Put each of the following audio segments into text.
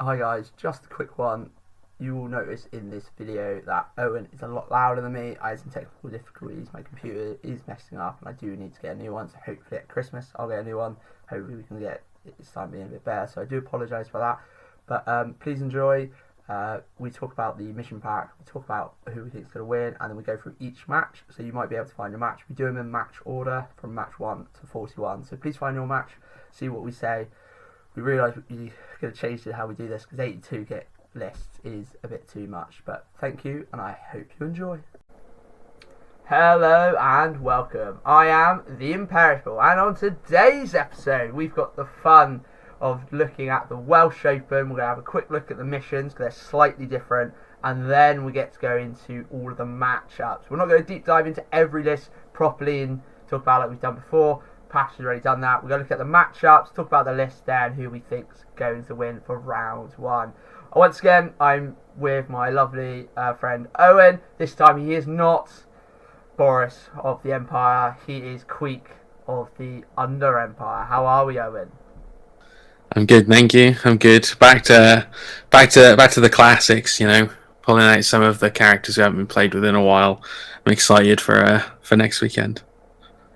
Hi guys, just a quick one. You will notice in this video that Owen is a lot louder than me. I had some technical difficulties, my computer is messing up and I do need to get a new one, so hopefully at Christmas I'll get a new one. Hopefully we can get this time being a bit better, so I do apologise for that. But please enjoy. We talk about the mission pack, we talk about who we think is going to win, and then we go through each match, so you might be able to find your match. We do them in match order from match 1 to 41, so please find your match, see what we say. We realise we're going to change how we do this because 82 get lists is a bit too much, but thank you and I hope you enjoy. Hello and welcome. I am the Imperishable, and on today's episode we've got the fun of looking at the Welsh Open. We're going to have a quick look at the missions because they're slightly different, and then we get to go into all of the matchups. We're not going to deep dive into every list properly and talk about it like we've done before. Pash has already done that. We're going to look at the matchups, talk about the list there and who we think's going to win for round 1. Once again, I'm with my lovely friend Owen. This time he is not Boris of the Empire. He is Queek of the Under Empire. How are we, Owen? I'm good, thank you. I'm good. Back to the classics. You know, pulling out some of the characters who haven't been played with in a while. I'm excited for next weekend.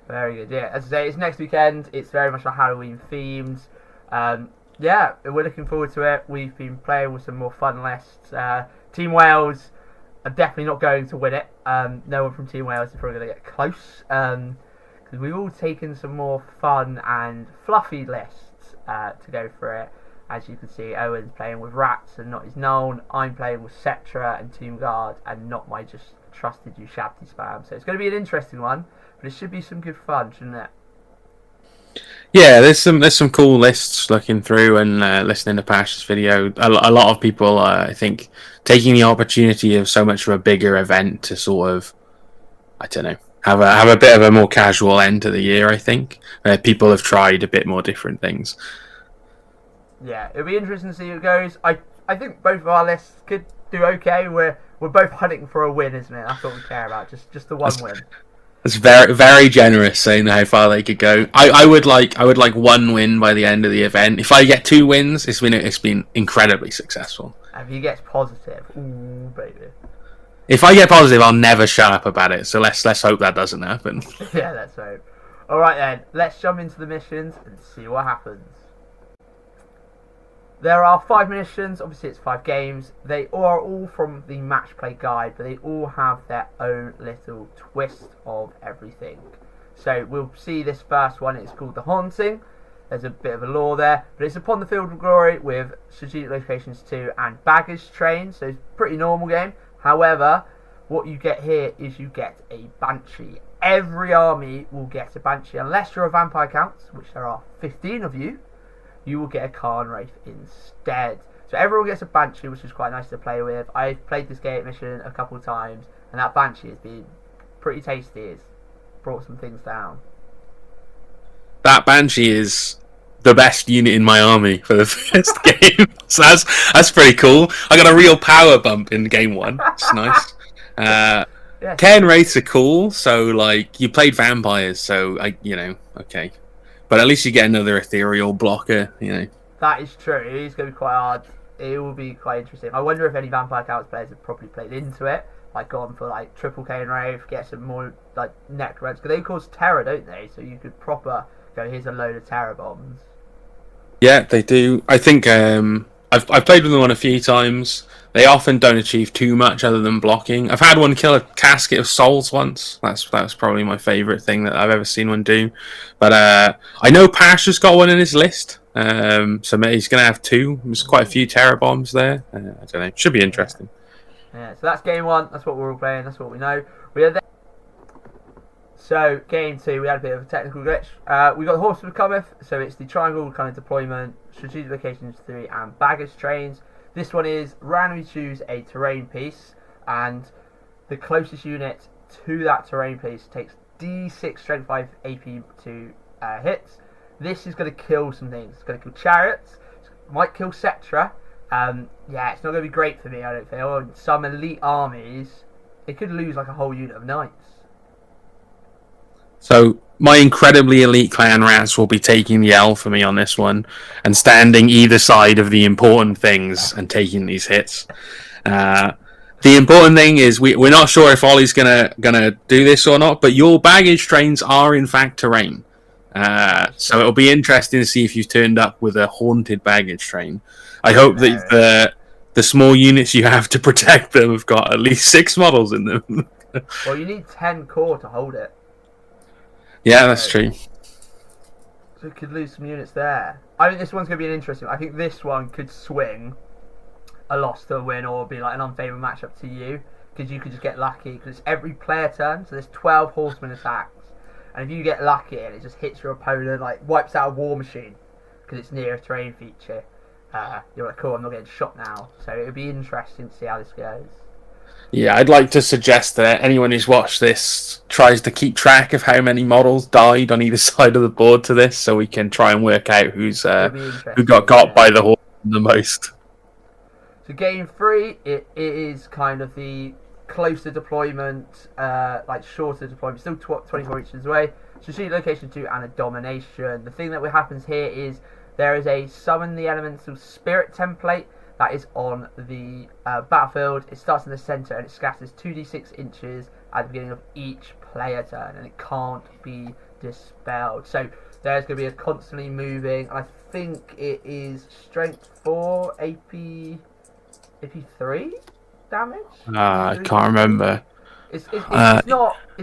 Very good. Yeah, as I say, it's next weekend. It's very much like Halloween themed. Yeah, we're looking forward to it. We've been playing with some more fun lists. Team Wales are definitely not going to win it. No one from Team Wales is probably going to get close. Because we've all taken some more fun and fluffy lists to go for it. As you can see, Owen's playing with Rats and not his known. I'm playing with Settra and Tomb Guard and not my just trusted you shabty spam. So it's going to be an interesting one, but it should be some good fun, shouldn't it? Yeah, there's some cool lists looking through and listening to Pash's video. A lot of people, I think, taking the opportunity of so much of a bigger event to sort of, I don't know, have a bit of a more casual end to the year. I think people have tried a bit more different things. Yeah, it'll be interesting to see how it goes. I think both of our lists could do okay. We're both hunting for a win, isn't it? That's what we care about. Just the one win. It's very, very generous saying how far they could go. I would like one win by the end of the event. If I get 2 wins, it's been incredibly successful. And if he gets positive, ooh baby. If I get positive, I'll never shut up about it. So let's hope that doesn't happen. Yeah, let's hope. All right then, let's jump into the missions and see what happens. There are 5 missions, obviously it's 5 games. They are all from the match play guide, but they all have their own little twist of everything. So we'll see this first one, it's called The Haunting. There's a bit of a lore there, but it's upon the field of glory with strategic locations 2 and baggage trains, so it's a pretty normal game. However, what you get here is you get a Banshee. Every army will get a Banshee, unless you're a vampire count, which there are 15 of you. You will get a Khan Wraith instead. So everyone gets a Banshee, which is quite nice to play with. I've played this game mission a couple of times, and that Banshee has been pretty tasty. It's brought some things down. That Banshee is the best unit in my army for the first game. So that's pretty cool. I got a real power bump in game 1. It's nice. Yes. Khan Wraiths are cool, so like you played vampires, so okay. But at least you get another ethereal blocker, you know. That is true. It is going to be quite hard. It will be quite interesting. I wonder if any Vampire Counts players have probably played into it, like gone for like triple Kane Wraith, get some more like neck rents, because they cause terror, don't they? So you could proper go, here's a load of terror bombs. Yeah, they do. I think I've played with them on a few times. They often don't achieve too much other than blocking. I've had one kill a casket of souls once. That was probably my favourite thing that I've ever seen one do. But I know Pash has got one in his list. So maybe he's going to have 2. There's quite a few terror bombs there. I don't know. Should be interesting. Yeah, so that's game 1. That's what we're all playing. That's what we know. We are there. So game 2, we had a bit of a technical glitch. We got the Horseman Cometh. So it's the triangle kind of deployment, strategic locations 3, and baggage trains. This one is randomly choose a terrain piece, and the closest unit to that terrain piece takes D6 strength 5 AP to hits. This is going to kill some things. It's going to kill chariots. It might kill Settra. Yeah, it's not going to be great for me, I don't think. Some elite armies, it could lose like a whole unit of knights. So my incredibly elite clan rats will be taking the L for me on this one and standing either side of the important things and taking these hits. The important thing is we're not sure if Ollie's gonna do this or not, but your baggage trains are in fact terrain. So it'll be interesting to see if you've turned up with a haunted baggage train. I hope that the small units you have to protect them have got at least 6 models in them. Well, you need 10 core to hold it. Yeah, that's true. So you could lose some units there. I think this one's going to be an interesting. I think this one could swing a loss to a win or be like an unfavourable matchup to you, because you could just get lucky, because it's every player turn, so there's 12 horseman attacks, and if you get lucky and it just hits your opponent, like wipes out a war machine because it's near a terrain feature, you're like, cool, I'm not getting shot now. So it would be interesting to see how this goes. Yeah, I'd like to suggest that anyone who's watched this tries to keep track of how many models died on either side of the board to this, so we can try and work out who got by the horse the most. So game 3, it is kind of the closer deployment, like shorter deployment, still 24 inches away. Strategic location 2 and a domination. The thing that happens here is there is a summon the elemental spirit template that is on the battlefield. It starts in the centre and it scatters 2d6 inches at the beginning of each player turn, and it can't be dispelled. So there's going to be a constantly moving. I think it is strength 4, AP 3 damage. I can't remember. It's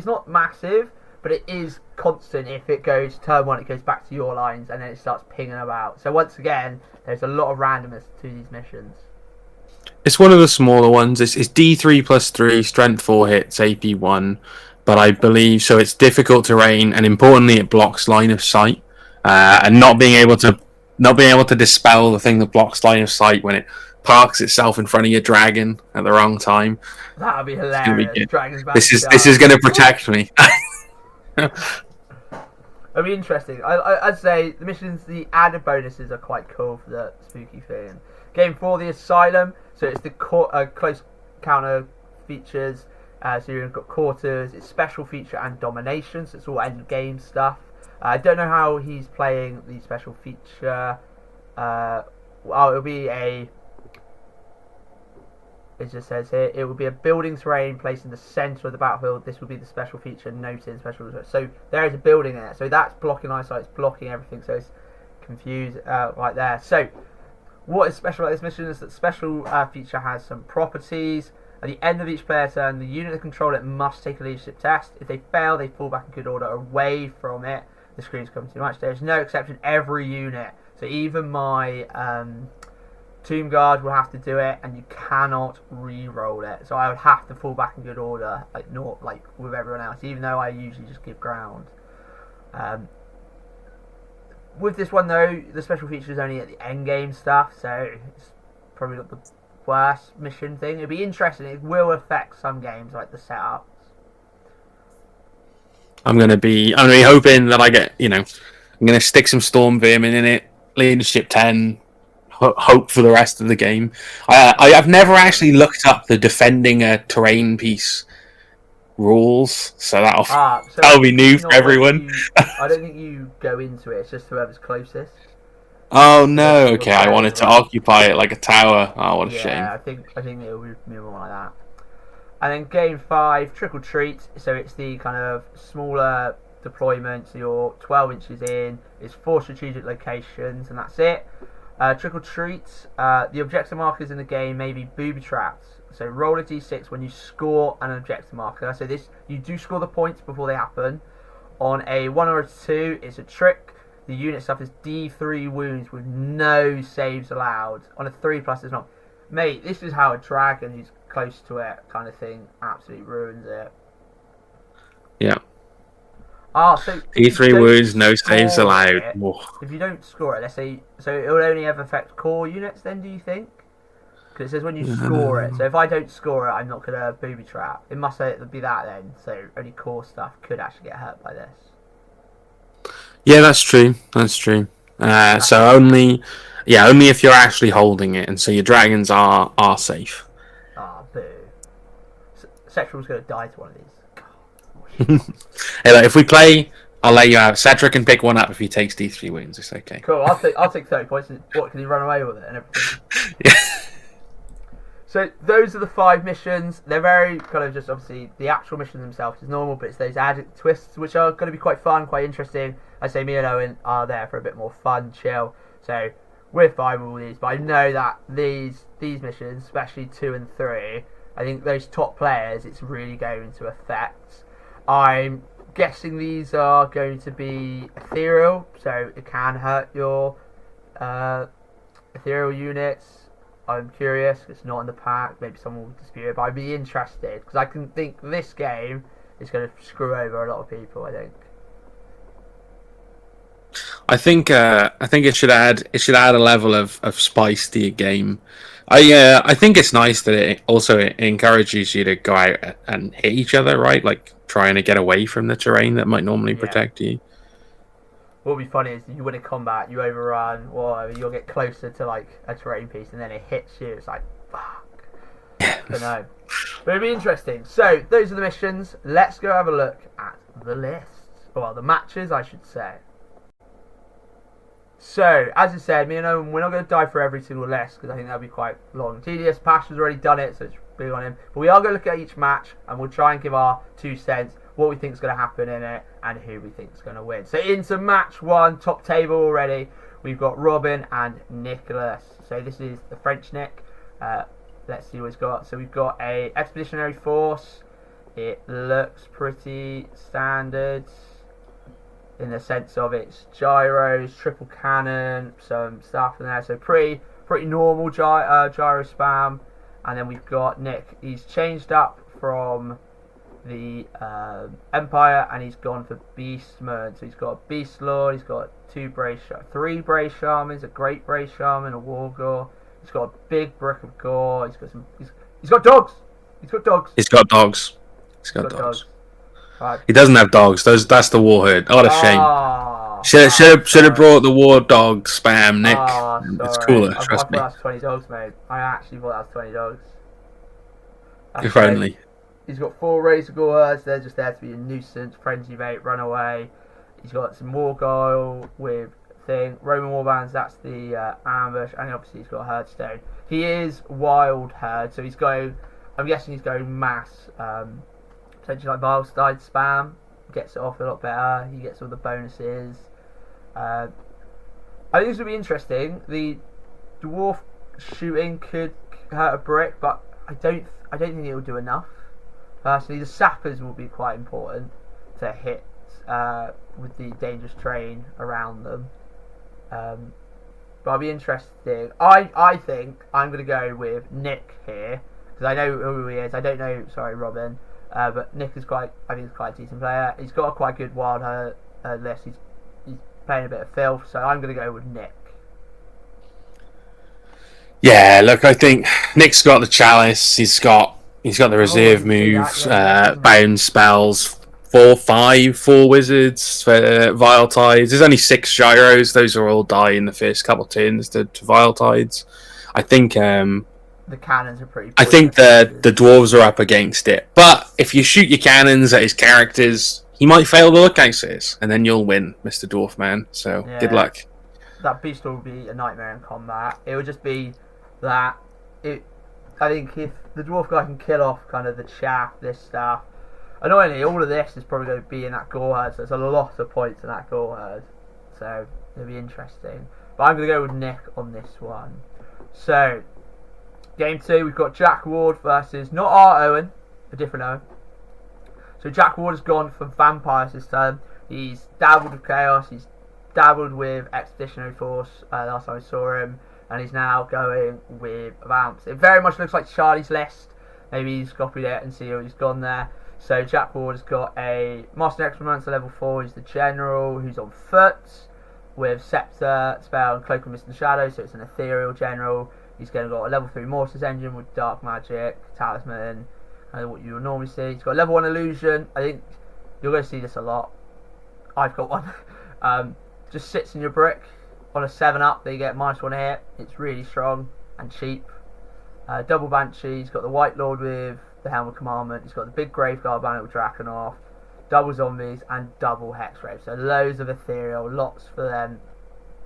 not massive, but it is constant. If it goes turn 1, it goes back to your lines, and then it starts pinging about. So once again, there's a lot of randomness to these missions. It's one of the smaller ones. It's D3 plus 3, strength 4 hits, AP 1, but I believe so. It's difficult terrain, and importantly, it blocks line of sight. And not being able to dispel the thing that blocks line of sight when it parks itself in front of your dragon at the wrong time. That would be hilarious. This is going to protect me. It'll be interesting. I'd say the missions, the added bonuses are quite cool for the spooky thing. Game 4, the Asylum. So it's the close counter features. So you've got quarters, it's special feature and domination. So it's all end game stuff. I don't know how he's playing the special feature. It'll be a. It just says here, it will be a building terrain placed in the centre of the battlefield. This will be the special feature noted in special. So there is a building there. So that's blocking eyesight, it's blocking everything. So it's confused right there. So what is special about this mission is that special feature has some properties. At the end of each player turn, the unit that control it must take a leadership test. If they fail, they fall back in good order away from it. The screen's coming too much. There's no exception. Every unit. So even my Tomb Guard will have to do it, and you cannot re-roll it. So I would have to fall back in good order, like with everyone else, even though I usually just give ground. With this one though, the special feature is only at the end game stuff, so it's probably not the worst mission thing. It'll be interesting. It will affect some games, like the setups. I'm gonna be hoping that I get, I'm gonna stick some Storm Vermin in it, leadership 10. Hope for the rest of the game. I have never actually looked up the defending a terrain piece rules, so that'll be new for everyone. I don't think you go into it. It's just whoever's closest. Oh no! Okay, I wanted to occupy it like a tower. Oh, what a shame. Yeah, I think it'll be more like that. And then game 5, Trick or Treat. So it's the kind of smaller deployment. So you're 12 inches in. It's 4 strategic locations, and that's it. Trick or Treat. The objective markers in the game may be booby traps. So roll a d6 when you score an objective marker. So this, you do score the points before they happen. On a 1 or a 2, it's a trick. The unit suffers D3 wounds with no saves allowed. On a 3+, there's not. Mate, this is how a dragon who's close to it kind of thing absolutely ruins it. Yeah. So D3 wounds, no saves allowed. If you don't score it, let's say, so it will only ever affect core units then, do you think? Because it says when you score it. So if I don't score it, I'm not going to booby trap. It must be that then. So only core stuff could actually get hurt by this. Yeah, that's true. That's true. So only if you're actually holding it, and so your dragons are safe. Boo. Settra was going to die to one of these. Hey, if we play I'll let you have. Settra can pick one up if he takes D3 wins. It's okay. Cool. I'll take 30 points. And what, can he run away with it and everything? Yeah. So those are the 5 missions. They're very kind of just obviously the actual missions themselves is normal, but it's those added twists which are going to be quite fun, quite interesting. I say me and Owen are there for a bit more fun, chill. So we're fine with all these, but I know that these missions, especially 2 and 3, I think those top players, it's really going to affect. I'm guessing these are going to be ethereal, so it can hurt your ethereal units. I'm curious, it's not in the pack, maybe someone will dispute it, but I'd be interested, because I can think this game is going to screw over a lot of people, I think. I think it should add a level of spice to your game. I think it's nice that it also encourages you to go out and hit each other, right? Like trying to get away from the terrain that might normally protect you. What would be funny is you win a combat, you overrun, or you'll get closer to like a terrain piece, and then it hits you. It's like, fuck. I don't know. But it'd be interesting. So those are the missions. Let's go have a look at the list. Well, the matches, I should say. So, as I said, me and Owen, we're not going to dive for every single list because I think that would be quite long and tedious. Pash has already done it, so it's big on him. But we are going to look at each match and we'll try and give our 2 cents, what we think is going to happen in it, and who we think is going to win. So, into match 1, top table already, we've got Robin and Nicholas. So, this is the French Nick. Let's see what he's got. So, we've got a Expeditionary Force. It looks pretty standard in the sense of its gyros, triple cannon, some stuff in there. So pretty normal gyro spam. And then we've got Nick. He's changed up from the Empire and he's gone for Beastman. So he's got a Beast Lord. He's got 3 Brace Shamans, a Great Brace Shaman, a War Gore. He's got a big brick of gore. He's got dogs. He's got dogs. He's got dogs. He's got dogs. Right. He doesn't have dogs. That's the Warhood. What a shame. Should have brought the War Dog spam, Nick. It's cooler, trust me. I thought that's 20 dogs, mate. I actually thought that was 20 dogs. If only. He's got 4 Razor Gores. They're just there to be a nuisance, frenzy bait, run away. He's got some Wargoyle with thing. Roman Warbands, that's the ambush. And obviously he's got Herdstone. He is Wild Herd, so he's going... I'm guessing he's going mass... potentially like Milestone spam, gets it off a lot better. He gets all the bonuses. I think this will be interesting. The dwarf shooting could hurt a brick, but I don't think it will do enough. Personally, the sappers will be quite important to hit with the dangerous terrain around them. But I'll be interested. I think I'm going to go with Nick here because I know who he is. I don't know. Sorry, Robin. But Nick is quite a decent player. He's got a quite good wild list. He's playing a bit of filth, so I'm going to go with Nick. Yeah, look, I think Nick's got the chalice. He's got the reserve moves, bound spells, 4 wizards for Vile Tides. There's only 6 gyros. Those are all die in the first couple turns to Vile Tides. I think. The cannons are pretty... I think the dwarves are up against it. But if you shoot your cannons at his characters, he might fail the look access, and then you'll win, Mr. Dwarf Man. So, good luck. That beast will be a nightmare in combat. It would just be that... I think if the dwarf guy can kill off kind of the chaff, this stuff... Annoyingly, all of this is probably going to be in that gore herd, so there's a lot of points in that gore herd. So, it'll be interesting. But I'm going to go with Nick on this one. So... Game 2, we've got Jack Ward versus not our Owen, a different Owen. So Jack Ward has gone for vampires this time. He's dabbled with chaos. He's dabbled with Expeditionary Force last time I saw him, and he's now going with vamps. It very much looks like Charlie's list. Maybe he's copied it and see how he's gone there. So Jack Ward has got a Master Necromancer level 4. He's the general who's on foot with Scepter, Spell, and Cloak of Mist and Shadow. So it's an ethereal general. He's going to got a level 3 Mortis engine with Dark Magic, Talisman, and what you would normally see. He's got a level 1 Illusion. I think you're going to see this a lot. I've got one. Just sits in your brick on a 7-up. They get -1 hit. It's really strong and cheap. Double Banshee. He's got the White Lord with the Helm of Commandment. He's got the big Graveguard banner with Drakenhof. double zombies, and double hex raves. So loads of ethereal, lots for them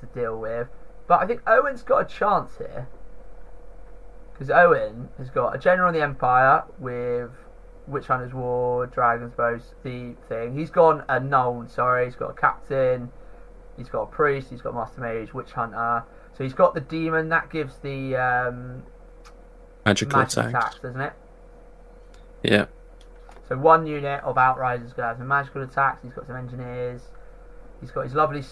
to deal with. But I think Owen's got a chance here. Because Owen has got a general in the Empire with Witch Hunter's War, Dragon's Bow, the thing. He's gone a Nuln, sorry. He's got a Captain, he's got a Priest, he's got Master Mage, Witch Hunter. So he's got the Demon, that gives the magical attacks, doesn't it? Yeah. So one unit of Outriders is going to have some magical attacks. He's got some Engineers. He's got his lovely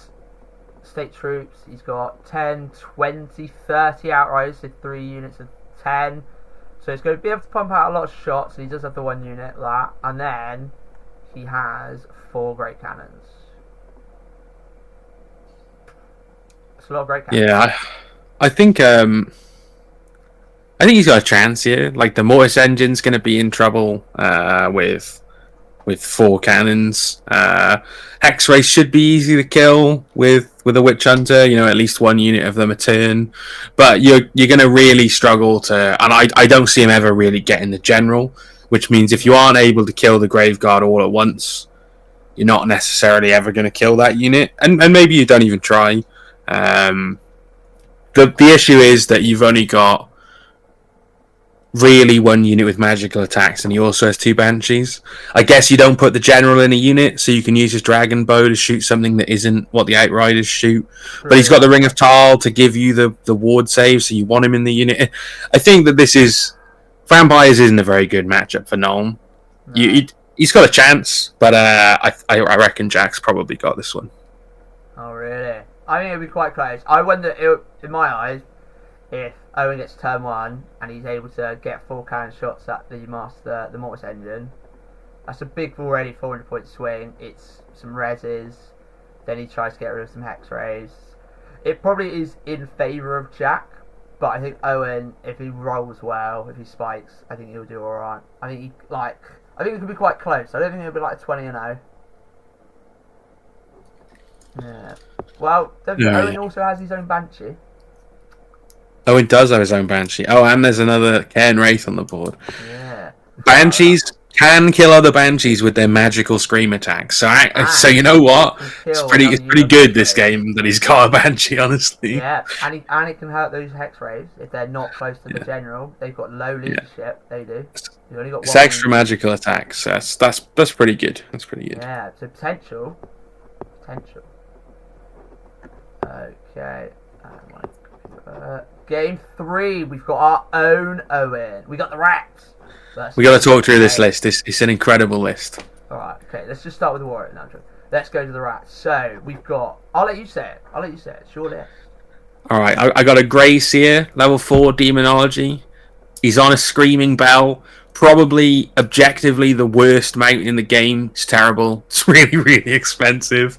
State Troops. He's got 10, 20, 30 Outriders, so 3 units of 10. So he's going to be able to pump out a lot of shots. And he does have the 1 unit, that. And then he has 4 Great Cannons. That's a lot of Great Cannons. Yeah, I think he's got a chance here. Like, the Mortis Engine's going to be in trouble with 4 cannons. Hex Race should be easy to kill with a Witch Hunter. At least 1 unit of them a turn. But you're going to really struggle to... And I don't see him ever really getting the General, which means if you aren't able to kill the Graveguard all at once, you're not necessarily ever going to kill that unit. And maybe you don't even try. The issue is that you've only got really 1 unit with magical attacks, and he also has 2 Banshees. I guess you don't put the General in a unit, so you can use his Dragon Bow to shoot something that isn't what the Outriders shoot. But he's got the Ring of Tal to give you the ward save, so you want him in the unit. I think that this is... Vampires isn't a very good matchup for Nuln. No. He's got a chance, but I reckon Jack's probably got this one. Oh, really? I think it'll be quite close. I wonder, in my eyes, if Owen gets turn 1 and he's able to get 4 cannon shots at the Mortis Engine, that's a big already 400 point swing. It's some reses, then he tries to get rid of some hex rays. It probably is in favour of Jack, but I think Owen, if he rolls well, if he spikes, I think he'll do alright. I think it could be quite close. I don't think it'll be like a 20-0. Yeah. Well, Owen also has his own Banshee. Owen does have his own Banshee. Oh, and there's another Cairn Wraith on the board. Yeah. Banshees can kill other Banshees with their magical scream attacks. So you know what? It's pretty good this game that he's got a Banshee, honestly. Yeah, and it can hurt those Hex Rays if they're not close to the General. They've got low leadership. They do. You've only got it's extra magical attacks. That's pretty good. That's pretty good. Yeah, so potential. Okay. Game 3, we've got our own Owen. We got the Rats. We got to talk through this list. It's an incredible list. Alright, okay, let's just start with the Warrior. No, let's go to the Rats. So, we've got... I'll let you say it. It's your list. Alright, I got a Grey Seer, level 4 Demonology. He's on a Screaming Bell. Probably, objectively, the worst mount in the game. It's terrible. It's really, really expensive.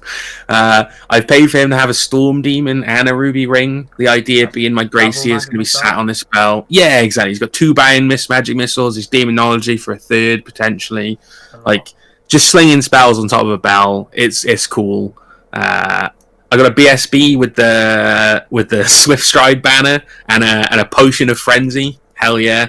I've paid for him to have a Storm Demon and a Ruby Ring. The idea being my Grey Seer is going to be sat on this spell. Yeah, exactly. He's got 2 Bound Magic Missiles. His Demonology for a 3rd, potentially. Like, just slinging spells on top of a bell. It's cool. I got a BSB with the Swift Stride banner and a Potion of Frenzy. Hell yeah.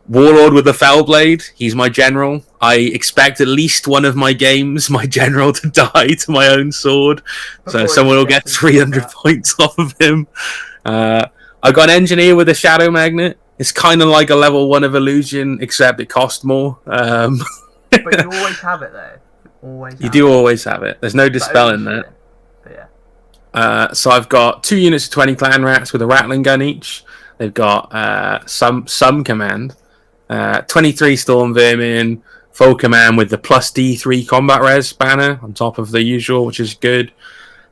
Warlord with the Fellblade. He's my general. I expect at least one of my games, my general to die to my own sword. So someone will get 300 points off of him. I got an engineer with a Shadow Magnet. It's kind of like a level 1 of Illusion, except it costs more. But you always have it, though. Always have it. There's no Dispel in there. Yeah. So I've got 2 units of 20 Clan Rats with a Rattling Gun each. They've got some command. 23 Storm Vermin, full command with the plus D3 combat res banner on top of the usual, which is good.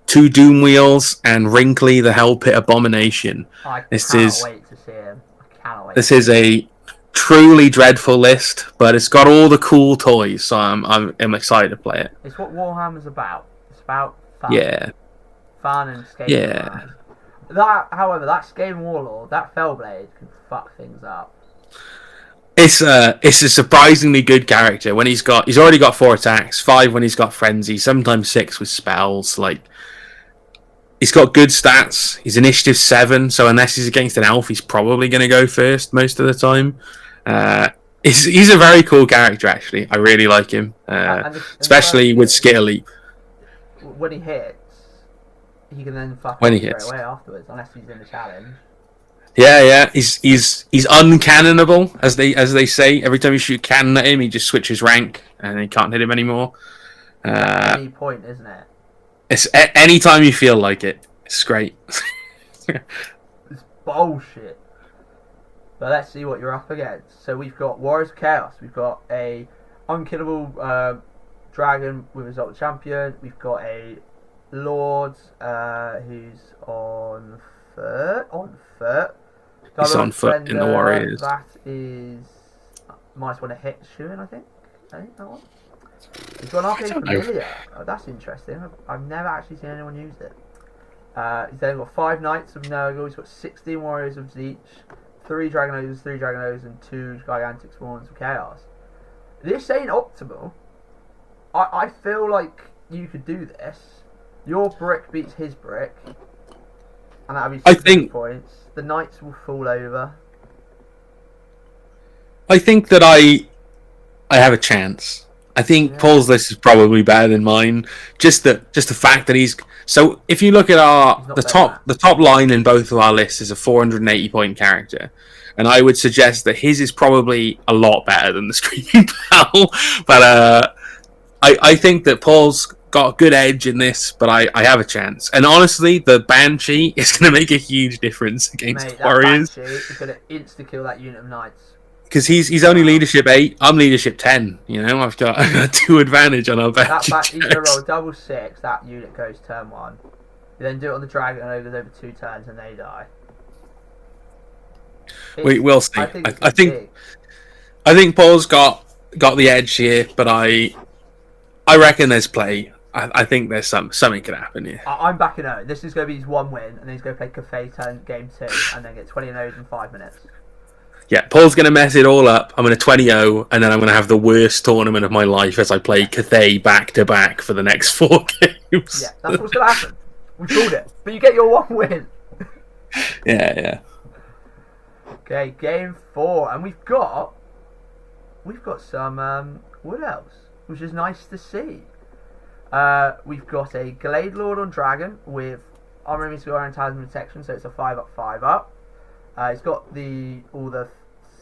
2 Doom Wheels and Wrinkly the Hell Pit Abomination. Wait to see him. This is a truly dreadful list, but it's got all the cool toys, so I'm excited to play it. It's what Warhammer's about. It's about fun. Yeah. Fun and escape. Yeah. However, that Skaven Warlord, that Fellblade can fuck things up. It's a surprisingly good character. When he's already got 4 attacks, 5 when he's got Frenzy, sometimes 6 with spells. Like, he's got good stats. He's initiative 7, so unless he's against an elf, he's probably going to go first most of the time. He's a very cool character, actually. I really like him, And the especially with skill leap when he hits, he can then fuck when off he straight hits. away afterwards, unless he's in the challenge. Yeah. He's uncannonable, as they say. Every time you shoot cannon at him, he just switches rank and you can't hit him anymore. At any point, isn't it? It's any time you feel like it. It's great. It's bullshit. But let's see what you're up against. So we've got Warriors of Chaos. We've got a unkillable dragon with Result Champion. We've got a Lord who's on foot. He's on foot in the Warriors. That is -1 to hit shooting, I think that one. He's got an arcade familiar. Oh, that's interesting. I've never actually seen anyone use it. He's then got 5 Knights of Nurgle. He's got 16 Warriors of Zeech, 3 Dragon Ogres, 3 Dragon Ogres, and 2 Gigantic Swarms of Chaos. This ain't optimal. I feel like you could do this. Your brick beats his brick, and that'll be 6 points. The Knights will fall over. I think that I have a chance. I think Paul's list is probably better than mine. Just the fact that he's so. If you look at the top line in both of our lists is a 480 point character, and I would suggest that his is probably a lot better than the Screaming Pal. But I think that Paul's got a good edge in this, but I have a chance. And honestly, the Banshee is going to make a huge difference against Warriors. That Banshee is going to insta kill that unit of Knights. Because he's only leadership 8, I'm leadership 10. You know, I've got 2 advantage on our Banshee. He's going to roll double 6. That unit goes turn 1. You then do it on the Dragon Ogres over 2 turns, and they die. We'll see. I think Paul's got the edge here, but I reckon there's play. I think there's something could happen here. I'm backing Owen. This is going to be his 1 win, and then he's going to play Cafe turn game 2, and then get 20 O's in 5 minutes. Yeah, Paul's going to mess it all up. I'm going to 20-0, and then I'm going to have the worst tournament of my life as I play Cathay back-to-back for the next 4 games. Yeah, that's what's going to happen. We called it. But you get your 1 win. Yeah. Okay, game 4. And we've got some Wood Elves, which is nice to see. We've got a Glade Lord on Dragon with Armor Enemy Score and Talisman Protection, so it's a 5-up, 5-up. He's got all the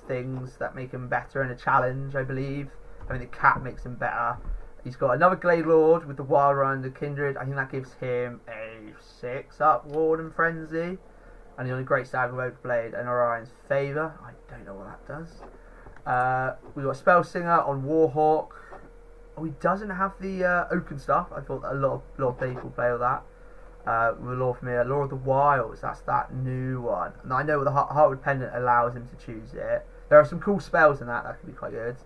things that make him better in a challenge, I believe. I mean, the cat makes him better. He's got another Glade Lord with the Wild Run, the Kindred. I think that gives him a 6-up Ward and Frenzy. And he's on a Great Stag with Overblade and Orion's Favour. I don't know what that does. We've got Spell Singer on Warhawk. Oh, he doesn't have the Oaken stuff. I thought that a lot of people play with that. With Law Familiar, Law of the Wilds, that's that new one. And I know the Heartwood Pendant allows him to choose it. There are some cool spells in that could be quite good.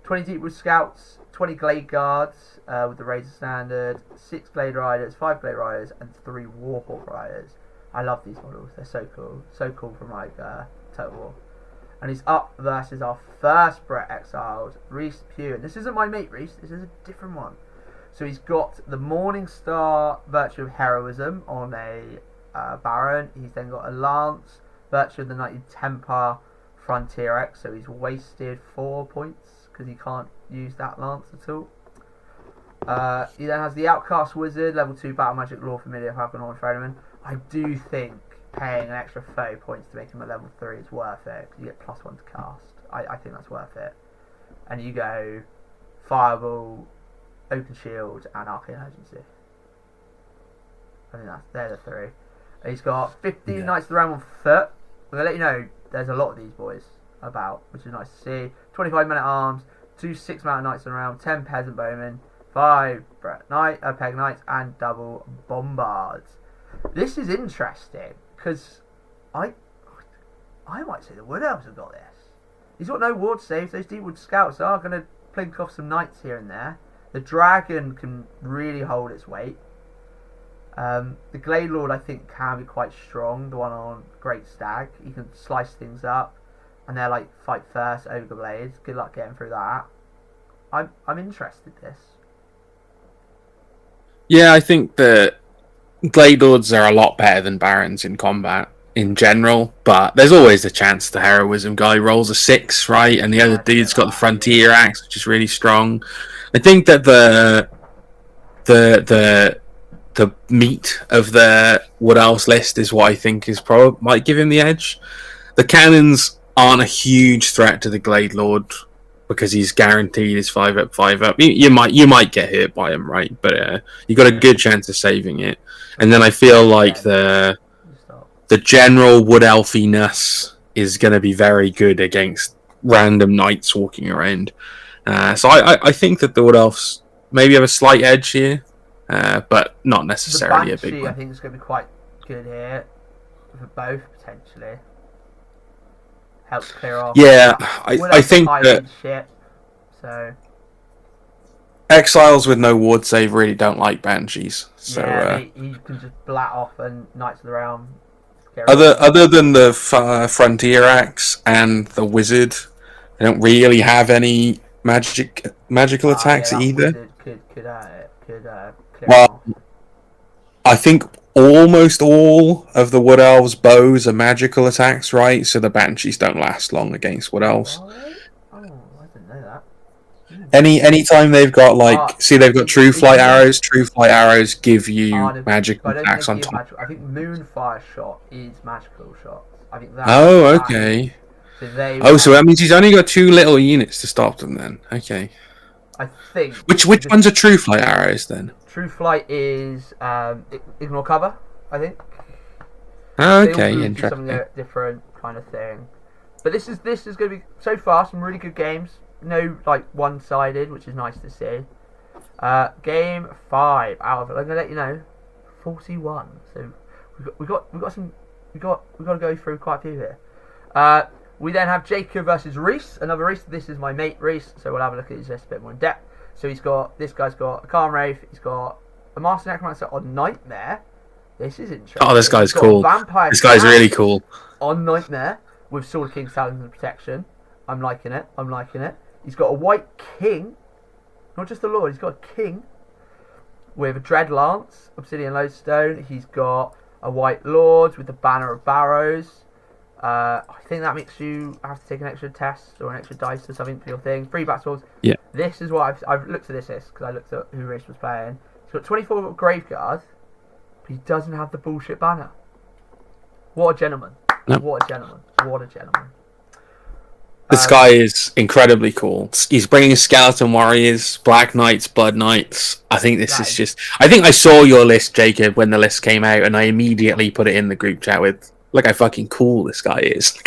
20 Deepwood Scouts, 20 Glade Guards with the Razor Standard, 6 Glade Riders, 5 Glade Riders, and 3 Warhawk Riders. I love these models, they're so cool. So cool from like Total War. And he's up versus our first Brett Exiled, Reese Pugh. And this isn't my mate Reese, this is a different one. So he's got the Morningstar Virtue of Heroism on a Baron. He's then got a Lance, Virtue of the Knighted Templar, Frontier X. So he's wasted 4 points because he can't use that Lance at all. He then has the Outcast Wizard, level 2 Battle Magic Law Familiar, Falcon Orange Ferryman. I do think paying an extra 30 points to make him a level 3 is worth it, because you get +1 to cast. I think that's worth it. And you go Fireball, Open Shield, and Arcane Urgency. I think they're the 3. And he's got 15 Knights of the Realm on foot. I'm going to let you know there's a lot of these boys about, which is nice to see. 25 Men at Arms, 2 6-man Knights of the Realm, 10 Peasant Bowmen, 5 Peg Knights, and double Bombards. This is interesting, because I might say the Wood Elves have got this. He's got no ward saves. Those Deepwood Scouts are going to plink off some Knights here and there. The Dragon can really hold its weight. The Glade Lord, I think, can be quite strong. The one on Great Stag. He can slice things up. And they're like, fight first, Ogre Blades. Good luck getting through that. I'm interested in this. Yeah, I think that Glade Lords are a lot better than Barons in combat. in general, but there's always the chance the heroism guy rolls a 6, right? And the other dude's got the frontier axe, which is really strong. I think that the the meat of the Wood Elves list is what I think is probably might give him the edge. The cannons aren't a huge threat to the Glade Lord because he's guaranteed his 5 up, 5 up. You might get hit by him, right? But you got a good chance of saving it. And then I feel like the general Wood Elfiness is going to be very good against random knights walking around. So I think that the Wood Elves maybe have a slight edge here, but not necessarily a big one. I think it's going to be quite good here for both potentially. Helps clear off. Yeah, I think that shit, so exiles with no wood save really don't like banshees. So he can just blat off and Knights of the Realm. Other than the frontier axe and the wizard, they don't really have any magical attacks either. Could clear well, I think almost all of the Wood Elves' bows are magical attacks, right? So the banshees don't last long against Wood Elves. Oh, I didn't know that. Anytime they've got they've got true flight arrows. True flight arrows give you magical attacks on top. I think Moonfire Shot is magical shots. I think that. Oh, okay. So that means he's only got 2 little units to stop them then. Okay. I think. Which ones are true flight arrows then? True flight is ignore cover, I think. Oh, okay, interesting. Something different kind of thing. But this is going to be so far some really good games. No one-sided, which is nice to see. Game 5 out of it. I'm gonna let you know, 41. So we got to go through quite a few here. We then have Jacob versus Reese, another Reese. This is my mate Reese, so we'll have a look at his list a bit more in depth. So this guy's got a Calm Wraith, he's got a Master Necromancer on Nightmare. This is interesting. Oh, this guy's cool. This guy's really cool. On Nightmare with Sword of King's Talons and Protection. I'm liking it. He's got a White King, not just a Lord, he's got a King with a Dread Lance, Obsidian Lodestone. He's got a White Lord with the Banner of Barrows. I think that makes you have to take an extra test or an extra dice or something for your thing. 3 Batswords. Yeah. This is what I've looked at this because I looked at who Reese was playing. He's got 24 Graveguard, but he doesn't have the bullshit banner. What a gentleman. Nope. What a gentleman. This guy is incredibly cool. He's bringing Skeleton Warriors, Black Knights, Blood Knights. I think this is just... I think I saw your list, Jacob, when the list came out, and I immediately put it in the group chat with, look how fucking cool this guy is.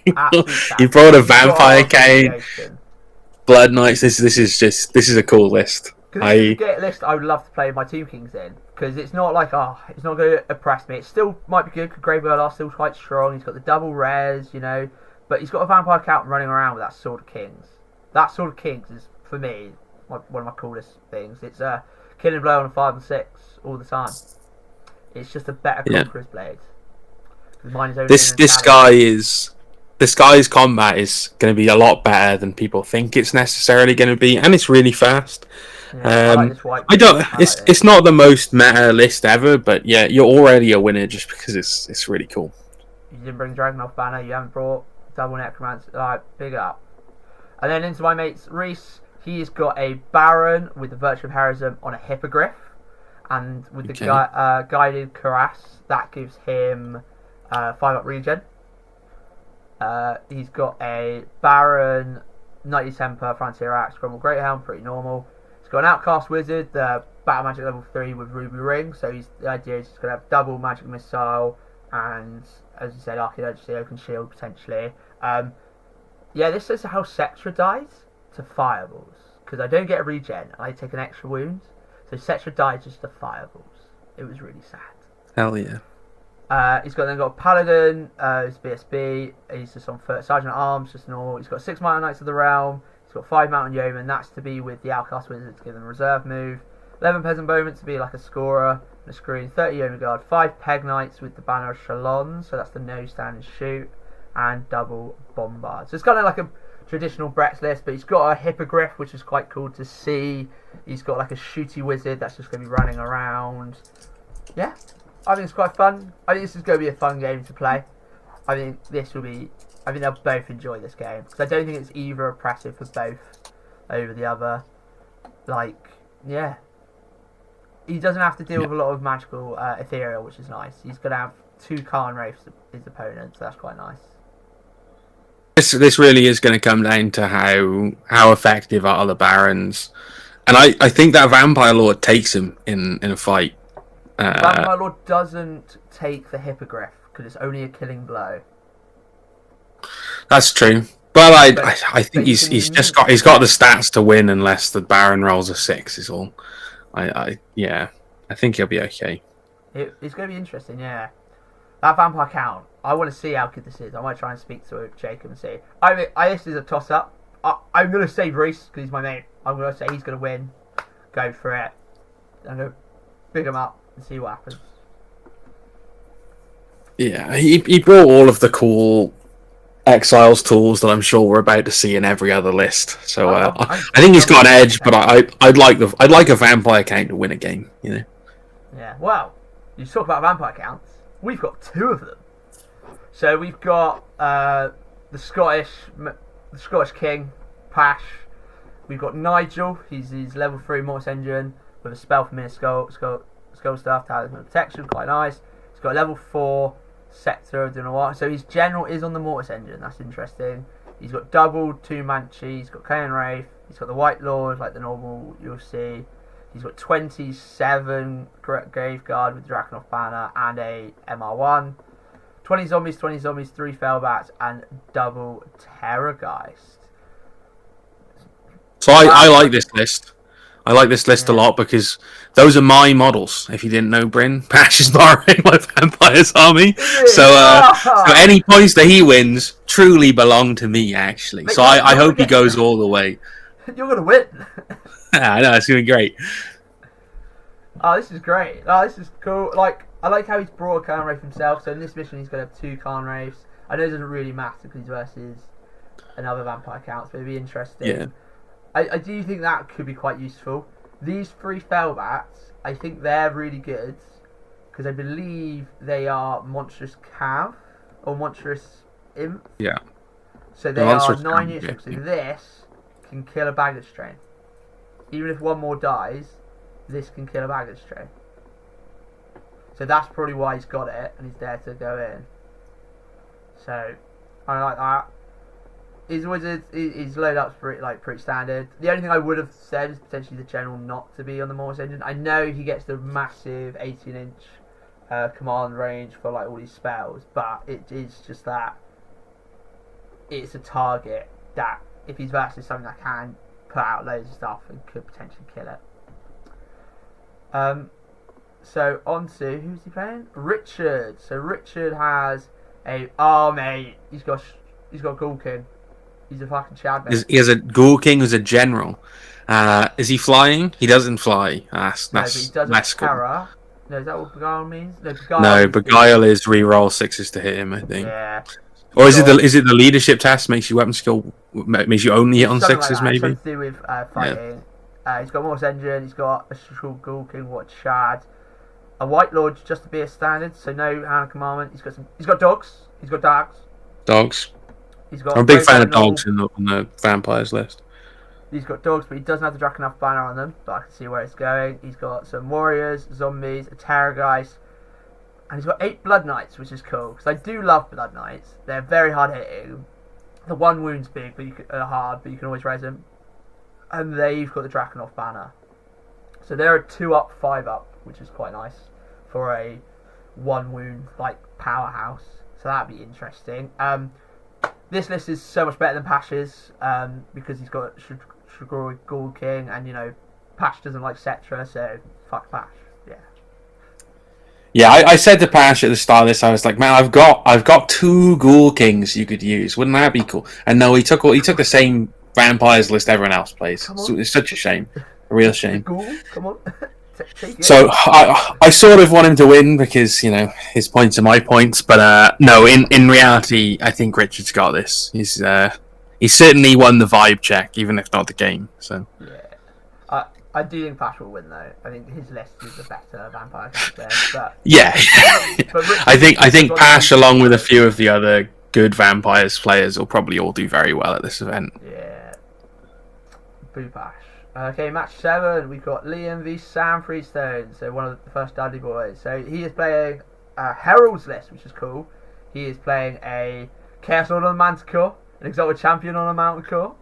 He brought a Vampire Cane, Blood Knights. This is a cool list. Because this is a list I would love to play my Tomb Kings in. Because it's not like, it's not going to oppress me. It still might be good because Graveguard are still quite strong. He's got the double res, But he's got a Vampire Count running around with that Sword of Kings. That Sword of Kings is, for me, one of my coolest things. It's a killing blow on a 5 and 6 all the time. It's just a better Conqueror's Blade. This guy's combat is going to be a lot better than people think it's necessarily going to be, and it's really fast. It's not the most meta list ever, but yeah, you're already a winner just because it's really cool. You didn't bring Dragonolf banner. You haven't brought double Necromancer. Big up. And then into my mate's Reese. He's got a Baron with the Virtue of Heroism on a Hippogriff, and with the guided Cuirass that gives him 5 up regen. He's got a Baron, Knightly Temper, Frontier Axe, Grumble Greathelm, pretty normal. He's got an Outcast Wizard, the Battle Magic level 3 with Ruby Ring, so the idea is he's going to have double Magic Missile and, as you said, Archaeology, Open Shield potentially. This says how Settra dies to Fireballs, because I don't get a regen, I take an extra wound, so Settra died just to Fireballs. It was really sad. Hell yeah. He's got a Paladin, his BSB, he's just on foot, Sergeant at Arms, just normal. He's got 6 Mountain Knights of the Realm, he's got 5 Mountain Yeomen, that's to be with the Outcast Wizard to give them a reserve move, 11 Peasant Bowmen to be like a scorer, and a screen, 30 Yeoman Guard, 5 Peg Knights with the Banner of Shalon, so that's the no stand and shoot, and double Bombard. So it's kind of like a traditional Brett's list, but he's got a Hippogriff, which is quite cool to see. He's got like a shooty wizard that's just going to be running around. Yeah. I think it's quite fun. I think this is going to be a fun game to play. I think this will be. I think they'll both enjoy this game because I don't think it's either oppressive for both over the other. Like, yeah, he doesn't have to deal with a lot of magical ethereal, which is nice. He's going to have 2 Khan Wraiths his opponent, so that's quite nice. This really is going to come down to how effective are the barons, and I think that Vampire Lord takes him in a fight. Vampire Lord doesn't take the Hippogriff because it's only a killing blow. That's true, but I think he's got the stats to win unless the Baron rolls a 6 is all. I think he'll be okay. It's going to be interesting, yeah. That Vampire count, I want to see how good this is. I might try and speak to Jacob and see. This is a toss up. I'm going to say Reese because he's my mate. I'm going to say he's going to win. Go for it. I'm going to big him up and see what happens. Yeah, he brought all of the cool Exiles tools that I'm sure we're about to see in every other list. So I think he's got an edge, but I'd like a vampire count to win a game. You know. Yeah. Well, you talk about vampire counts. We've got 2 of them. So we've got the Scottish King, Pash. We've got Nigel. He's level 3 Mortis Engine with a spell from his skull staff, Talisman of Protection. Quite nice. He's got a level 4 Settra. I don't know what. So his general is on the Mortis Engine. That's interesting. He's got double 2 Manchi. He's got Kayan Wraith. He's got the White Lord, like the normal you'll see. He's got 27 Graveguard with Drakenhof Banner and a MR1. 20 zombies, 3 Fellbats, and double Terrorgeist. So I like this list. I like this list a lot because those are my models. If you didn't know, Bryn, Pash is borrowing my Vampire's army. So any points that he wins truly belong to me, actually. So I hope he goes all the way. You're going to win. I know, it's going to be great. Oh, this is great. Oh, this is cool. Like, I like how he's brought a Khan Wraith himself. So in this mission, he's going to have 2 Khan Wraiths. I know it doesn't really matter because he's versus another vampire counts, but it'd be interesting. Yeah. I do think that could be quite useful. These 3 Fellbats, I think they're really good because I believe they are Monstrous Cav or Monstrous Imp. Yeah. So they are 9 useful. So this can kill a baggage train. Even if one more dies, this can kill a baggage train. So that's probably why he's got it and he's there to go in. So I like that. His wizard, his load up's pretty standard. The only thing I would have said is potentially the general not to be on the Mortis Engine. I know he gets the massive 18-inch command range for like all these spells, but it is just that it's a target that if he's versus something that can put out loads of stuff and could potentially kill it. So on to who's he playing? Richard. So Richard has mate. He's got Ghoul King. He's a fucking Chad, mate. He has a Ghoul King who's a general. Is he flying? He doesn't fly. That's but he does that's cool. No, is that what Beguile means? No, Beguile is re-roll 6s to hit him, I think. Yeah. Or is it the leadership test makes you weapon skill makes you only hit on 6s like maybe? Something to do with fighting. Yeah. He's got Mortis Engine. He's got a Ghoul King, Chad. A White Lord just to be a standard, so no Hand of Commandment. He's got dogs. He's got dogs. Dogs. He's got I'm a big fan of dogs on the vampires list. He's got dogs, but he doesn't have the Drakenhof banner on them, but I can see where it's going. He's got some warriors, zombies, a Terrorgeist, and he's got 8 Blood Knights, which is cool, because I do love Blood Knights. They're very hard hitting. The 1 wound's big, but hard, but you can always raise them. And they've got the Drakenhof banner. So they're a 2 up, 5 up, which is quite nice for a 1 wound, like, powerhouse. So that'd be interesting. This list is so much better than Pash's because he's got Ghoul King, and you know Pash doesn't like Settra, so fuck Pash. Yeah, I said to Pash at the start of this, I was like, man, I've got 2 Ghoul Kings you could use. Wouldn't that be cool? And no, he took the same vampires list everyone else plays. So it's such a shame, a real shame. Ghoul, come on. So I sort of want him to win because you know his points are my points, but no, in reality, I think Richard's got this. He's certainly won the vibe check, even if not the game. So yeah, I do think Pash will win though. I think his list is the better Vampire Count player. But Yeah, but I think Pash, along with a few of the other good Vampires players, will probably all do very well at this event. Yeah. Boo Pash. Okay, match 7. We've got Liam v Sam Freestone. So one of the first Dudley boys. So he is playing Herald's list, which is cool. He is playing a Chaos Lord on the Manticore, an Exalted Champion on a Manticore,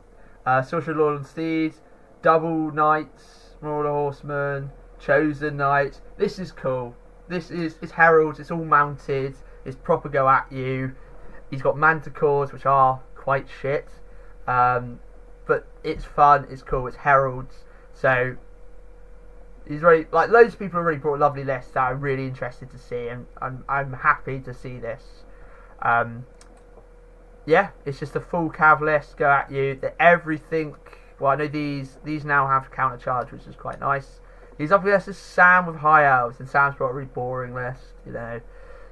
Sorcerer Lord on Steeds, Double Knights, Marauder Horseman, Chosen Knights. This is cool. It's Heralds, it's all mounted, it's proper go at you. He's got Manticores, which are quite shit. But it's fun, it's cool, it's Heralds. So he's really, like, loads of people have really brought a lovely list that I'm really interested to see, and I'm happy to see this. Yeah, it's just a full cav list, go at you. Everything. Well, I know these now have counter charge, which is quite nice. He's up against Sam with High Elves, and Sam's got a really boring list. You know,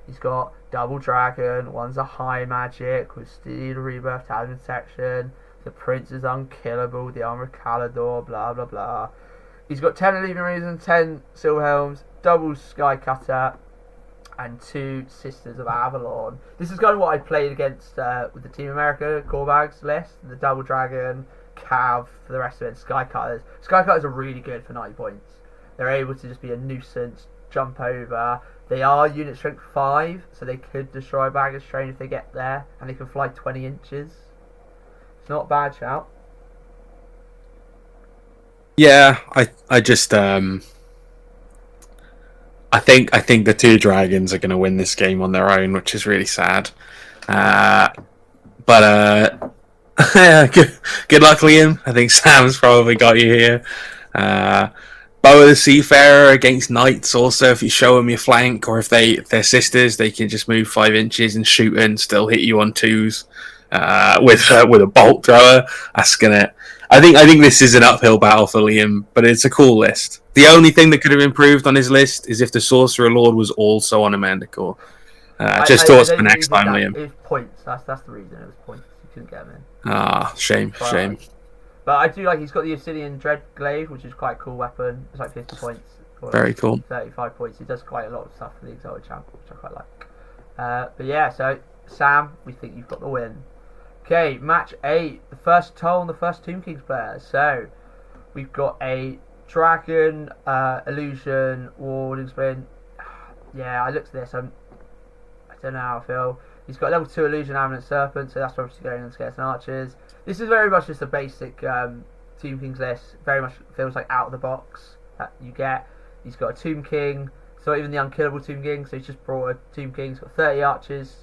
he's got Double Dragon. One's a High Magic with Steel Rebirth, Talisman Section. The Prince is unkillable. The Armor of Calidor. Blah blah blah. He's got 10 Leaving Reason, 10 Silver Helms, double Sky Cutter, and 2 Sisters of Avalon. This is kind of what I played against with the Team America core bags list. The Double Dragon, Cav, for the rest of it, Sky Cutters. Sky Cutters are really good for 90 points. They're able to just be a nuisance, jump over. They are unit strength 5, so they could destroy a baggage train if they get there, and they can fly 20 inches. It's not a bad shout. Yeah, I just I think the 2 dragons are going to win this game on their own, which is really sad. But good luck, Liam. I think Sam's probably got you here. Bow of the Seafarer against Knights. Also, if you show them your flank, or if they're sisters, they can just move 5 inches and shoot and still hit you on 2s with a bolt thrower. That's gonna. I think this is an uphill battle for Liam, but it's a cool list. The only thing that could have improved on his list is if the Sorcerer Lord was also on a Manticore. Just thoughts for next time, Liam. It was points. That's the reason. It was points. You couldn't get him in. Shame. But I do like he's got the Obsidian Dread Glaive, which is quite a cool weapon. It's like 50 points. Very cool. 35 points. He does quite a lot of stuff for the Exalted Champ, which I quite like. But yeah, so Sam, we think you've got the win. Okay, match 8. The first toll on the first Tomb Kings player. So we've got a Dragon, Illusion, Warding Sprint. Yeah, I looked at this. I don't know how I feel. He's got level 2 Illusion, Amulet, Serpent, so that's obviously going on Scarce and Archers. This is very much just a basic Tomb Kings list. Very much feels like out of the box that you get. He's got a Tomb King. It's not even the unkillable Tomb King, so he's just brought a Tomb King. He's got 30 Archers,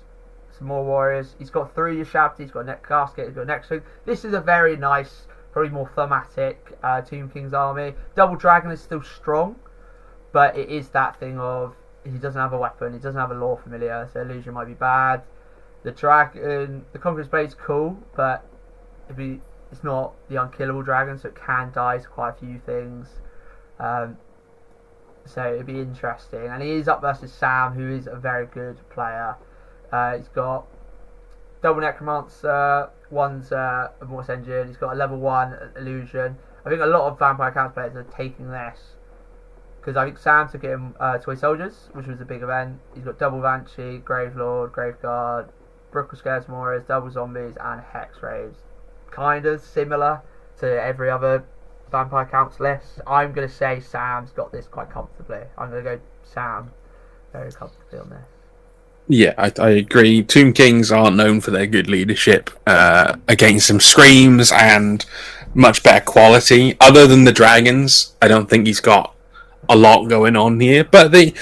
some more Warriors. He's got 3 Yashabti, he's got a Net Casket, he's got a Next Swing. This is a very nice, probably more thematic Tomb Kings army. Double Dragon is still strong, but it is that thing of he doesn't have a weapon, he doesn't have a Lore Familiar, so Illusion might be bad. The Dragon, the Conqueror's Blade's cool, but it's not the unkillable dragon, so it can die to quite a few things. So it'd be interesting. And he is up versus Sam, who is a very good player. He's got double Necromancer, one's a Morse Engine. He's got a level 1 Illusion. I think a lot of Vampire Counter players are taking this, because I think Sam took it in Toy Soldiers, which was a big event. He's got double Banshee, Gravelord, Graveguard, Brookle Scares Moras, double Zombies, and Hex Raves. Kind of similar to every other Vampire Counts list. I'm going to say Sam's got this quite comfortably. I'm going to go Sam very comfortably on this. Yeah, I agree. Tomb Kings aren't known for their good leadership against some screams and much better quality. Other than the dragons, I don't think he's got a lot going on here. But the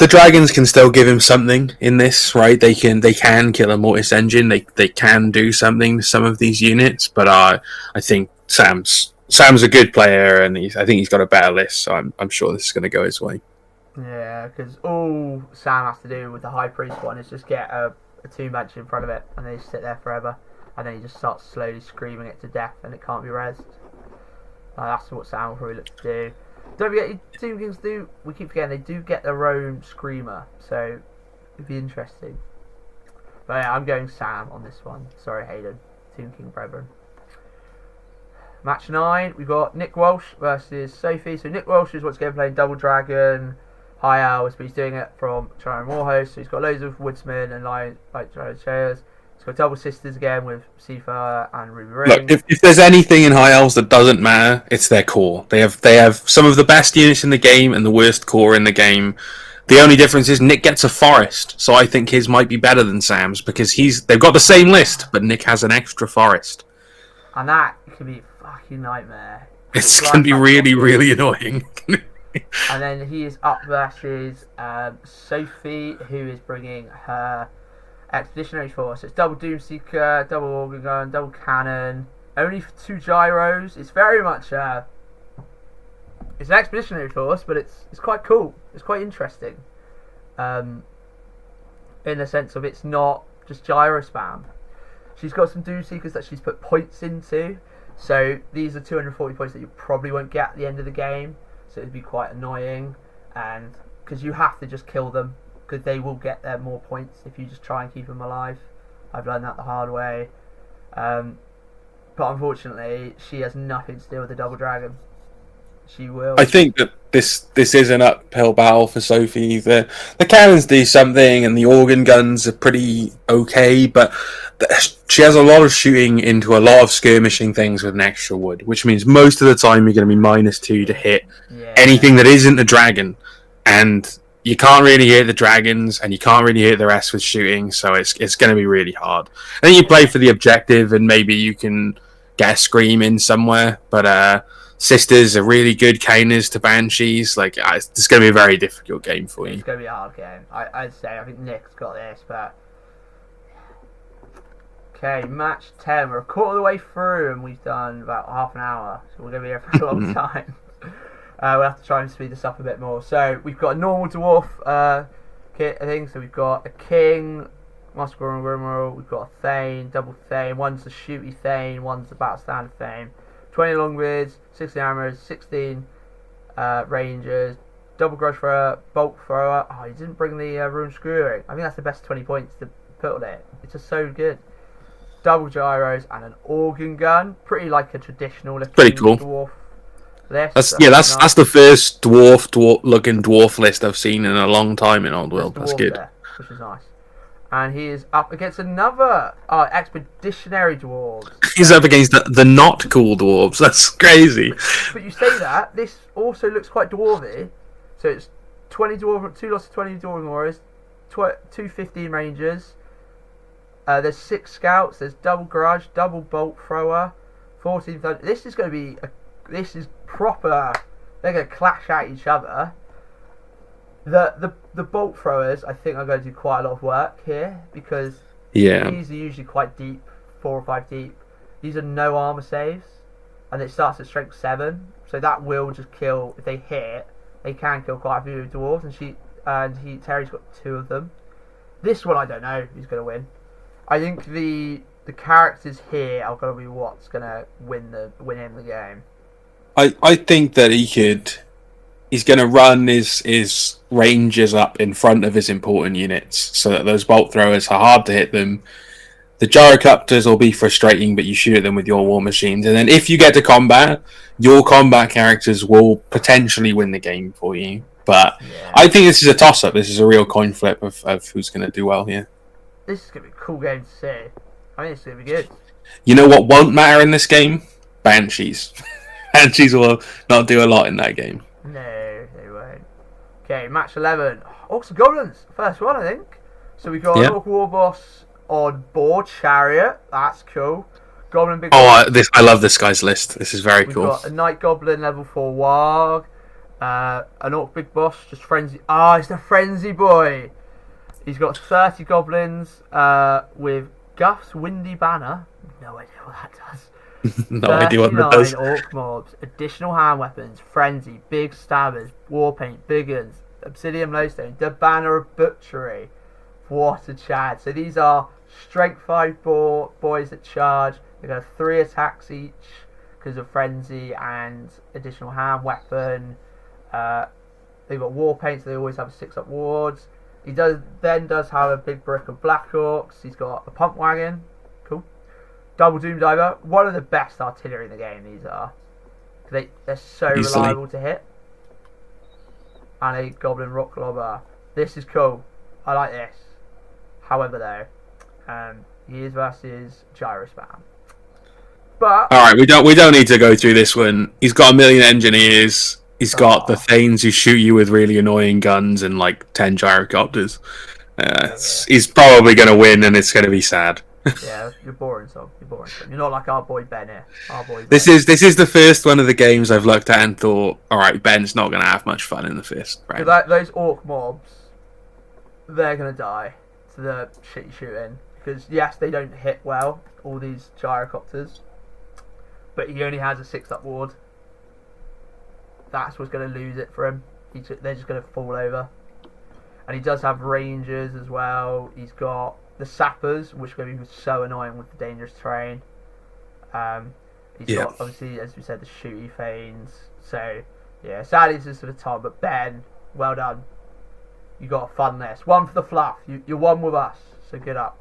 dragons can still give him something in this, right? They can kill a Mortis Engine. They can do something to some of these units. But I think Sam's a good player, and I think he's got a better list. So I'm sure this is going to go his way. Yeah, because all Sam has to do with the High Priest one is just get a Tomb Bench in front of it, and then you sit there forever, and then he just starts slowly screaming it to death, and it can't be rezzed. That's what Sam will probably look to do. Don't forget, Tomb Kings do, we keep forgetting, they do get their own Screamer, so it'd be interesting. But yeah, I'm going Sam on this one. Sorry, Hayden. Tomb King brethren. Match 9, we've got Nick Welsh versus Sophie. So Nick Welsh is once again playing Double Dragon, High Owls, but he's doing it from China Warhost. So he's got loads of Woodsmen and Lion like Chairs. He's got Double Sisters again with Sifa and Ruby Ring. Look, if there's anything in High Elves that doesn't matter, it's their core. They have some of the best units in the game and the worst core in the game. The only difference is Nick gets a forest, so I think his might be better than Sam's because they've got the same list, but Nick has an extra forest. And that could be a fucking nightmare. It's going to be really, really annoying. And then he is up versus Sophie, who is bringing her Expeditionary Force. So it's double Doomseeker, double Organ Gun, double Cannon, only 2 gyros. It's very much it's an Expeditionary Force, but it's quite cool. It's quite interesting, in the sense of it's not just gyro spam. She's got some Doomseekers that she's put points into. So these are 240 points that you probably won't get at the end of the game. So it'd be quite annoying, and because you have to just kill them, because they will get their more points if you just try and keep them alive. I've learned that the hard way. But unfortunately, she has nothing to do with the Double Dragon. She will. I think that this is an uphill battle for Sophie. The cannons do something, and the organ guns are pretty okay, but she has a lot of shooting into a lot of skirmishing things with an extra wood, which means most of the time you're going to be -2 to hit anything that isn't a dragon, and you can't really hit the dragons, and you can't really hit the rest with shooting, so it's going to be really hard. I think you play for the objective, and maybe you can get a scream in somewhere, but Sisters are really good counters to Banshees. Like, it's going to be a very difficult game for you. It's going to be a hard game. I'd say. I think Nick's got this, but... Okay, match 10. We're a quarter of the way through, and we've done about half an hour. So we're going to be here for a long time. We'll have to try and speed this up a bit more. So, we've got a normal dwarf kit, I think. So, we've got a king, Master and Grimroll. We've got a Thane, double Thane. One's the shooty Thane, one's the battle standard Thane. 20 longbeards, 16 armors, 16 rangers, double grudge thrower, bolt thrower. Oh, he didn't bring the rune screwing. I think that's the best 20 points to put on it. It's just so good. Double gyros and an organ gun. Pretty like a traditional looking pretty cool dwarf list. That's the first looking dwarf list I've seen in a long time in Old World. That's good. There, which is nice. And he is up against another expeditionary dwarves. He's up against the not cool dwarves. That's crazy. But you say that, this also looks quite dwarvy. So it's 20 dwarf, 2 lots of 20 dwarven warriors, 2 15 rangers. There's 6 scouts. There's double grudge, double bolt thrower, 14 thunder. This is going to be this is proper. They're going to clash at each other. The bolt throwers, I think, are going to do quite a lot of work here because these are usually quite deep, 4 or 5 deep. These are no armor saves, and it starts at strength 7, so that will just kill. If they hit, they can kill quite a few dwarves, and Terry's got 2 of them. This one, I don't know who's going to win. I think the characters here are going to be what's going to win him the game. I think that he's going to run his rangers up in front of his important units so that those bolt throwers are hard to hit them. The gyrocopters will be frustrating, but you shoot at them with your war machines. And then if you get to combat, your combat characters will potentially win the game for you. But I think this is a toss-up. This is a real coin flip of who's going to do well here. This is going to be a cool game to see. I think it's going to be good. You know what won't matter in this game? Banshees. Banshees will not do a lot in that game. No, they won't. Okay, match 11. Orcs and Goblins. First one, I think. So we've got an Orc War Boss on board. Chariot. That's cool. Goblin Big Boss. I love this guy's list. This is very cool. We've got a Night Goblin level 4 Warg. An Orc Big Boss. Just Frenzy. It's the Frenzy Boy. He's got 30 Goblins with Guff's Windy Banner. No idea what that does. No idea what that does. Orc mobs, additional hand weapons, frenzy, big stabbers, warpaint, big guns, obsidian lodestone, the banner of butchery. What a chad! So these are strength 5 boys that charge. They got 3 attacks each because of frenzy and additional hand weapon. They've got warpaint, so they always have a 6-up wards. He does have a big brick of black orcs. He's got a pump wagon. Cool. Double Doom Diver, one of the best artillery in the game. These are. They're so Easily. reliable to hit. And a Goblin Rock Lobber. This is cool. I like this. However, though, he is versus Gyrospam. But all right, we don't need to go through this one. He's got a million engineers. He's got the Thanes who shoot you with really annoying guns and like 10 gyrocopters. He's probably going to win, and it's going to be sad. Yeah, you're boring, so you're not like our boy Ben here. This is the first one of the games I've looked at and thought, all right, Ben's not going to have much fun in the first round. Those orc mobs, they're going to die to the shitty shooting because yes, they don't hit well. All these gyrocopters, but he only has a 6-up ward. That's what's going to lose it for him. They're just going to fall over, and he does have rangers as well. He's got the sappers, which are going to be so annoying with the dangerous terrain. He's got, obviously, as we said, the shooty Thanes. So, yeah, sadly this is for the Tom, but Ben, well done. You got a fun list. One for the fluff. You're one with us, so good up.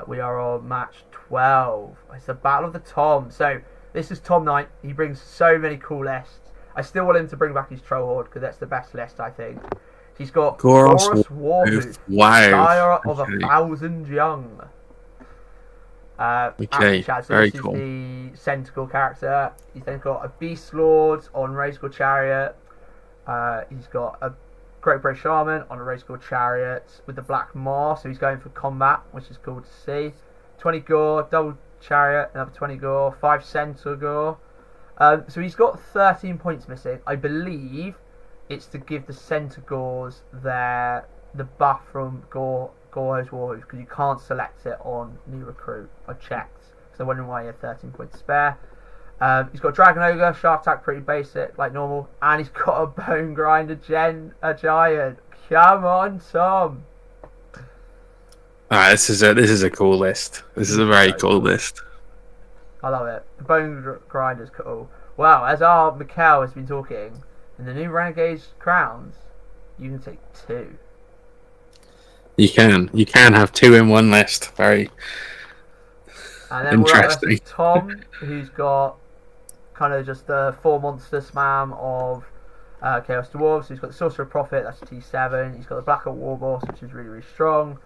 We are on match 12. It's the Battle of the Tom. So, this is Tom Knight. He brings so many cool lists. I still want him to bring back his Troll Horde, because that's the best list, I think. He's got Goros Warhoof, Sire of 1,000 Young. Okay, so very this cool. is the Centaur character. He's then got a Beast Lord on Racecore Chariot. He's got a Great British Shaman on a Racecore Chariot with the Black Maw, so he's going for combat, which is cool to see. 20 Gore, double Chariot, another 20 Gore, 5 Centaur Gore. So he's got 13 points missing. I believe it's to give the Centaurs the buff from Gore's Warhoof, because you can't select it on new recruit. I checked, so I'm wondering why he had 13 points spare. He's got Dragon Ogre, Shark Attack, pretty basic, like normal, and he's got a Bone Grinder Giant. Come on, Tom. Alright, this is a cool list. This is a very cool list. I love it. The Bone Grinder's cool. Wow, as our Mikhail has been talking, in the new Renegades crowns, you can take 2. You can have 2 in one list. Very and then interesting. Tom, who's got kind of just the 4 monster spam of Chaos Dwarves. So he's got the Sorcerer Prophet, that's T7. He's got the Black Oak War Boss, which is really, really strong.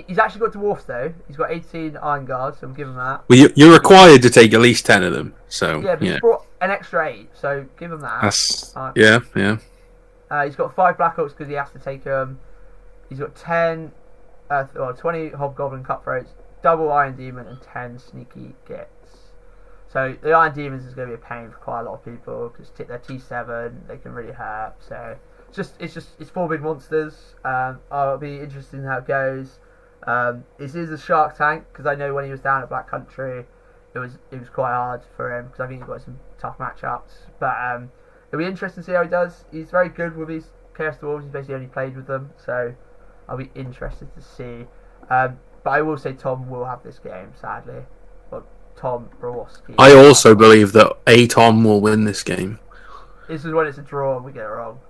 He's actually got dwarfs though. He's got 18 Iron Guards, so we'll give him that. Well, you're required to take at least 10 of them. So yeah, but he's brought an extra 8, so give him that. Yeah. He's got 5 Black Oaks because he has to take them. He's got 20 Hobgoblin Cutthroats, double Iron Demon, and 10 Sneaky Gits. So the Iron Demons is going to be a pain for quite a lot of people because they're T7, they can really hurt. So it's 4 big monsters. I'll be interested in how it goes. This is a Shark Tank because I know when he was down at Black Country, it was quite hard for him because I think he got some tough matchups. But it'll be interesting to see how he does. He's very good with his Chaos Dwarves. He's basically only played with them, so I'll be interested to see. But I will say Tom will have this game, sadly. But Tom Brawoski. I also believe that a Tom will win this game. This is when it's a draw and we get it wrong.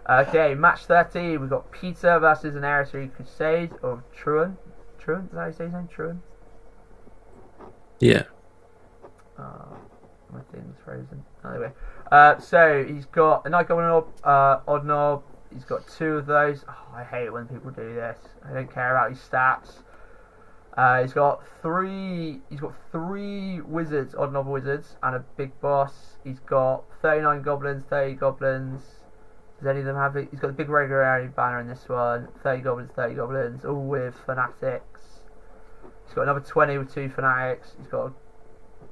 Okay, match 13. We've got Peter versus an Heresy Crusade of Truan. Truan? Is that how you say his name? Truan? Yeah. My thing's frozen. Anyway. So he's got a Night Goblin Odd Knob. He's got 2 of those. Oh, I hate it when people do this. I don't care about his stats. He's got 3 wizards, Odd Knob wizards, and a big boss. He's got 39 goblins, 30 goblins. Does any of them have it? He's got the big regularity banner in this one. 30 goblins, all with fanatics. He's got another 20 with 2 fanatics. He's got a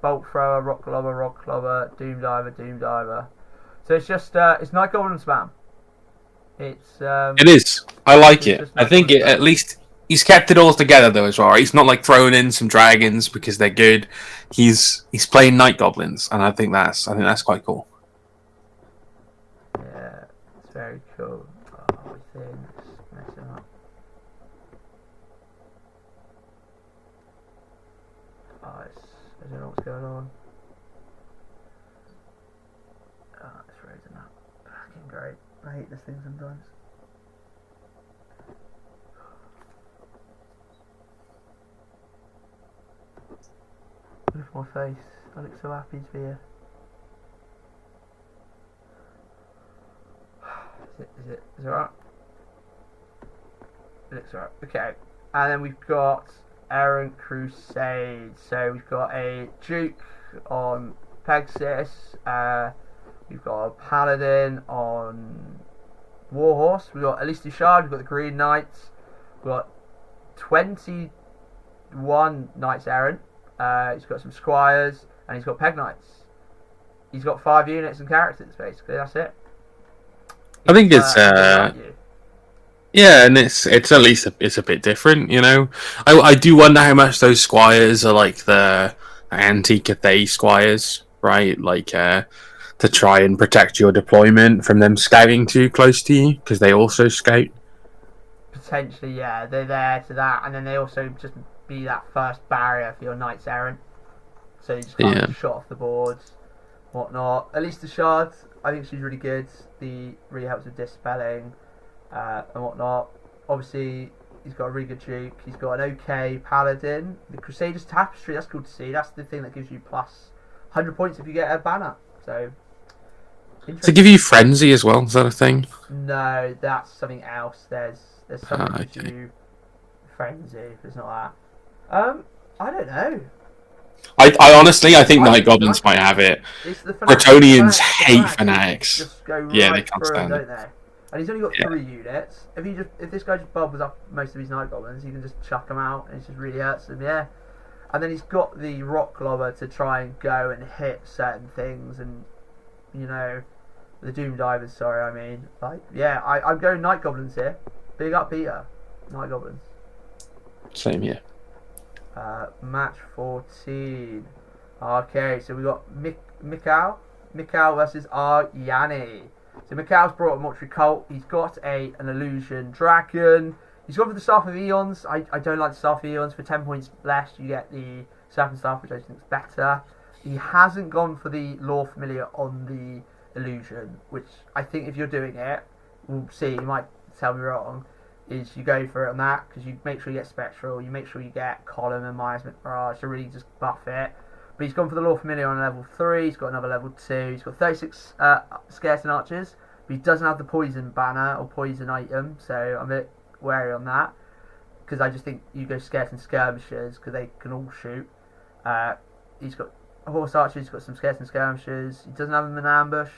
Bolt Thrower, Rock Clobber, Doom Diver. So it's just it's Night Goblin spam. It is. I like it. I think at least he's kept it all together though as well. Right? He's not like throwing in some dragons because they're good. He's playing Night Goblins, and I think that's quite cool. Yeah, it's very cool. Oh, things messing up. I don't know what's going on. It's frozen up. Fucking great. I hate this thing sometimes. my face. I look so happy to be here. Is it alright? It looks alright. Okay. And then we've got Errant Crusade. So we've got a Duke on Pegasus. We've got a Paladin on Warhorse. We've got Elise Duchard. We've got the Green Knights. We've got 21 Knights Errant. He's got some Squires. And he's got Peg Knights. He's got 5 units and characters, basically. That's it. I think it's yeah, and it's at least it's a bit different, you know. I do wonder how much those squires are like the anti-Cathay squires, right? Like to try and protect your deployment from them scouting too close to you, because they also scout. Potentially, yeah, they're there to that, and then they also just be that first barrier for your Knights Errant. So you just can't get shot off the boards, whatnot. At least the Shards, I think she's really good. The really helps with dispelling and whatnot. Obviously, he's got a really good Duke. He's got an okay Paladin. The Crusaders Tapestry, that's cool to see. That's the thing that gives you plus 100 points if you get a banner. So, to give you Frenzy as well, is that a thing? No, that's something else. There's something that gives you Frenzy, if it's not that. I don't know. I honestly, I think Night Goblins might have it. Bretonians hate Fanatics. Just go right they can't through stand them, it. don't they? And he's only got 3 units. If this guy just bubbles up most of his Night Goblins, you can just chuck them out, and it just really hurts them. Yeah. And then he's got the Rock Lobber to try and go and hit certain things, and the Doom Divers. Sorry, I mean, I'm going Night Goblins here. Big up, Peter. Night Goblins. Same here. Match 14. Okay, so we got Mikhail versus Yanni. So Mikhail's brought a Mortuary Cult. He's got an Illusion Dragon. He's gone for the Staff of Eons. I don't like the Staff of Eons. For 10 points less, you get the Serpent Staff, which I think is better. He hasn't gone for the Lore Familiar on the Illusion, which I think if you're doing it, we'll see, you might tell me wrong, is you go for it on that, because you make sure you get Spectral, you make sure you get Column and Miasmic Mirage to really just buff it. But he's gone for the Lore Familiar on level 3, he's got another level 2, he's got 36 Skeleton Archers, but he doesn't have the Poison banner or Poison item, so I'm a bit wary on that, because I just think you go Skeleton Skirmishers, because they can all shoot. He's got Horse Archers, he's got some Skeleton Skirmishers, he doesn't have them in ambush,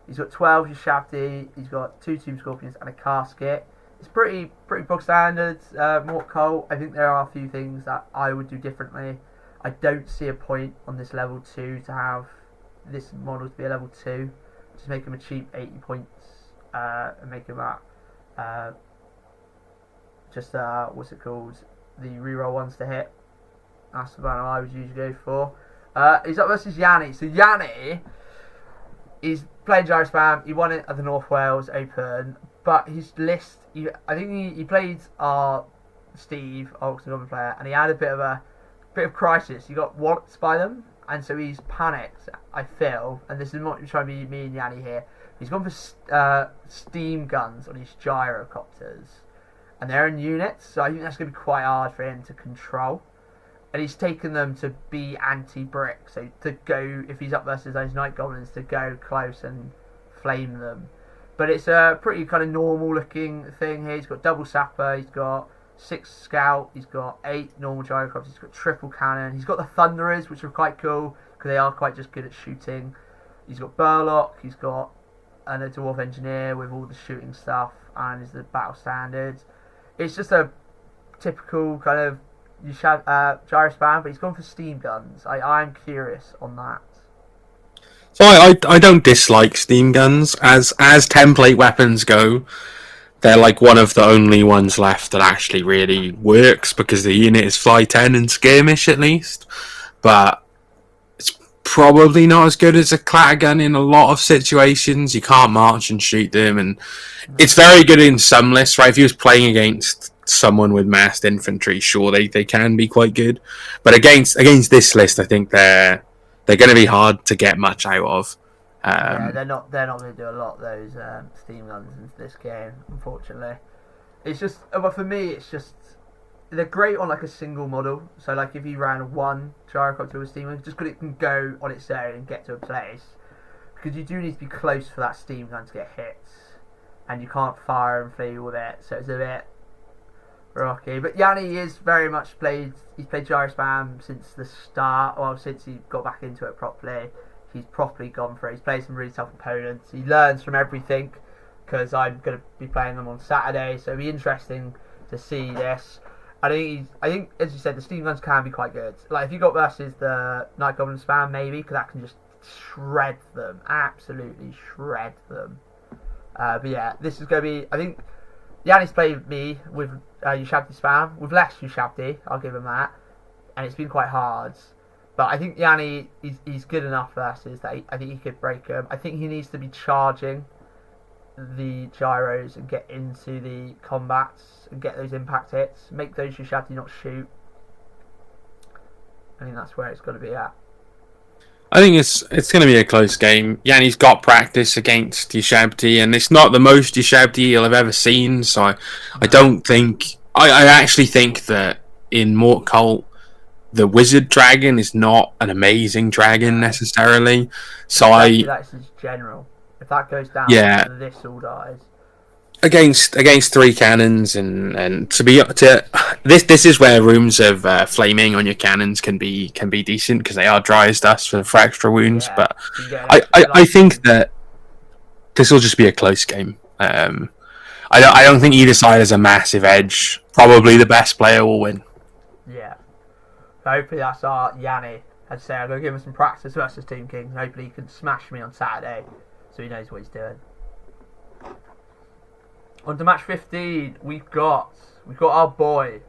he's got 12 Shabti, he's got 2 Tomb Scorpions and a Casket. It's pretty bog standard. Mort Cult, I think there are a few things that I would do differently. I don't see a point on this level 2 to have this model to be a level 2. Just make him a cheap 80 points and make him that. What's it called? The reroll ones to hit. That's the banner I would usually go for. He's up versus Yanni. So Yanni is playing Gyro Spam. He won it at the North Wales Open. But his list, I think he played Steve, our Oxford Goblin player, and he had a bit of crisis. He got walloped by them, and so he's panicked, I feel, and this is not trying to be me and Yanni here. He's gone for steam guns on his gyrocopters, and they're in units, so I think that's going to be quite hard for him to control. And he's taken them to be anti-brick, so to go, if he's up versus those Night Goblins, to go close and flame them. But it's a pretty kind of normal looking thing here. He's got double sapper, he's got 6 scout, he's got 8 normal gyrocopters, he's got triple cannon, he's got the thunderers, which are quite cool because they are quite just good at shooting. He's got burlock, he's got a dwarf engineer with all the shooting stuff, and is the battle standards. It's just a typical kind of gyro spam, but he's gone for steam guns. I'm curious on that. So I don't dislike steam guns as template weapons go. They're like one of the only ones left that actually really works because the unit is fly 10 and skirmish at least. But it's probably not as good as a clatter gun in a lot of situations. You can't march and shoot them, and it's very good in some lists, right? If you was playing against someone with massed infantry, sure they can be quite good. But against this list, I think they're going to be hard to get much out of. They're not going to do a lot, those steam guns into this game, unfortunately. It's just, but for me, it's just they're great on like a single model. So like if you ran one gyrocopter with a steam gun, just because it can go on its own and get to a place, because you do need to be close for that steam gun to get hits, and you can't fire and flee with it, so it's a bit rocky. But Yanni is very much played. He's played gyrospam since the start. Well, since he got back into it properly, he's properly gone for it. He's played some really tough opponents. He learns from everything. Because I'm going to be playing them on Saturday, so it'll be interesting to see this. I think, as you said, the steam guns can be quite good. Like if you got versus the Night Goblin spam, maybe, because that can just shred them, absolutely shred them. But yeah, this is going to be. I think Yanni's played me with Ushabti spam, with less Ushabti. I'll give him that, and it's been quite hard. But I think Yanni he's good enough versus that. I think he could break him. I think he needs to be charging the gyros and get into the combats and get those impact hits, make those Ushabti not shoot. I think that's where it's got to be at. I think it's going to be a close game. Yanni's got practice against Ushabti, and it's not the most Ushabti you'll have ever seen. So I don't think I actually think that in Mort Cult, the Wizard Dragon is not an amazing dragon necessarily. So that's his general. If that goes down, this all dies. Against three cannons and this is where rooms of flaming on your cannons can be decent because they are dry as dust for extra wounds. Yeah, but I think that this will just be a close game. I don't think either side has a massive edge. Probably the best player will win. Yeah. Hopefully that's our Yanni. I'd say I'm going to give him some practice versus Team King. Hopefully he can smash me on Saturday so he knows what he's doing. On to match 15, we've got our boy,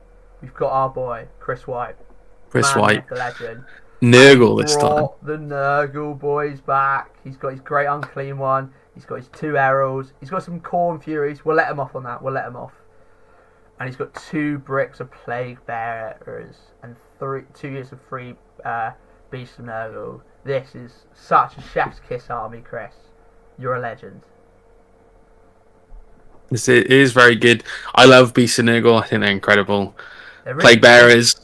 Chris White. Chris White, the legend. Nurgle this time. The Nurgle boys back. He's got his great unclean one. He's got his 2 arrows. He's got some Corn Furies. We'll let him off on that. And he's got 2 bricks of Plague Bearers and 2 years of free Beast of Nurgle. This is such a chef's kiss army, Chris. You're a legend. It is very good. I love Beast of Nurgle. I think they're incredible. Plague Bearers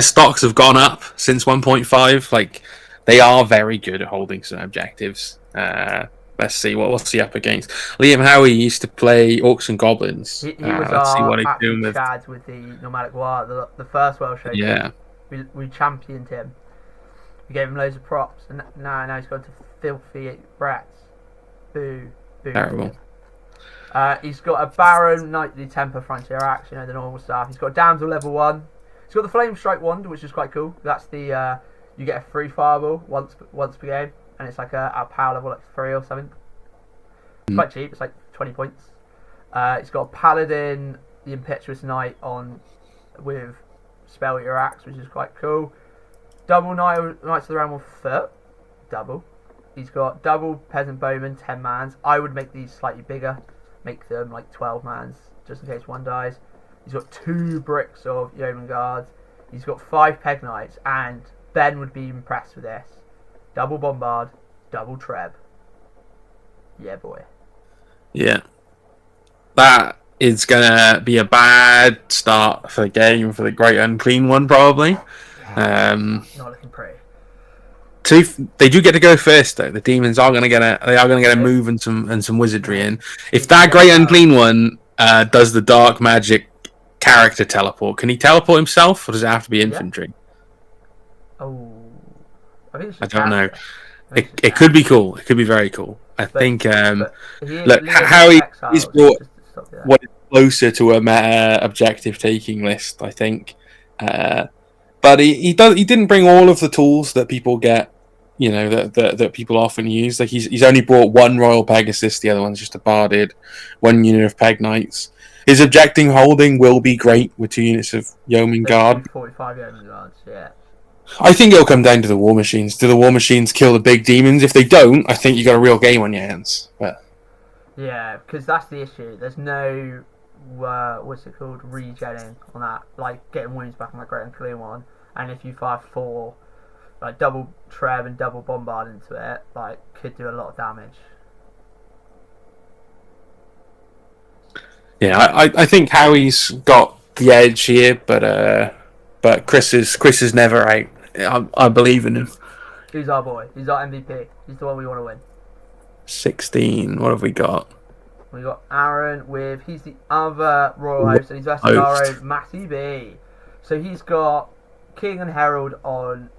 stocks have gone up since 1.5. Like they are very good at holding some objectives. Let's see what's he up against. Liam Howie used to play Orcs and Goblins. He was let's see what he's doing with the Nomadic War, the first Welsh. Yeah, we championed him. We gave him loads of props, and now he's gone to filthy brats. Boo. Terrible. He's got a Baron, Knightly Temper, Frontier Axe, the normal stuff. He's got Damsel level 1. He's got the Flame Strike Wand, which is quite cool. That's the you get a free fireball once per game, and it's like a power level like 3 or something. It's quite cheap. It's like 20 points. He's got a Paladin, the Impetuous Knight on with Spell Your Axe, which is quite cool. Double Knights of the Realm of Foot. Double. He's got double Peasant Bowman, 10 mans. I would make these slightly bigger. Make them like 12 mans, just in case one dies. He's got 2 bricks of Yeoman Guards. He's got 5 Peg Knights, and Ben would be impressed with this. Double Bombard, double Treb. Yeah, boy. Yeah. That is going to be a bad start for the game for the Great Unclean One, probably. Not looking pretty. They do get to go first though. The demons are going to get a move and some wizardry in. If that Great Unclean One does the dark magic character teleport, can he teleport himself, or does it have to be infantry? Yeah. Oh, I don't know. It could be cool. It could be very cool. I think. Look, how he's brought what is closer to a meta objective taking list. I think. But he didn't bring all of the tools that people get, that people often use. Like he's only brought 1 Royal Pegasus, the other one's just a Barded, 1 unit of Peg Knights. His objecting holding will be great with 2 units of Yeoman Guard. 45 Yeoman Guards, yeah. I think it'll come down to the War Machines. Do the War Machines kill the big demons? If they don't, I think you got a real game on your hands. But yeah, because that's the issue. There's no what's it called, regenning on that, like getting wounds back on that Great Unclean One. And if you fire 4 like double Treb and double Bombard into it, like could do a lot of damage. Yeah, I think Howie's got the edge here, but Chris is never out. I believe in him. Who's our boy? He's our MVP. He's the one we want to win. 16. What have we got? We got Aaron with. He's the other royal host, and he's versus our own Matty B. So he's got King and Herald on.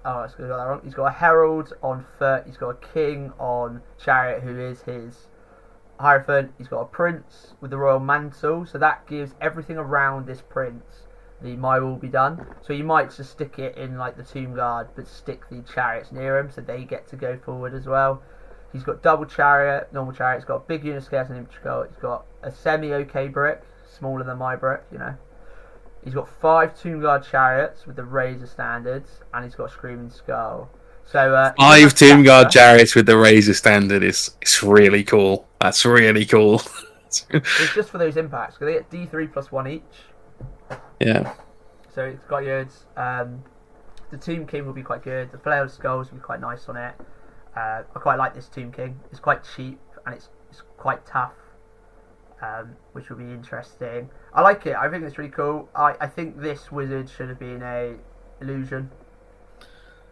Oh, I got that wrong. He's got a Herald on foot. He's got a King on Chariot, who is his Hierophant. He's got a Prince with the Royal Mantle. So that gives everything around this Prince the My Will Be Done. So you might just stick it in like the Tomb Guard, but stick the Chariots near him so they get to go forward as well. He's got double Chariot, normal Chariot. He's got a big unit scale and infantry. He's got a semi-OK brick, smaller than my brick, you know. He's got 5 Tomb Guard Chariots with the Razor Standards, and he's got a Screaming Skull. So 5 Tomb Guard Chariots with the Razor Standard is really cool. That's really cool. It's just for those impacts, because they get D3 plus 1 each. Yeah. So it's quite good. The Tomb King will be quite good. The Flailed Skulls will be quite nice on it. I quite like this Tomb King. It's quite cheap and it's quite tough, which will be interesting. I like it. I think it's really cool. I think this wizard should have been a illusion.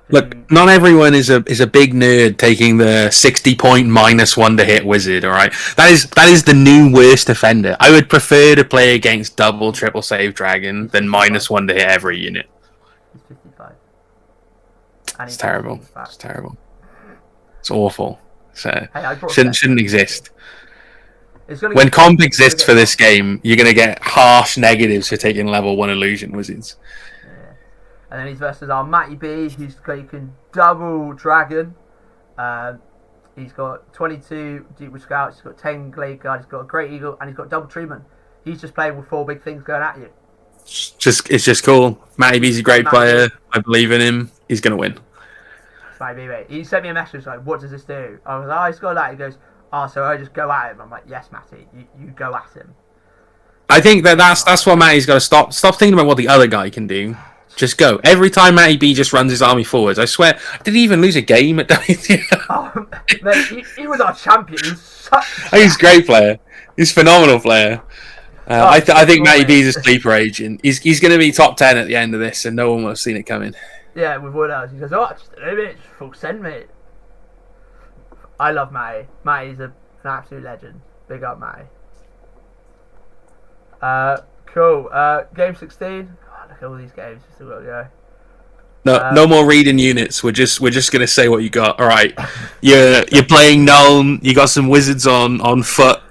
Look, not everyone is a big nerd taking the 60-point -1 to hit wizard. All right, that is the new worst offender. I would prefer to play against double, triple save dragon than -1 to hit every unit. He's 55. It's terrible. It's terrible. It's awful. So hey, shouldn't exist. When comp exists for this game, you're going to get harsh negatives for taking level 1 illusion wizards. And then he's versus our Matty B, who's taken double dragon. He's got 22 Deep Wood Scouts, he's got 10 Glade Guard, he's got a Great Eagle, and he's got double treatment. He's just playing with 4 big things going at you. It's just cool. Matty B's a great player. I believe in him. He's going to win. Matty B, mate. He sent me a message like, what does this do? I was like, oh, he's got that. He goes, oh, so I just go at him. I'm like, yes, Matty, you go at him. I think that's what Matty's got to stop thinking about what the other guy can do. Just go. Every time Matty B just runs his army forwards, I swear, did he even lose a game at WTF? Oh, mate, he was our champion. He was he's a great player. He's a phenomenal player. I think Matty B's a sleeper agent. He's going to be top 10 at the end of this, and no one will have seen it coming. Yeah, with what else? He goes, oh, just a minute, full send, mate. I love Matty. Matty's an absolute legend. Big up, Matty. Cool. Game 16. God, look at all these games. Still got to go. No more reading units. We're just gonna say what you got. All right, you're playing Null. You got some wizards on foot.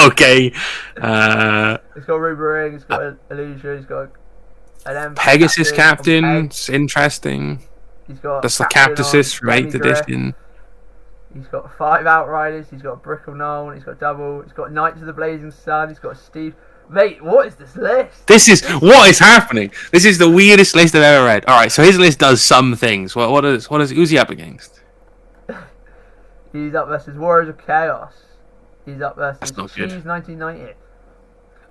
Okay. He's got Ruby Ring. He's got Illusion. He's got an Pegasus Captain. It's interesting. He's got that's the Captasis from 8th edition. He's got 5 Outriders. He's got Brickle Knoll. He's got double. He's got Knights of the Blazing Sun. He's got Steve. Mate, what is this list? What is happening? This is the weirdest list I've ever read. All right, so his list does some things. Who's he up against? He's up versus Warriors of Chaos. He's up versus Cheese 1990.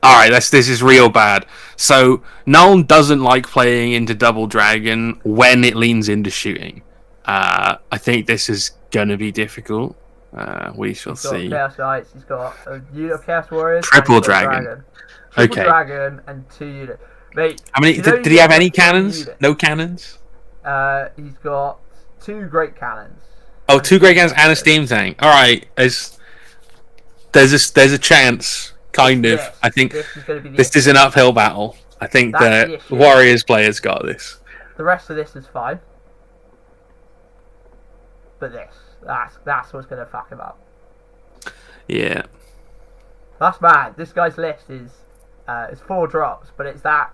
All right, this is real bad. So Nolan doesn't like playing into Double Dragon when it leans into shooting. I think this is going to be difficult. We shall see. He's got Chaos Knights. He's got a unit of Chaos Warriors. Triple Dragon. Triple Dragon and 2 units. Mate, how many? Did he have any cannons? No cannons. He's got 2 great cannons. Oh, 2 great cannons and a steam tank. All right, there's a chance, kind of. Yes, I think this is an uphill battle. I think the Warriors players got this. The rest of this is fine, but that's what's gonna fuck him up. Yeah, that's bad. This guy's list is. It's 4 drops, but it's that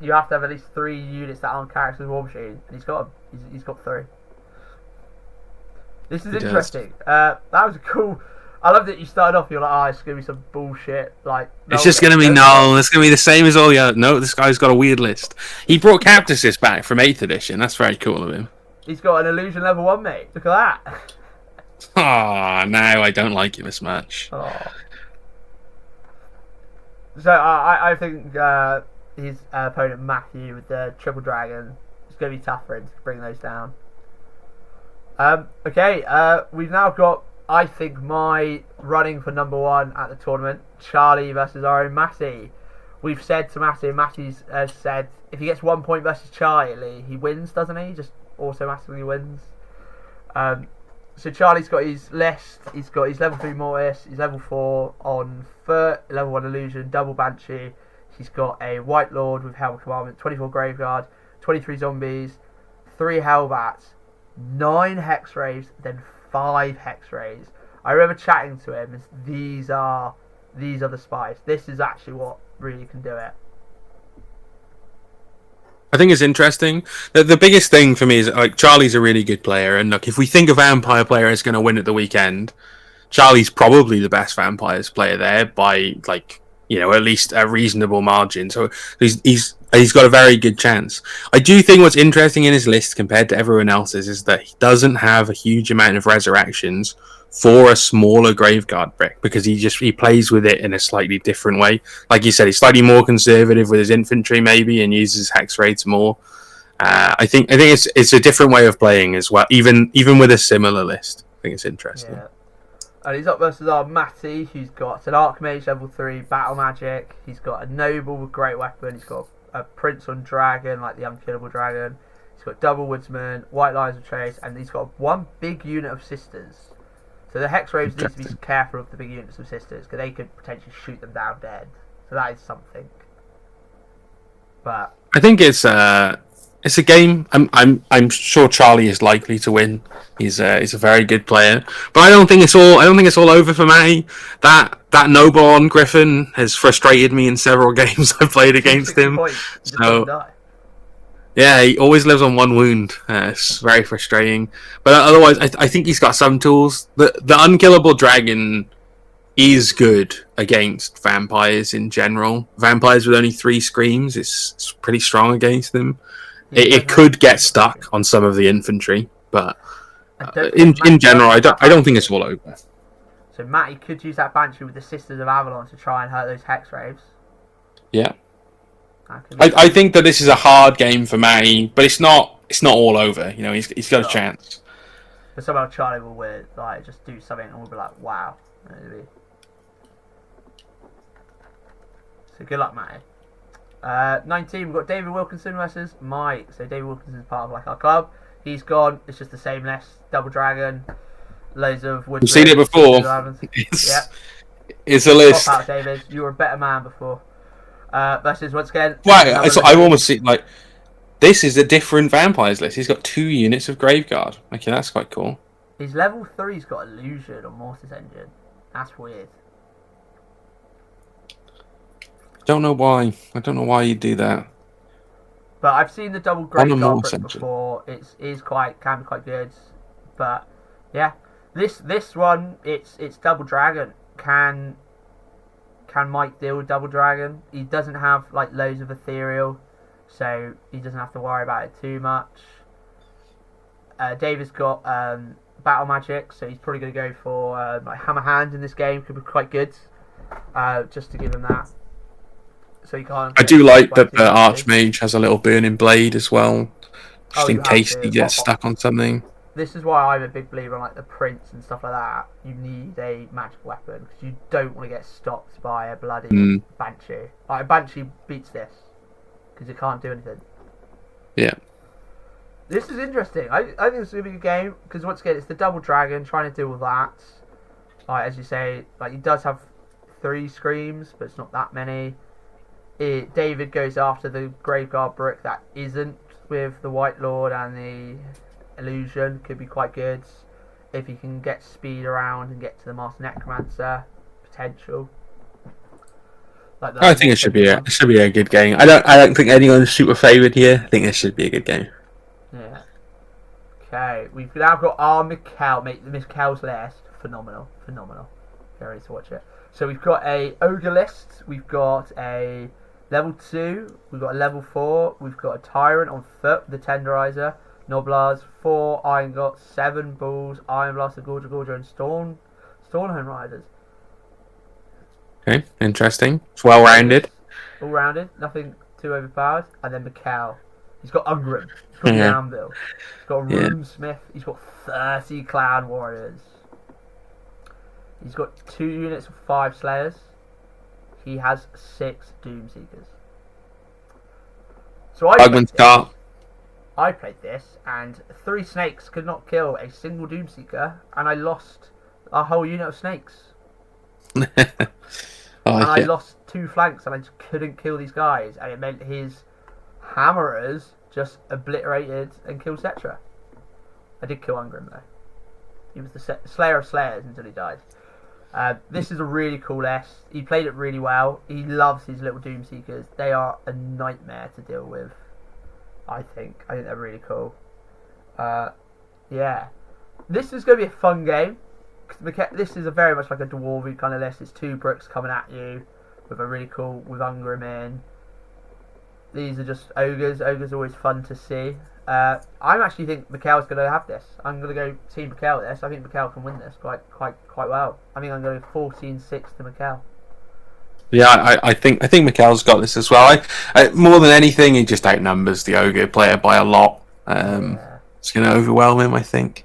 you have to have at least 3 units that aren't characters War Machine, and he's got 3. This is interesting. That was cool. I love that you started off. You're like, oh, it's gonna be some bullshit. Like it's just gonna be it's gonna be the same as all the other. No, this guy's got a weird list. He brought Captasis back from 8th edition. That's very cool of him. He's got an illusion level 1, mate. Look at that. Ah, now I don't like him as much. Oh. So I think his opponent Matthew with the Triple Dragon, it's going to be tough for him to bring those down. Okay, we've now got, I think, my running for number 1 at the tournament, Charlie versus our own Matty. we've said to Matty, and Matty's has said if he gets 1 point versus Charlie, he wins, doesn't he? Just automatically wins. So Charlie's got his list. He's got his level 3 Mortis, his level 4 on foot, level 1 Illusion, double Banshee. He's got a White Lord with Helm Commandment, 24 Graveguard, 23 Zombies, 3 Hellbats, 9 Hex Rays, then 5 Hex Rays. I remember chatting to him. These are the spies. This is actually what really can do it. I think it's interesting. The biggest thing for me is like Charlie's a really good player, and look, if we think a vampire player is going to win at the weekend, Charlie's probably the best vampires player there by at least a reasonable margin. So he's got a very good chance. I do think what's interesting in his list compared to everyone else's is that he doesn't have a huge amount of resurrections for a smaller Graveguard brick because he plays with it in a slightly different way. Like you said, he's slightly more conservative with his infantry maybe and uses hex raids more. I think it's a different way of playing as well, even with a similar list. I think it's interesting. Yeah. And he's up versus our Matty, who's got an Archmage level 3 battle magic. He's got a Noble with great weapon. He's got a Prince on Dragon, like the unkillable dragon. He's got double Woodsman, White Lions of Trace, and he's got one big unit of Sisters. So the Hex Raves need to be careful of the big units of Sisters because they could potentially shoot them down dead. So that is something. But I think it's a game. I'm sure Charlie is likely to win. He's a very good player, but I don't think it's all over for Matty. That Noble on Griffin has frustrated me in several games I've played against him. So yeah, he always lives on 1 wound. It's very frustrating. But otherwise, I think he's got some tools. The unkillable dragon is good against vampires in general. Vampires with only 3 screams, it's pretty strong against them. It could get stuck on some of the infantry, but in general, I don't think it's all over. So Matty could use that Banshee with the Sisters of Avalon to try and hurt those Hex Raves. Yeah. I think that this is a hard game for Matty, but it's not all over. He's got a chance. But somehow Charlie will just do something and we'll be like, wow. So good luck, Matty. 19, we've got David Wilkinson versus Mike. So David Wilkinson is part of our club. He's gone. It's just the same list. Double Dragon, loads of wood. You've seen it before. It's a list. Pop out, David. You were a better man before. Versus once again. Right, so I've almost seen this is a different vampires list. He's got 2 units of Graveguard. Okay, that's quite cool. His level 3's got Illusion on Mortis Engine. That's weird. I don't know why you do that. But I've seen the double Graveguard brick before. Can be quite good. But yeah, this one it's double dragon. Can Mike deal with double dragon? He doesn't have loads of ethereal, so he doesn't have to worry about it too much. David's got battle magic, so he's probably going to go for hammer hand in this game. Could be quite good, just to give him that. So you can't. I do like that the Archmage has a little burning blade as well, just in case he gets stuck on something. This is why I'm a big believer in the Prince and stuff like that. You need a magic weapon because you don't want to get stopped by a bloody Banshee. A Banshee beats this because it can't do anything. Yeah. This is interesting. I think this is going to be a good game because once again it's the double dragon trying to deal with that. As you say, he does have 3 screams, but it's not that many. David goes after the Graveguard brick that isn't with the White Lord and the Illusion. Could be quite good if he can get speed around and get to the Master Necromancer. Potential. I think it should be a good game. I don't think anyone's super favoured here. I think this should be a good game. Yeah. Okay, we've now got our Mikkel. Mate, the Mikkel's list, phenomenal. Very ready to watch it. So we've got a Ogre list. We've got a level 2. We've got a level 4. We've got a Tyrant on foot, the Tenderizer. Noblars, 4 Iron Gots, 7 Bulls, Iron Blaster, Gorger, and Stormhome Riders. Okay, interesting. It's well rounded. All rounded, nothing too overpowered. And then Mikkel. He's got Ungrim. He's got the Anvil. He's got a Runesmith. He's got 30 Clan Warriors. He's got 2 units of 5 Slayers. He has 6 Doomseekers. So I played this, and 3 snakes could not kill a single Doomseeker, and I lost a whole unit of snakes. I lost 2 flanks, and I just couldn't kill these guys, and it meant his hammerers just obliterated and killed Settra. I did kill Ungrim though. He was the Slayer of Slayers until he died. This is a really cool list. He played it really well. He loves his little Doomseekers. They are a nightmare to deal with. I think they're really cool. Yeah, this is going to be a fun game. This is very much like a dwarvy kind of list. It's 2 bricks coming at you with a really cool with Ungrim in. These are just ogres. Ogres are always fun to see. I actually think Mikhail's going to have this. I'm going to go Team Mikhail this. I think Mikhail can win this quite well. I think I'm going to go 14-6 to Mikhail. Yeah, I think Mikhail's got this as well. More than anything, he just outnumbers the ogre player by a lot. It's going to overwhelm him, I think.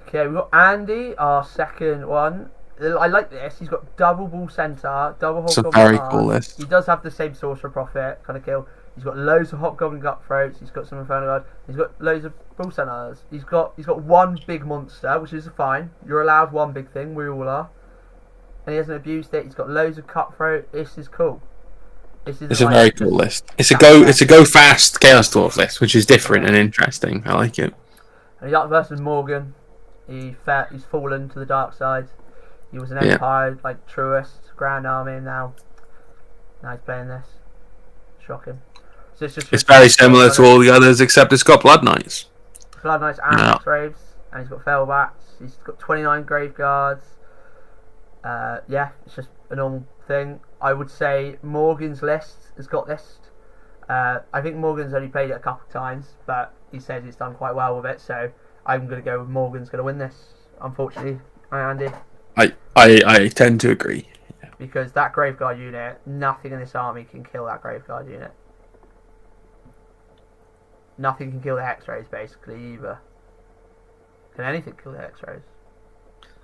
Okay, we've got Andy, our second one. I like this. He's got double bull centaur, double It's a hobgoblin. very cool list. He does have the same sorcerer prophet kind of kill. He's got loads of hobgoblin cutthroats. He's got some inferno guard. He's got loads of bull centaurs. He's got 1 big monster, which is fine. You're allowed 1 big thing. We all are. And he hasn't abused it. He's got loads of cutthroat. This is cool. It's a very cool list. It's a go fast Chaos Dwarf list, which is different and interesting. I like it. And he's up versus Morgan. He's fallen to the dark side. He was an Empire like truest Grand Army, and now he's playing this. Shocking. So it's very similar to all the others, except it's got Blood Knights. Blood Knights and X-Raves, and he's got Fellbats. He's got 29 Grave Guards. It's just a normal thing. I would say Morgan's list has got this. I think Morgan's only played it a couple of times, but he says he's done quite well with it, so I'm going to go with Morgan's going to win this, unfortunately. Andy? I tend to agree. Yeah. Because that Graveguard unit, nothing in this army can kill that Graveguard unit. Nothing can kill the X-Rays, basically, either. Can anything kill the X-Rays?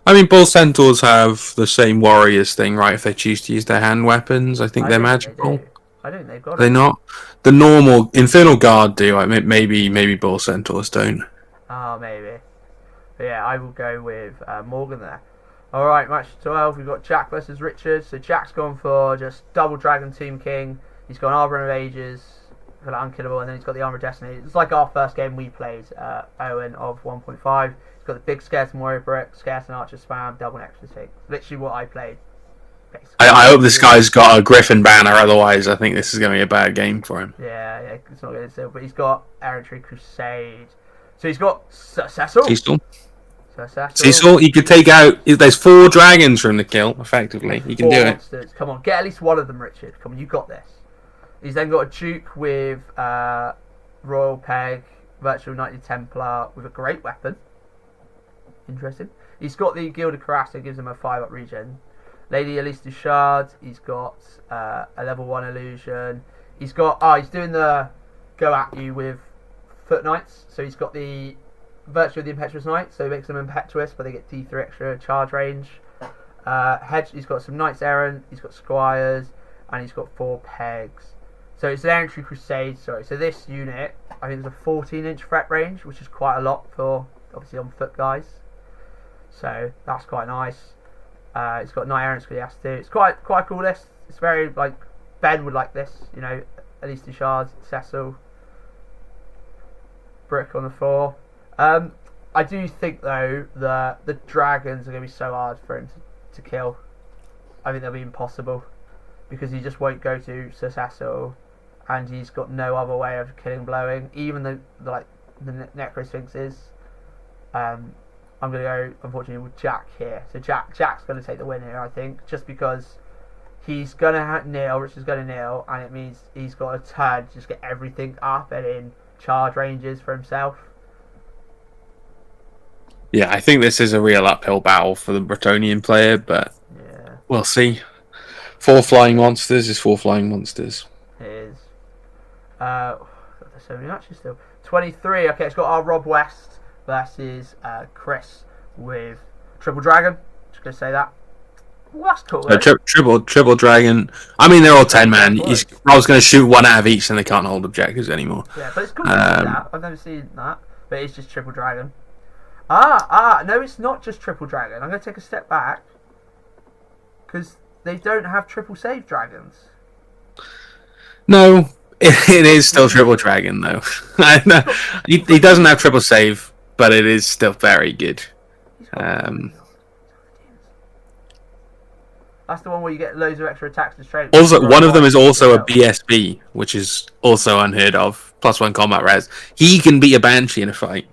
I mean, Bull Centaurs have the same Warriors thing, right? If they choose to use their hand weapons, I think they're magical. I don't think they've got They're not. The normal Infernal Guard do. Maybe Bull Centaurs don't. Oh, maybe. But yeah, I will go with Morgan there. Alright, match 12. We've got Jack versus Richard. So Jack's gone for just double Dragon Tomb King. He's got Arbor of Ages for the Unkillable, and then he's got the Armor of Destiny. It's like our first game we played, Owen of 1.5. He's got the big Skeleton Warrior Brick, Skeleton Archer Spam, double Extra Thing. Literally what I played. I hope this guy's got a Griffin banner, otherwise I think this is going to be a bad game for him. Yeah, it's not good still. But he's got Errantry Crusade. So he's got Cecil. Cecil, he could take out. There's 4 dragons from the kill, effectively. He can do monsters. It. Come on, get at least one of them, Richard. Come on, you got this. He's then got a Duke with Royal Peg, Virtual Knightly Templar with a great weapon. Interesting. He's got the Gilded Cuirass that gives him a 5-up regen. Lady Elise du Shard. He's got a level 1 illusion. He's got. He's doing the go at you with Foot Knights. So he's got the Virtue of the Impetuous Knight, so he makes them impetuous, but they get D3 extra charge range. He's got some Knights Errant, he's got Squires, and he's got 4 pegs. So it's an Errantry Crusade, sorry. So this unit, I think, is a 14-inch threat range, which is quite a lot for, obviously, on foot guys. So that's quite nice. It's got Knight Errants because he has to. It's quite a cool list. It's very, like, Ben would like this, you know, Elise du Shard, Cecil, Brick on the floor. I do think though that the dragons are going to be so hard for him to kill. I think they'll be impossible because he just won't go to Sir Cecil, and he's got no other way of killing blowing. Even the Necrosphinxes. I'm going to go, unfortunately, with Jack here. So Jack's going to take the win here, I think, just because he's going to kneel. Richard's going to kneel, and it means he's got a turn to just get everything up and in charge ranges for himself. Yeah, I think this is a real uphill battle for the Bretonnian player, but we'll see. 4 flying monsters is 4 flying monsters. It is. There's so many matches still. 23. Okay, it's got our Rob West versus Chris with Triple Dragon. Just gonna say that. Well, that's cool, So though. triple dragon. I mean, they're all 10 man. Boys. I was going to shoot one out of each, and they can't hold objectives anymore. Yeah, but it's cool to see that. I've never seen that. But it's just triple dragon. No, it's not just triple dragon. I'm going to take a step back. Because they don't have triple save dragons. No, it is still triple dragon though. I know he doesn't have triple save, but it is still very good. That's the one where you get loads of extra attacks and strength. Also, one of them is also a BSB, which is also unheard of. +1 combat res. He can beat a banshee in a fight.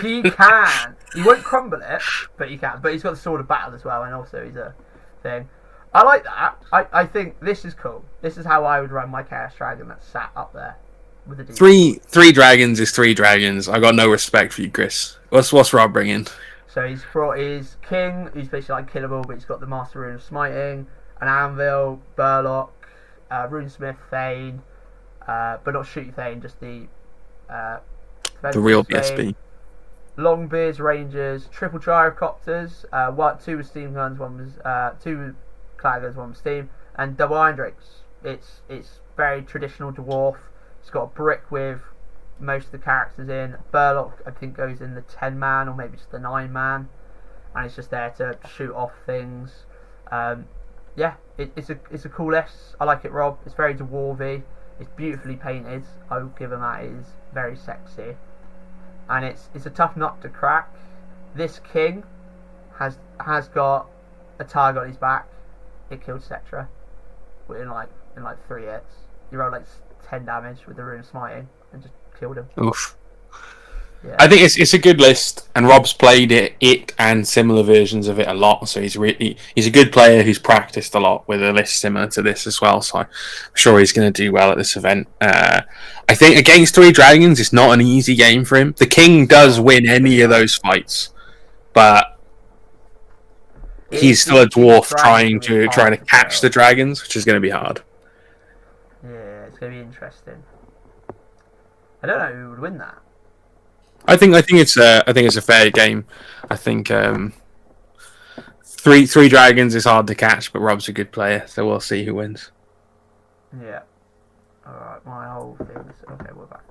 He can. He won't crumble it, but he can. But he's got the sword of battle as well, and also he's a thing. I like that. I think this is cool. This is how I would run my Chaos Dragon that's sat up there with the three dragons is 3 dragons. I got no respect for you, Chris. What's Rob bringing? So he's brought his king, who's basically unkillable, but he's got the Master Rune of Smiting, an Anvil, Burlock, Runesmith, Thane, but not Shoot Thane, just the real BSB. Longbeards, Rangers, triple Gyrocopters, 2 with steam guns, 1 was 2 with claggers, 1 with steam, and double Iron Drakes. It's very traditional dwarf. It's got a brick with most of the characters in. Burlock, I think, goes in the 10 man or maybe just the 9 man, and it's just there to shoot off things. Yeah, it's a cool list. I like it, Rob. It's very dwarvy. It's beautifully painted. I would give him that. It is very sexy, and it's a tough nut to crack. This king has got a target on his back. It killed Settra in like 3 hits. He rolled like 10 damage with the Rune of Smiting and just killed him. Oof. Yeah. I think it's a good list, and Rob's played it and similar versions of it a lot. So he's a good player who's practiced a lot with a list similar to this as well. So I'm sure he's going to do well at this event. I think against 3 dragons, it's not an easy game for him. The king does win any of those fights, but he's still a dwarf trying to catch the dragons, which is going to be hard. Yeah, it's going to be interesting. I don't know who would win that. I think it's a fair game. I think 3 dragons is hard to catch, but Rob's a good player, so we'll see who wins. Yeah. Alright, my whole thing is... Okay, we're back.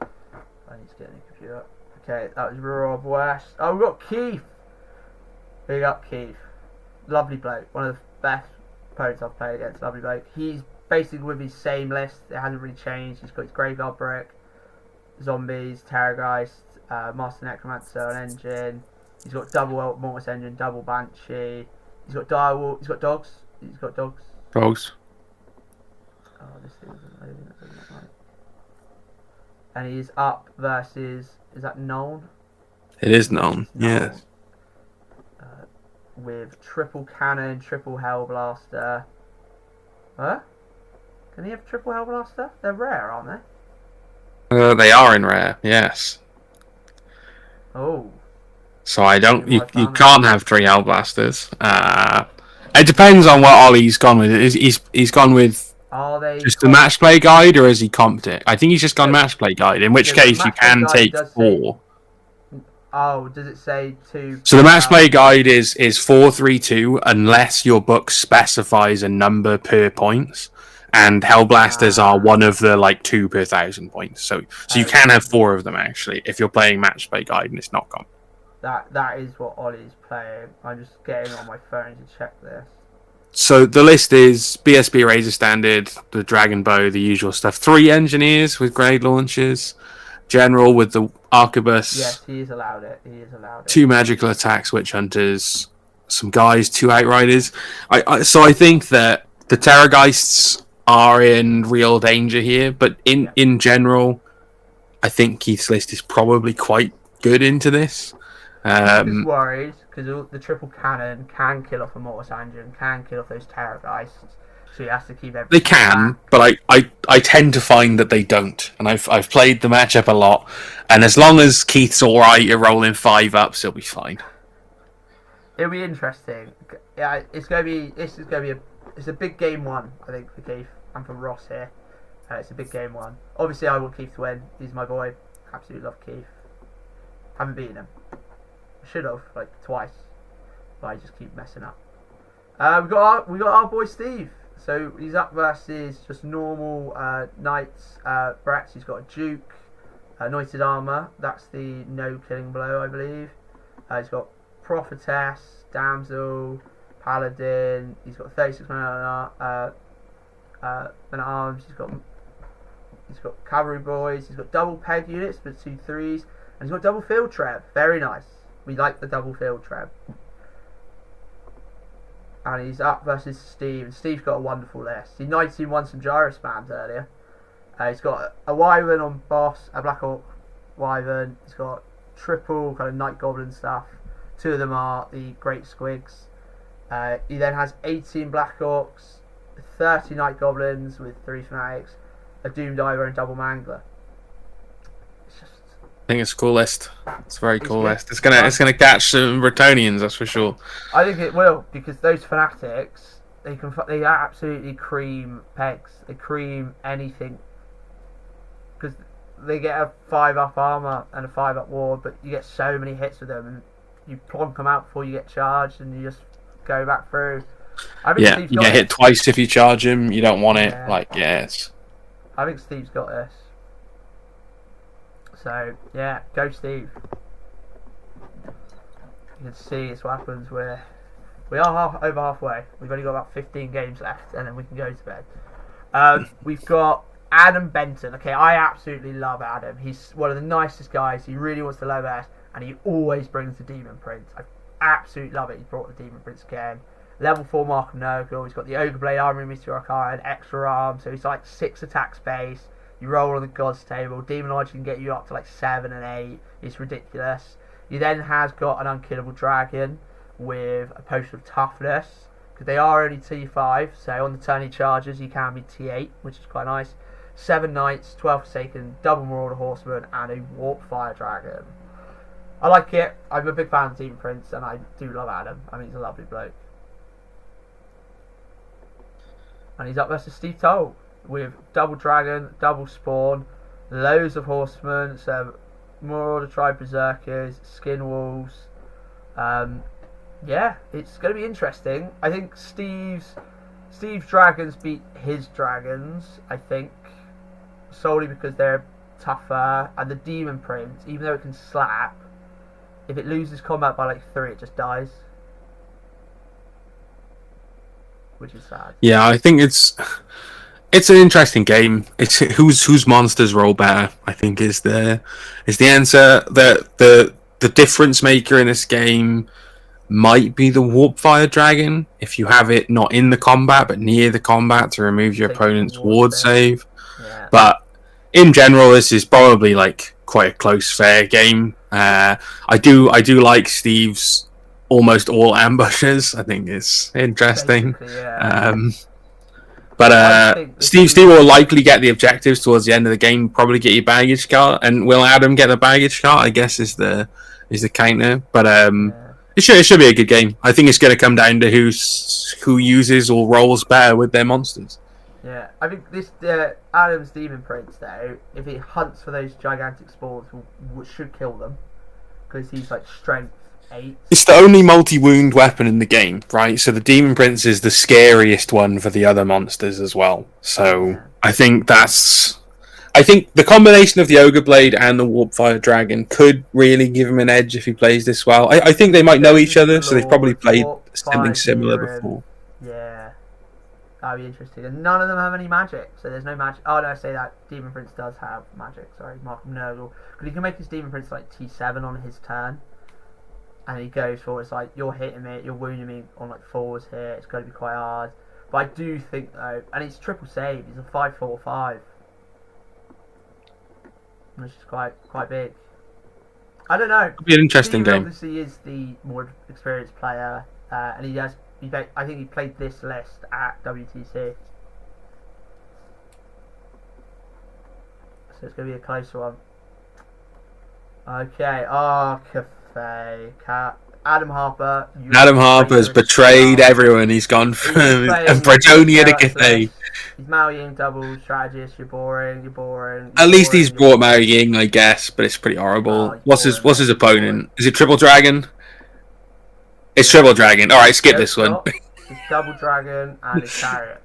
I need to get a new computer. Okay, that was Rob West. Oh, we've got Keith. Big up, Keith. Lovely bloke. One of the best opponents I've played against. Lovely bloke. He's basically with his same list. It hasn't really changed. He's got his Graveyard Brick, Zombies, Terrorgeist, Master Necromancer, an engine. He's got double Mortis Engine, double Banshee. He's got Direwolf. He's got dogs. He's got dogs. Dogs. Oh, this thing isn't loading. It doesn't look like. And he's up versus... Is that Nuln? It is Nuln, yes. With triple cannon, triple Hellblaster. Huh? Can he have triple Hellblaster? They're rare, aren't they? They are in rare, yes. Oh. So I don't. You can't have 3 Hellblasters. It depends on what Ollie's gone with. He's gone with just the match play guide, or has he comped it? I think he's just gone match play guide. In which case you can take 4. Oh, does it say 2? So the match play guide is 4-3-2 unless your book specifies a number per points, and Hellblasters are one of the 2 per 1,000 points. So you can have 4 of them actually if you're playing match play guide and it's not comp. That is what Ollie's playing. I'm just getting on my phone to check this. So the list is BSB Razor Standard, the Dragon Bow, the usual stuff. 3 engineers with grenade launchers. General with the arquebus. Yes, he is allowed it. 2 magical attacks, witch hunters, some guys, 2 outriders. So I think that the Terrorgeists are in real danger here, but in general, I think Keith's list is probably quite good into this. I'm just worried because the triple cannon can kill off a Mortis Engine, can kill off those Terrorgeists. So he has to keep everything. They can, but I tend to find that they don't. And I've played the matchup a lot, and as long as Keith's alright at rolling 5 ups, he'll be fine. It'll be interesting. Yeah, it's a big game 1, I think, for Keith and for Ross here. It's a big game 1. Obviously, I want Keith to win. He's my boy. Absolutely love Keith. Haven't beaten him. Should have, twice. but I just keep messing up. We got our boy Steve. So he's up versus just normal knights. Brett, he's got a duke, anointed armor. That's the no killing blow, I believe. He's got prophetess, damsel, paladin. He's got 36 men at arms. He's got cavalry boys. He's got double peg units for 2 3s, and he's got double field treb. Very nice. We like the double field treb. And he's up versus Steve, and Steve's got a wonderful list. He 19 won some gyro spams earlier. He's got a wyvern on boss, a black orc wyvern. He's got triple kind of night goblin stuff. 2 of them are the great squigs. He then has 18 black orcs, 30 night goblins with 3 fanatics, a doom diver and double mangler. I think it's a cool list. It's a very cool list. It's gonna catch some Bretonians, that's for sure. I think it will, because those fanatics, they absolutely cream pegs. They cream anything, because they get a 5-up armor and a 5-up ward, but you get so many hits with them, and you plonk them out before you get charged, and you just go back through. Yeah, you get hit twice if you charge him. You don't want it. I think Steve's got this. So, yeah, go Steve. You can see it's what happens. We are over halfway. We've only got about 15 games left, and then we can go to bed. We've got Adam Benton. Okay, I absolutely love Adam. He's one of the nicest guys. He really wants to level S, and he always brings the Demon Prince. I absolutely love it. He brought the Demon Prince again. Level 4 Mark of Nurgle. He's got the Ogre Blade, Armory, Meteoric Iron, extra arm, so he's like 6 attack space. You roll on the gods table. Demon Lodge can get you up to like 7 and 8. It's ridiculous. He then has got an unkillable dragon with a potion of toughness, because they are only T5. So on the turn he charges, he can be T8, which is quite nice. 7 knights, 12 forsaken, double marauder horseman, and a warp fire dragon. I like it. I'm a big fan of Demon Prince, and I do love Adam. I mean, he's a lovely bloke. And he's up versus Steve Toll with double dragon, double spawn, loads of horsemen, so Marauder Tribe Berserkers, skin wolves. Yeah, it's going to be interesting. I think Steve's dragons beat his dragons, I think, solely because they're tougher, and the Demon Prince, even though it can slap, if it loses combat by like 3, it just dies. Which is sad. Yeah, I think it's an interesting game. It's whose monsters roll better, I think, is the answer. The difference maker in this game might be the Warp Fire Dragon, if you have it not in the combat but near the combat to remove your opponent's ward save. Yeah. But in general, this is probably like quite a close, fair game. I do like Steve's almost all ambushes. I think it's interesting. Yeah. But Steve will likely get the objectives towards the end of the game. Probably get your baggage cart, and will Adam get the baggage cart? I guess is the counter. But it should be a good game. I think it's going to come down to who uses or rolls better with their monsters. Yeah, I think this Adam's Demon Prince, though, if he hunts for those gigantic spawns, should kill them, because he's like strength 8. It's the only multi-wound weapon in the game, right? So the Demon Prince is the scariest one for the other monsters as well. So yeah. I think the combination of the Ogre Blade and the Warp Fire Dragon could really give him an edge if he plays this well. I think they might know each other, so they've probably played something similar before. Yeah, that'd be interesting. And none of them have any magic, so there's no magic. Oh no, I say that Demon Prince does have magic. Sorry, Mark of Nurgle, because he can make his Demon Prince like T7 on his turn. And he goes for it's like, you're hitting me, you're wounding me on like 4s here, it's going to be quite hard. But I do think though, and it's triple save, he's a 5/4/5, which is quite big. I don't know. It'll be an interesting game. Obviously is the more experienced player, and I think he played this list at WTC. So it's going to be a close one. Okay, Adam Harper. Adam Harper's betrayed everyone. He's gone from Bretonia to Cathay. He's Mao Ying double strategist. You're boring. At least he's brought Mao Ying, I guess, but it's pretty horrible. What's his opponent? Is it Triple Dragon? It's triple dragon. All right, skip No, this one. It's double dragon and it's chariot.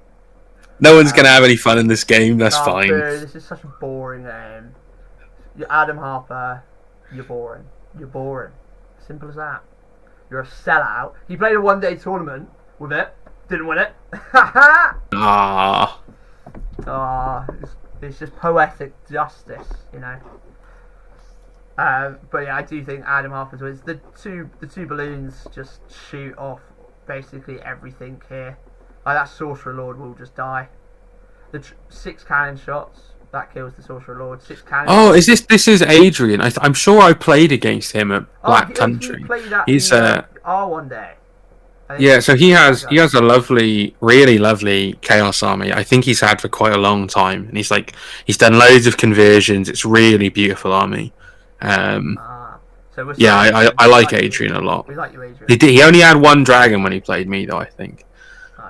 No one's gonna have any fun in this game. That's Oh, fine. boo, this is such a boring game. You're Adam Harper. You're boring. You're boring. Simple as that. You're a sellout. He played a one-day tournament with it. Didn't win it. Ah. It's just poetic justice, you know. But yeah, I do think Adam Harper's wins. The two balloons just shoot off basically everything here. Like that Sorcerer Lord will just die. The 6 cannon shots that kills the Sorcerer Lord. 6 cannon. Oh, is this is Adrian? I'm sure I played against him at Black Country. He's one day. Yeah, so he has a really lovely Chaos army. I think he's had for quite a long time, and he's done loads of conversions. It's really beautiful army. So yeah, I like Adrian a lot. We like you, Adrian. He only had 1 dragon when he played me, though. I think.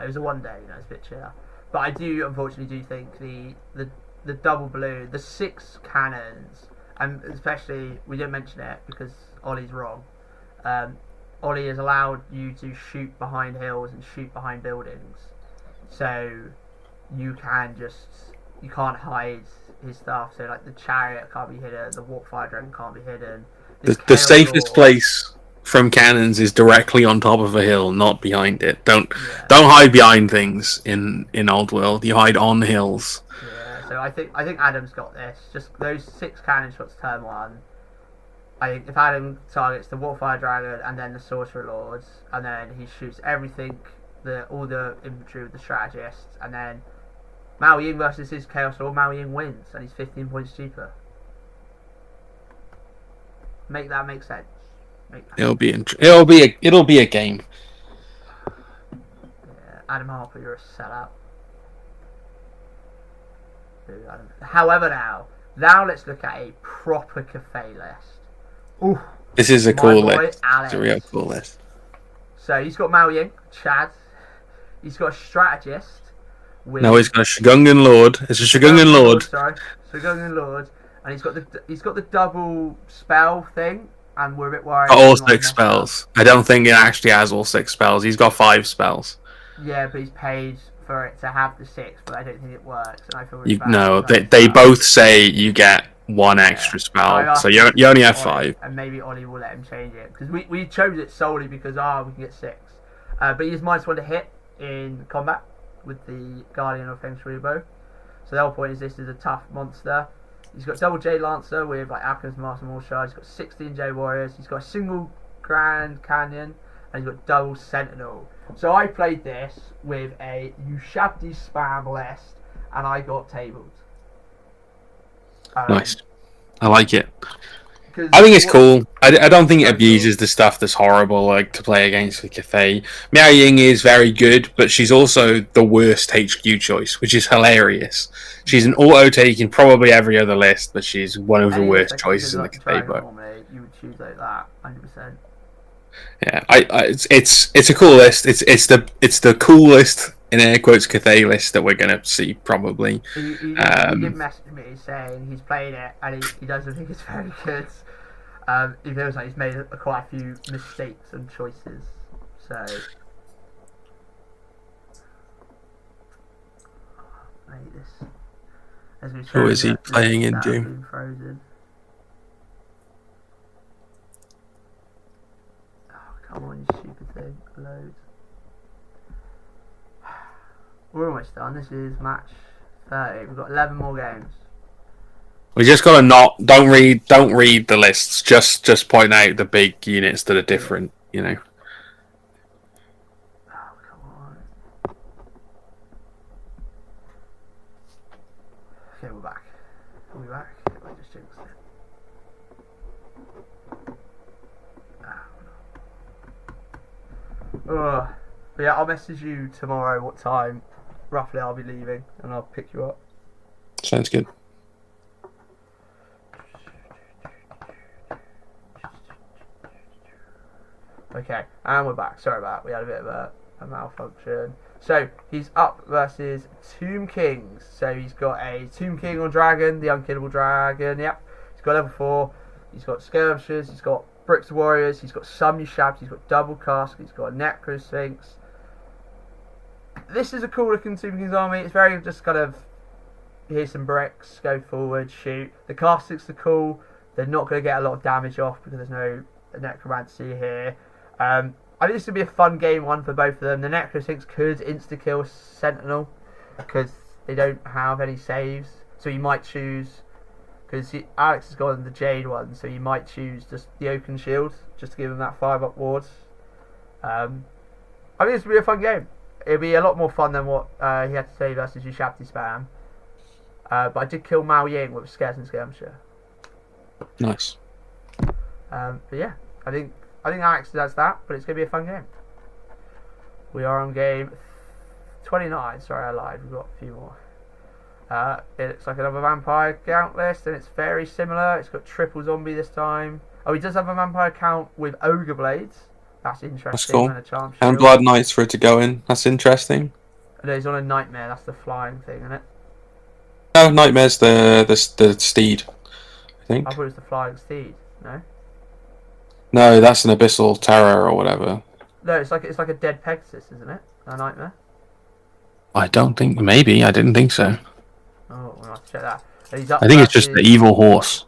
It was a one day, it's a bit chiller. But I unfortunately think the double balloon, the 6 cannons, and especially we didn't mention it because Ollie's wrong. Ollie has allowed you to shoot behind hills and shoot behind buildings, so you can't hide his stuff. So like the chariot can't be hidden, the warpfire dragon can't be hidden. The safest place from cannons is directly on top of a hill, not behind it. Don't hide behind things in Old World. You hide on hills. Yeah, so I think Adam's got this. Just those 6 cannon shots turn 1. I think if Adam targets the Warfire Dragon and then the Sorcerer Lords, and then he shoots everything, all the infantry with the strategists, and then Mao Ying versus his Chaos Lord, Mao Ying wins, and he's 15 points cheaper. Make that make sense. It'll be a game. Yeah, Adam Harper, you're a sellout. However, now let's look at a proper cafe list. Ooh, this is a cool list. It's a real cool list. So he's got Mao Ying, Chad. He's got a strategist. No, he's got a Shagungan Lord. It's a Shagungan Lord. Sorry, Shagungan Lord, and he's got the double spell thing, and we're a bit worried. All 6 spells. I don't think it actually has all 6 spells. He's got 5 spells. Yeah, but he's paid for it to have the 6, but I don't think it works. And I feel really bad. No, they both say you get 1 extra spell, so you only have 5. And maybe Ollie will let him change it because we chose it solely because we can get 6. But he is -1 to hit in combat with the Guardian of Feng Shui bow. So the whole point is this is a tough monster. He's got double Jade Lancer with like Alchemist Master Morshard. He's got 16 Jade Warriors. He's got a single Grand Canyon, and he's got double Sentinel. So I played this with a Ushabti spam list, and I got tabled. Nice. I like it. I think it's cool. I don't think it abuses the stuff that's horrible, like to play against with Cathay. Miao Ying is very good, but she's also the worst HQ choice, which is hilarious. She's an auto take in probably every other list, but she's one of the worst choices in the Cathay book. You would choose like that, 100%. Yeah, it's a cool list. It's the coolest in air quotes Cathay list that we're gonna see probably. He did message me saying he's played it and he doesn't think it's very good. He feels like he's made quite a few mistakes and choices. So I hate this. Who is he playing into? Frozen. Come on, you stupid thing. Loads. We're almost done. This is match 30. We've got 11 more games. We just gotta don't read the lists. Just point out the big units that are different. You know. Oh, come on. Okay, we're back. Are we back? I just jinxed it. Oh, but yeah, I'll message you tomorrow what time roughly I'll be leaving and I'll pick you up. Sounds good. Okay, and we're back. Sorry about that. We had a bit of a malfunction. So, he's up versus Tomb Kings. So, he's got a Tomb King on Dragon, the Unkillable Dragon. Yep. He's got level 4. He's got Skirmishers. He's got Bricks Warriors, he's got some Ushabti, he's got Double Cask, he's got a Necro Sphinx. This is a cool looking Super King's army. It's very just kind of, here's some bricks, go forward, shoot. The Castics are cool. They're not going to get a lot of damage off because there's no Necromancy here. I think this would be a fun game one for both of them. The Necro Sphinx could insta-kill Sentinel because they don't have any saves. So you might choose, because Alex has gone the Jade one, so you might choose just the Oaken Shield just to give him that 5-up wards. I think this would be a fun game. It'd be a lot more fun than what he had to say versus Ushabti spam. But I did kill Mao Ying with Scares and Skirmisher. Nice. But yeah, I think Alex does that, but it's gonna be a fun game. We are on game 29. Sorry, I lied. We've got a few more. It looks like another vampire count list, and it's very similar. It's got triple zombie this time. Oh, he does have a vampire count with ogre blades. That's interesting. That's cool. And a charm shield. And blood knights for it to go in. That's interesting. And he's on a nightmare. That's the flying thing, isn't it? No, nightmare's the steed. I think. I thought it was the flying steed. No. No, that's an abyssal terror or whatever. No, it's like a dead Pegasus, isn't it? A nightmare. I don't think. Maybe I didn't think so. Oh, we'll have to check that. And he's up I think it's just the evil horse.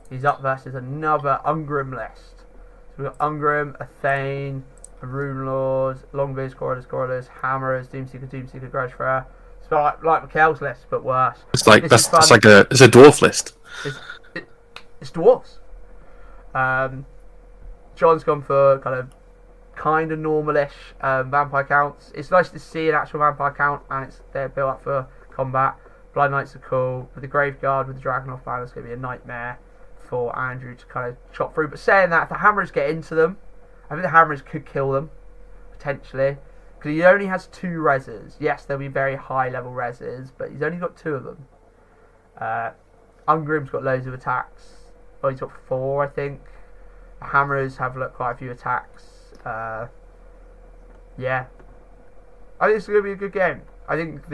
He's up versus another Ungrim list. So we've got Ungrim, a Thane, a Rune Lord, Longbeards, Corridors, Hammerers, Doomseeker, Grudge Fair. It's like Mikhail's list, but worse. It's like it's a dwarf list. It's dwarves. John's gone for kind of normalish vampire counts. It's nice to see an actual vampire count, and they're built up for combat. Blood Knights are cool, but the Graveguard with the Dragonhoff banner is going to be a nightmare for Andrew to kind of chop through. But saying that, if the Hammerers get into them, I think the Hammerers could kill them, potentially. Because he only has 2 reses. Yes, there'll be very high level reses, but he's only got 2 of them. Ungrim's got loads of attacks. Oh, he's got 4, I think. The Hammerers have quite a few attacks. Yeah. I think it's going to be a good game. I think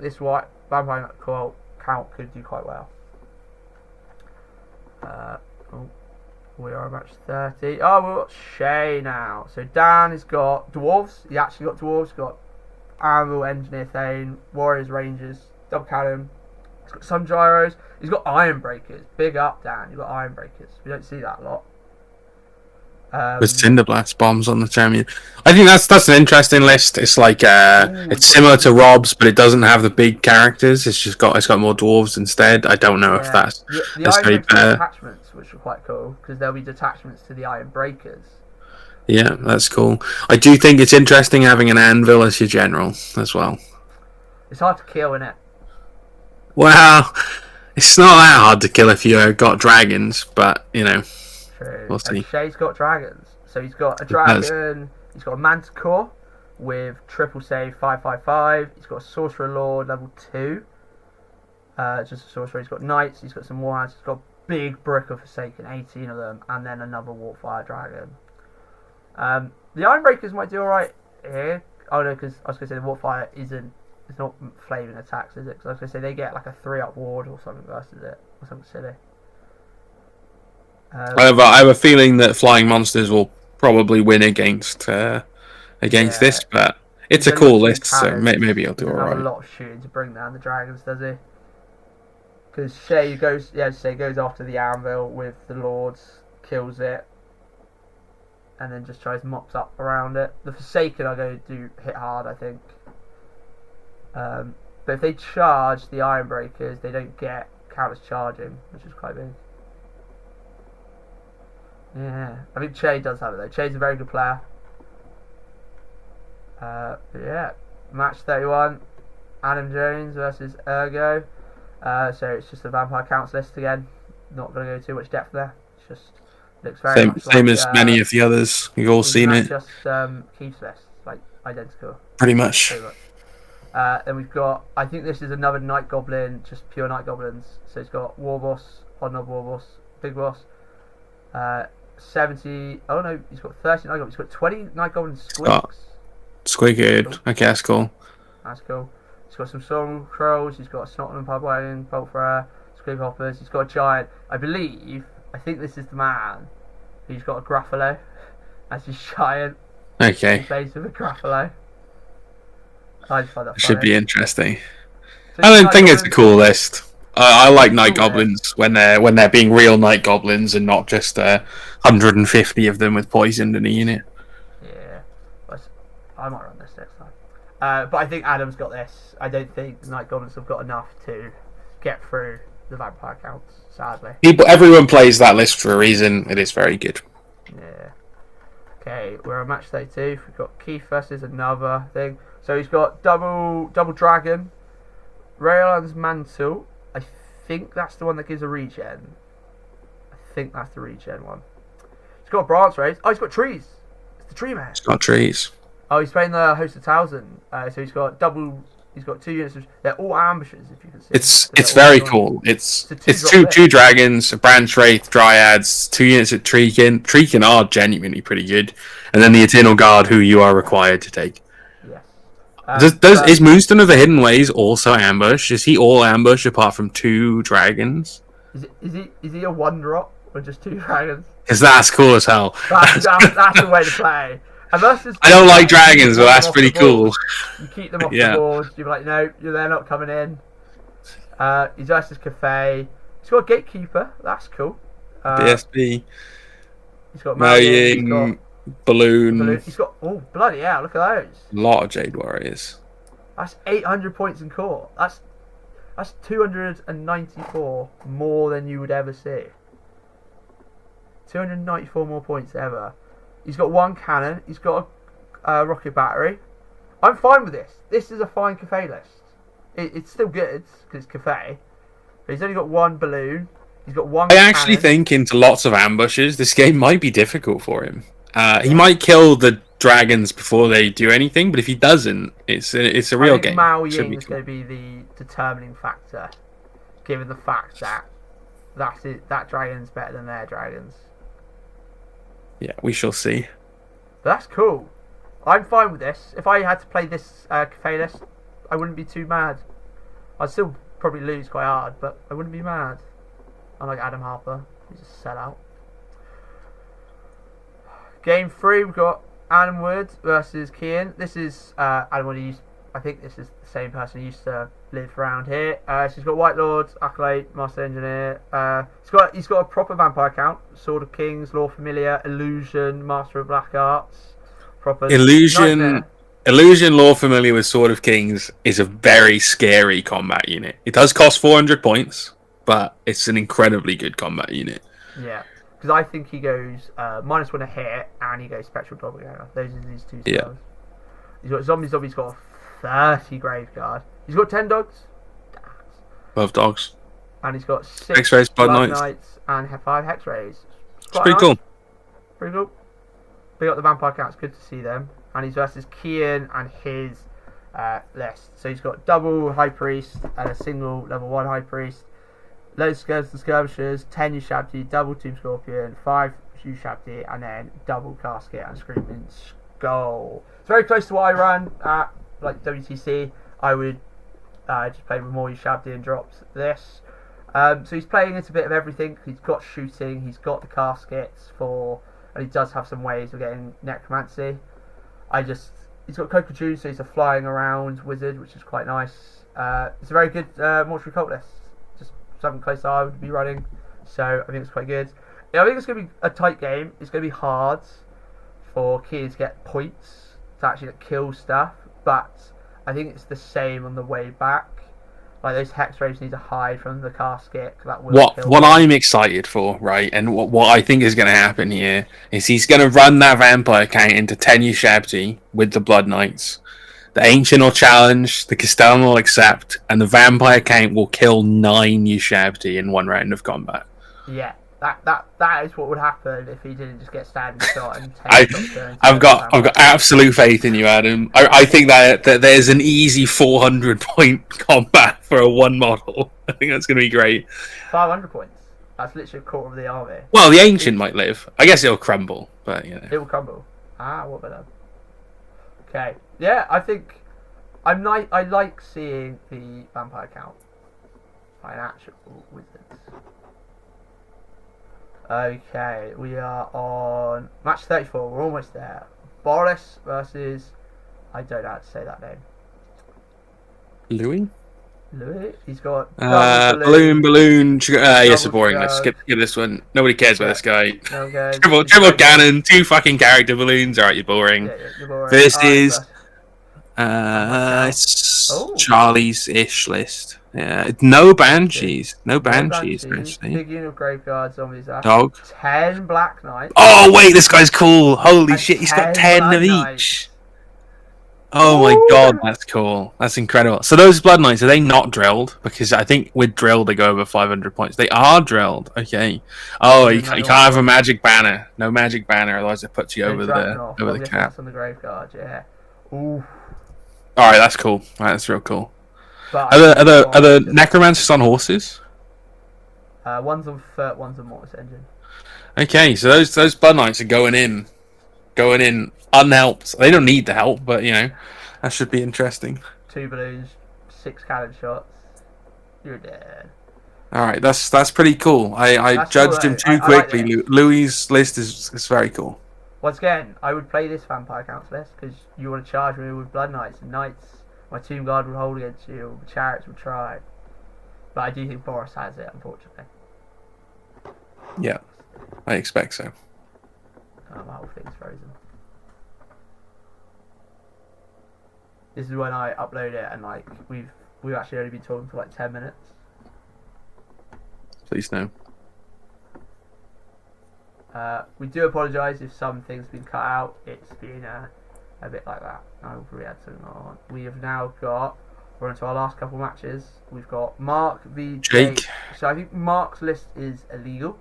this white vampire count could do quite well. We are at match 30. Oh, we've got Shay now. So Dan has got dwarves. He actually got dwarves. He's got Anvil, Engineer, Thane, Warriors, Rangers, Double Cannon. He's got some gyros. He's got Iron Breakers. Big up, Dan. You've got Iron Breakers. We don't see that a lot. With Cinderblast bombs on the champion. I think that's an interesting list. It's like it's similar to Rob's, but it doesn't have the big characters. It's got more dwarves instead. I don't know if that's the Iron Breakers detachments, which are quite cool because there'll be detachments to the Iron Breakers. Yeah, that's cool. I do think it's interesting having an anvil as your general as well. It's hard to kill, isn't it? Well, it's not that hard to kill if you've got dragons, but True. We'll see. And Shay's got dragons. So he's got a dragon, he's got a Manticore with triple save 5/5/5. He's got a Sorcerer Lord level 2. Just a sorcerer. He's got knights, he's got some warhounds, he's got a big brick of Forsaken, 18 of them, and then another Warfire Dragon. The Iron Breakers might do alright here. Oh no, because I was going to say the Warfire it's not flaming attacks, is it? Because I was going to say they get like a 3-up ward or something versus it, or something silly. I have a feeling that flying monsters will probably win against this, but it's a cool list, so maybe he'll do alright. A lot of shooting to bring down the dragons, does he? Because Shay goes after the anvil with the lords, kills it, and then just tries mops up around it. The Forsaken are going to hit hard, I think. But if they charge the Iron Breakers, they don't get counters charging, which is quite big. Yeah, I think Che does have it though. Che's a very good player. Yeah, match 31, Adam Jones versus Ergo. So it's just a vampire counts list again. Not going to go too much depth there. It's just looks very much same as many of the others. You've all seen it. Just Keith's list, like identical. Pretty much. Then we've got. I think this is another Night Goblin, just pure Night Goblins. So it's got War Boss, Odd Knob War Boss, Big Boss. 70. Oh no, he's got 30 Night Goblins. He's got 20 Night Goblin Squigs. Squiggered. Cool. Okay, that's cool. That's cool. He's got some Storm Trolls. He's got a Snotland Pipeline, Bolt Thrower, Squig Hoppers. He's got a giant. I believe I think this is the man who's got a Gruffalo as his giant. Okay. He plays with a Gruffalo. I just find that funny. Should be interesting. So I don't Night think it's a Goblins- cool list. I like It's night cool, goblins when they're being real night goblins and not just 150 of them with poison in a unit. Yeah, I might run this next time. But I think Adam's got this. I don't think the Night Goblins have got enough to get through the vampire counts, sadly. Everyone plays that list for a reason. It is very good. Yeah. Okay, we're on match 32. We've got Keith versus another thing. So he's got double dragon, Raylan's Mantle. I think that's the one that gives a regen. I think that's the regen one. He's got a branch race. Oh, he's got trees. It's the tree man. It's got trees. Oh, he's playing the Host of Thousand. So he's got double. He's got 2 units. They're all ambushes, if you can see. It's very cool. It's two dragons, a branch wraith, dryads, 2 units of Treekin. Treekin are genuinely pretty good, and then the Eternal Guard, who you are required to take. Yes. Is Moonstone of the Hidden Ways also ambush? Is he all ambush apart from 2 dragons? Is he a 1-drop or just 2 dragons? Because that's cool as hell. That's the way to play. I don't like dragons, but that's pretty cool. You keep them off the board. You're like, no, they're not coming in. He's versus Cafe. He's got a Gatekeeper. That's cool. BSB. He's got Marrying, Balloon. He's got bloody hell! Look at those. A lot of Jade Warriors. That's 800 points in core. That's 294 more than you would ever see. 294 more points ever. He's got 1 cannon. He's got a rocket battery. I'm fine with this. This is a fine Cafe list. It's still good because it's Cafe. But he's only got 1 balloon. He's got 1 I actually think into lots of ambushes, this game might be difficult for him. He might kill the dragons before they do anything, but if he doesn't, it's a real game. Mao Ying is going to be the determining factor, given the fact that that dragon's better than their dragons. Yeah, we shall see. But that's cool. I'm fine with this. If I had to play this Cafe list, I wouldn't be too mad. I'd still probably lose quite hard, but I wouldn't be mad. Unlike Adam Harper, who's a sellout. Game 3, we've got Adam Wood versus Kian. This is Adam Wood. I think this is the same person who used to live around here. She's got White Lord, Acolyte, Master Engineer. He's got a proper vampire count: Sword of Kings, Law Familiar, Illusion, Master of Black Arts. Proper Illusion, Law Familiar with Sword of Kings is a very scary combat unit. It does cost 400 points, but it's an incredibly good combat unit. Yeah. Because I think he goes -1 a hit, and he goes Spectral Doppelganger. Those are his 2 spells. Yeah. He's got Zombie's got a 30 Graveguard. He's got 10 dogs. Love dogs. And he's got 6 X-Rays, Blood Knights, Knights. and 5 Hex Rays. It's pretty cool. Pretty cool. Big up the vampire counts. Good to see them. And he's versus Kian and his list. So he's got double High Priest and a single level 1 High Priest. Loads of Skirts and Skirmishers, 10 Ushabti, double Tomb Scorpion, 5 Ushabti, and then double Casket and Screaming Skull. It's very close to what I ran at like WTC. I would just play with more Ushabti and dropped this. So he's playing into a bit of everything. He's got shooting, he's got the caskets and he does have some ways of getting necromancy. He's got Coco June, so he's a flying around wizard, which is quite nice. It's a very good mortuary cult list. Just something close to I would be running, so I think it's quite good. I think it's going to be a tight game. It's going to be hard for kids to get points to actually kill stuff, but I think it's the same on the way back. Like those hex rays need to hide from the casket. That will what I'm excited for, right, and what I think is going to happen here is he's going to run that vampire count into 10 Ushabti with the Blood Knights. The Ancient will challenge, the Castellan will accept, and the vampire count will kill 9 Ushabti in 1 round of combat. Yeah, that is what would happen if he didn't just get standing shot and I've got absolute faith in you, Adam. I think that there's an easy 400 point combat for a 1 model. I think that's going to be great. 500 points. That's literally a quarter of the army. Well, the Ancient might live. I guess it'll crumble, but you know. It will crumble. What about that? Okay. Yeah, I think I like seeing the vampire count by an actual wizard. Okay, we are on match 34. We're almost there. Boris versus... I don't know how to say that name. Louis? Louis? He's got double balloon. Yes, a double boring. Let's skip this one. Nobody cares about Yeah. this guy. No guys. Triple cannon, 2 fucking character balloons. Alright, you're boring. Yeah, you're boring. This Alright, is myself. it's Charlie's-ish list. Yeah, no banshees. No banshees, actually. Big unit of graveyard zombies. Dog. 10 black knights. Oh wait, this guy's cool. Holy And shit, he's got 10 10 of blood each. knights. Oh my god, that's cool. That's incredible. So those blood knights, are they not drilled? Because I think with drilled they go over 500 points. They are drilled. Okay. Oh, you can't have a magic banner. No magic banner, otherwise it puts you over the cap. That's on the graveyard. Yeah. Ooh. All right, that's cool. All right, that's real cool. But Are the necromancers on horses? One's on foot, one's on mortis engine. Okay, so those blood knights are going in unhelped. They don't need the help, but you know that should be interesting. 2 balloons, 6 cannon shots. You're dead. All right, that's pretty cool. I judged him too quickly. Like Louis' list is very cool. Once again, I would play this Vampire Counts list because you want to charge me with blood knights and knights. My Tomb Guard will hold against you. The chariots will try. But I do think Boris has it, unfortunately. Yeah, I expect so. My whole thing's frozen. This is when I upload it, and like we've actually only been talking for like 10 minutes. Please no. We do apologise if some things have been cut out. It's been a bit like that. I will probably add something on. We have now got. We're on to our last couple matches. We've got Mark v Jake. So I think Mark's list is illegal,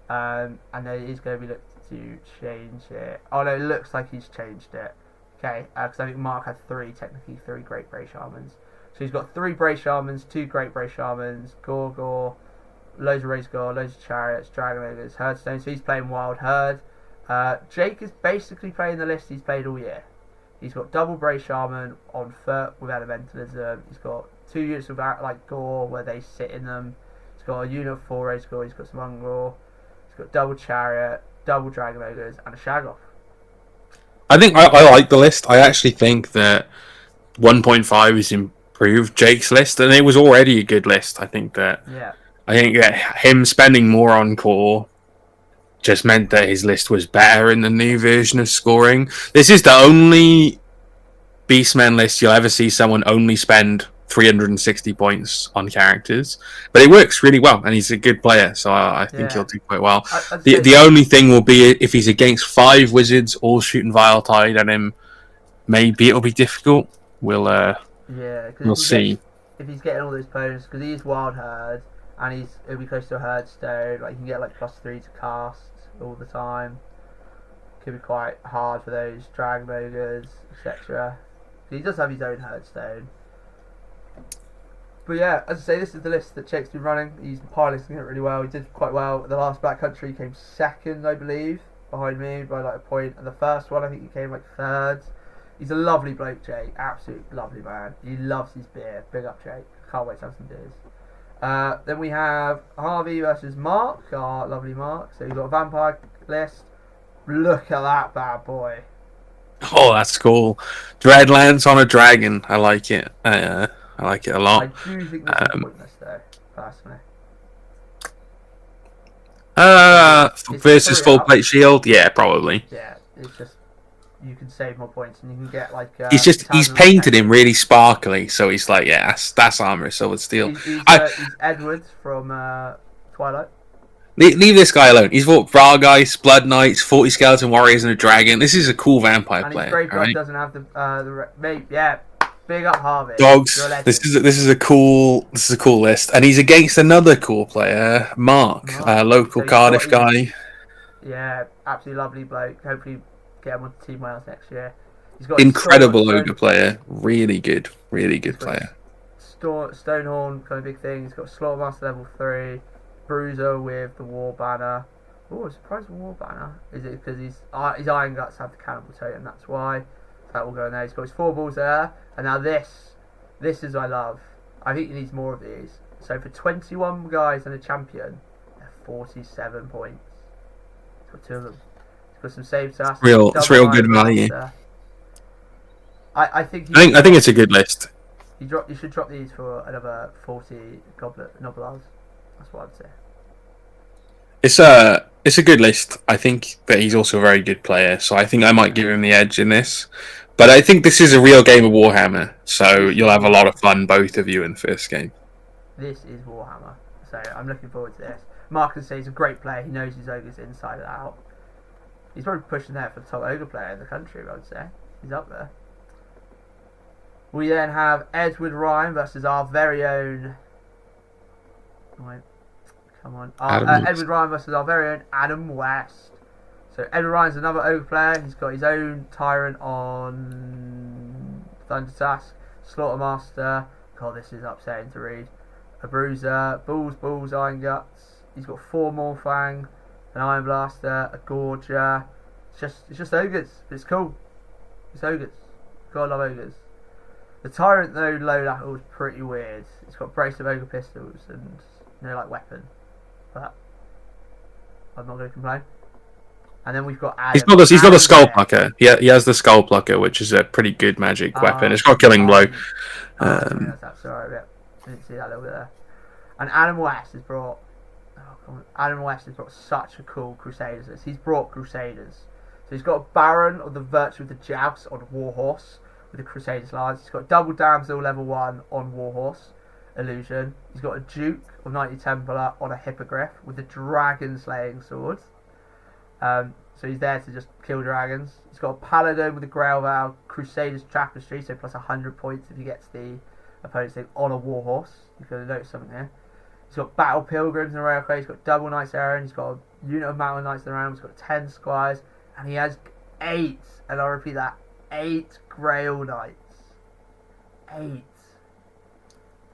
and there is going to be looked to change it. Oh no, it looks like he's changed it. Okay, because I think Mark had technically three Great Bray Shamans. So he's got 3 Bray Shamans, 2 Great Bray Shamans, Gorgor, loads of Raise Gore, loads of Chariots, Dragon Ogres, Herdstone. So he's playing Wild Herd. Jake is basically playing the list he's played all year. He's got double Bray Shaman on foot with Elementalism. He's got 2 units of like Gore where they sit in them. He's got a unit of 4 Raise Gore. He's got some Ungor. He's got double Chariot, double Dragon Ogres, and a Shaggoth. I think I like the list. I actually think that 1.5 is improved Jake's list, and it was already a good list. I think that him spending more on core just meant that his list was better in the new version of scoring. This is the only Beastmen list you'll ever see someone only spend 360 points on characters, but it works really well, and he's a good player, so I think he'll do quite well. The only thing will be if he's against 5 wizards all shooting Vile Tide at him, maybe it'll be difficult. We'll see. If he's getting all those opponents, because he is Wild Herd, and he'll be close to a Herdstone, like you can get like +3 to cast all the time. Could be quite hard for those Dragon Ogres, etc. He does have his own Herdstone. But yeah, as I say, this is the list that Jake's been running. He's piloting it really well. He did quite well at the last Black Country. He came 2nd, I believe, behind me by like a point. And the first one, I think he came like 3rd. He's a lovely bloke, Jake. Absolute lovely man. He loves his beer. Big up, Jake. Can't wait to have some beers. Then we have Harvey versus Mark, our lovely Mark. So you've got a vampire list. Look at that bad boy. Oh, that's cool. Dreadlands on a dragon. I like it. I like it a lot. I do think this is pointless, though, personally. Versus full plate shield? Yeah, probably. Yeah, it's just you can save more points and you can get like. He's painted him really sparkly, so he's like, yeah, that's armor, silver steel. He's Edward from Twilight. Leave this guy alone. He's fought Vargeist, Blood Knights, 40 Skeleton Warriors, and a Dragon. This is a cool vampire player. And his Graveyard doesn't have the big up Harvey. Dogs. This is a cool list, and he's against another cool player, Mark, local Cardiff guy. Yeah, absolutely lovely bloke. Hopefully, get him on Team Wales next year. He's got incredible ogre player. Really good player. Stonehorn, kind of big thing. He's got Slaughtermaster level 3. Bruiser with the War Banner. Oh, surprised War Banner. Is it because his Iron Guts have the Cannibal Totem? That's why. So that will go in there. He's got his 4 balls there. And now this is what I love. I think he needs more of these. So for 21 guys and a champion, they're 47 points. He's got 2 of them. He's got some save tasks. It's real good value. I think I think it's a good list. You should drop these for another 40 goblet noblars. That's what I'd say. It's a good list. I think that he's also a very good player, so I think I might give him the edge in this. But I think this is a real game of Warhammer, so you'll have a lot of fun, both of you, in the first game. This is Warhammer, so I'm looking forward to this. Marcus says he's a great player. He knows his ogres inside and out. He's probably pushing there for the top ogre player in the country, I would say. He's up there. We then have Edward Ryan versus our very own... Wait, come on. Edward Ryan versus our very own Adam West. So Edward Ryan's another ogre player. He's got his own Tyrant on Thunder Task, Slaughtermaster. God, this is upsetting to read. A Bruiser, Bulls, Iron Guts. He's got 4 Morfang, an Iron Blaster, a Gorger. It's just ogres. It's cool. It's ogres. Gotta love ogres. The Tyrant though loadout was pretty weird. It's got brace of ogre pistols and no like weapon, but I'm not going to complain. And then we've got Adam. He's got a Skull Plucker. Yeah, he has the Skull Plucker, which is a pretty good magic weapon. It's got Killing Blow. Sorry, I didn't see that a little bit there. And Adam West has brought. Adam West has brought such a cool Crusaders list. He's brought Crusaders. So he's got a Baron of the Virtue of the Joust on Warhorse with the Crusaders lines. He's got Double Damsel level 1 on Warhorse Illusion. He's got a Duke of Knighty Templar on a Hippogriff with the Dragon Slaying Sword. So he's there to just kill dragons. He's got a Paladin with the Grailval Crusaders Tapestry, so plus 100 points if he gets the opponent's thing on a Warhorse. You've got to notice something here. He's got Battle Pilgrims in the Railway. He's got double Knights Errant. He's got a unit of Mountain Knights in the round. He's got 10 Squires. And he has 8, and I'll repeat that, 8 Grail Knights. 8.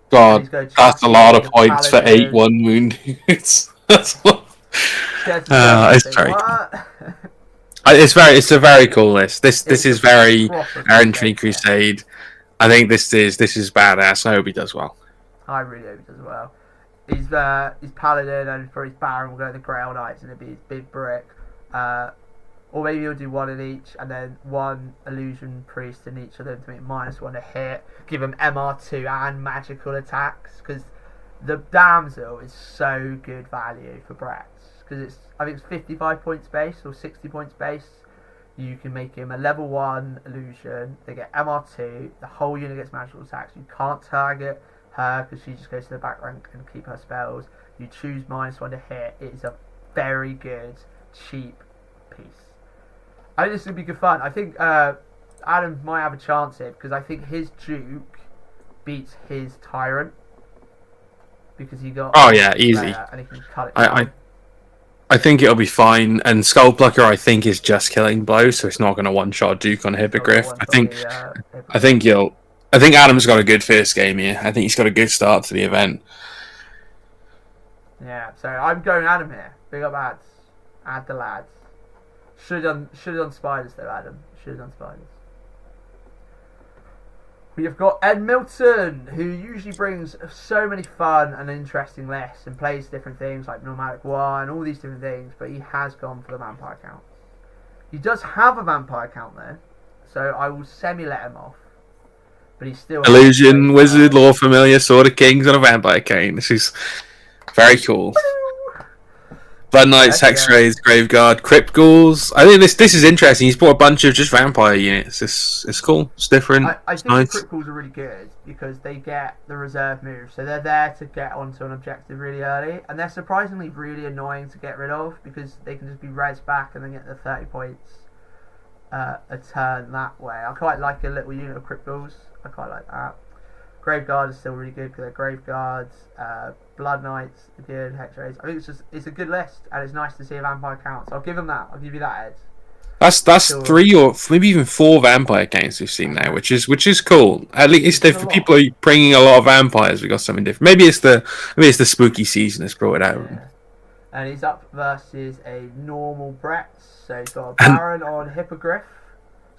God, that's a lot of points for 8 1 wound. It's very it's a very cool list. This is very Errantry Crusade. I think this is badass. I hope he does well. I really hope he does well. His Paladin and for his Baron will go to the Grail Knights and it'll be his big brick. Or maybe he'll do 1 in each and then 1 Illusion Priest in each of them to make -1 to hit. Give him MR2 and magical attacks because the Damsel is so good value for Brett. Because I think it's 55 points base or 60 points base. You can make him a level 1 illusion. They get MR2. The whole unit gets magical attacks. You can't target her because she just goes to the back rank and keep her spells. You choose -1 to hit. It is a very good, cheap piece. I think this would be good fun. I think Adam might have a chance here because I think his Duke beats his Tyrant because he got easy. And he can cut it down. I think it'll be fine. And Skull Plucker, I think, is just Killing Blow, so it's not going to one-shot Duke on Hippogriff. I think Adam's got a good first game here. I think he's got a good start to the event. Yeah, so I'm going Adam here. Big up ads. Add the lads. Should have done spiders though, Adam. Should have done spiders. We have got Ed Milton, who usually brings so many fun and interesting lists and plays different things like Nomadic War and all these different things, but he has gone for the vampire count. He does have a vampire count though, so I will semi-let him off. But he's still... Illusion, Wizard, Lore Familiar, Sword of Kings, and a vampire count. This is very cool. Blood Knights, Hex Raids, Graveguard, Crypt Ghouls. I think this is interesting. He's brought a bunch of just vampire units. It's cool. It's different. I think nice. The Crypt Ghouls are really good because they get the reserve moves. So they're there to get onto an objective really early. And they're surprisingly really annoying to get rid of because they can just be res back and then get the 30 points a turn that way. I quite like a little unit of Crypt Ghouls. I quite like that. Graveguard is still really good because they're Graveguards. Blood Knights are good. Hex Raids. I think it's a good list and it's nice to see a vampire count. So I'll give them that. I'll give you that, Ed. That's 3 or maybe even 4 vampire counts we've seen now, which is cool. At least if people are bringing a lot of vampires, we got something different. Maybe it's the spooky season that's brought it out. Yeah. And he's up versus a normal Brett. So he's got a Baron on Hippogriff.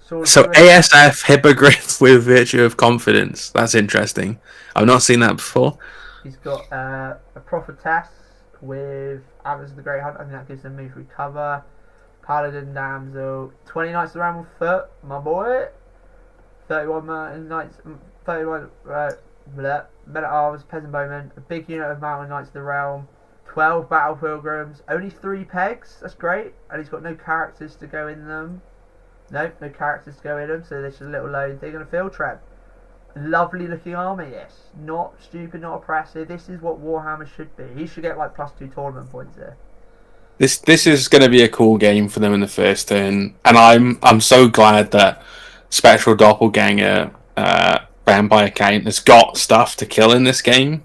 So ASF Hippogriff with Virtue of Confidence. That's interesting. I've not seen that before. He's got a Prophetess with Atlas of the Great Hunt. I think that gives them move recover. Paladin Damsel. 20 Knights of the Realm on foot, my boy. 31 Mountain Knights. 31 Men at Arms, Peasant Bowmen. A big unit of Mountain Knights of the Realm. 12 Battle Pilgrims. Only 3 pegs. That's great. And he's got no characters to go in them. No characters to go in them. So there's just a little load thing and a field trap. Lovely looking army, yes. Not stupid, not oppressive. This is what Warhammer should be. He should get like +2 tournament points here. This is going to be a cool game for them in the first turn, and I'm so glad that Spectral Doppelganger Vampire Count has got stuff to kill in this game.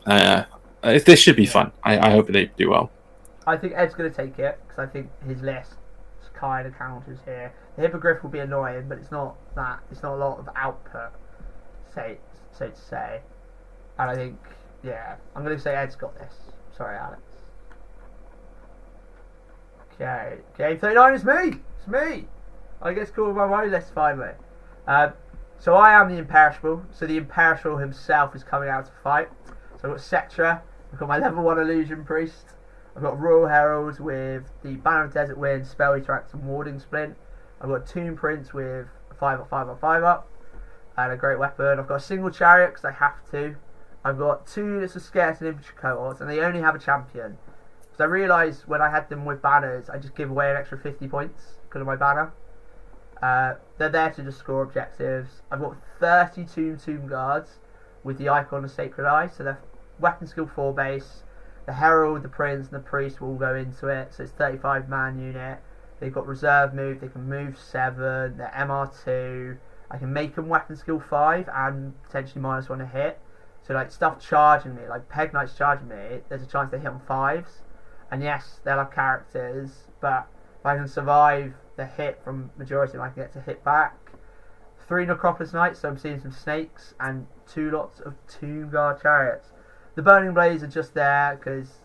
This should be fun. I hope they do well. I think Ed's going to take it because I think his list kind of counters here. The Hippogriff will be annoying, but it's not that. It's not a lot of output, so to say. And I think, I'm going to say Ed's got this. Sorry, Alex. Okay, game 39 is me. It's me. I get called by my list finally. So I am the Imperishable. So the Imperishable himself is coming out to fight. So I've got Settra. I've got my level 1 Illusion Priest. I've got Royal Heralds with the Banner of Desert Wind, Spell Interact and Warding Splint. I've got Tomb Prince with 5 up, and a great weapon. I've got a single chariot because I have to. I've got 2 units of skeleton infantry cohorts, and they only have a champion. So I realised when I had them with banners, I just give away an extra 50 points because of my banner. They're there to just score objectives. I've got 32 Tomb Guards with the icon of Sacred Eye, so they're weapon skill 4 base. The Herald, the Prince, and the Priest will all go into it, so it's 35 man unit. They've got reserve move, they can move 7, they're MR2. I can make them weapon skill 5 and potentially -1 a hit. So like stuff charging me, like Peg Knights charging me, there's a chance they hit on 5s. And yes, they'll have characters, but if I can survive the hit from majority of them, I can get to hit back. 3 Necropolis Knights, so I'm seeing some snakes, and 2 lots of Tomb Guard chariots. The Burning Blades are just there because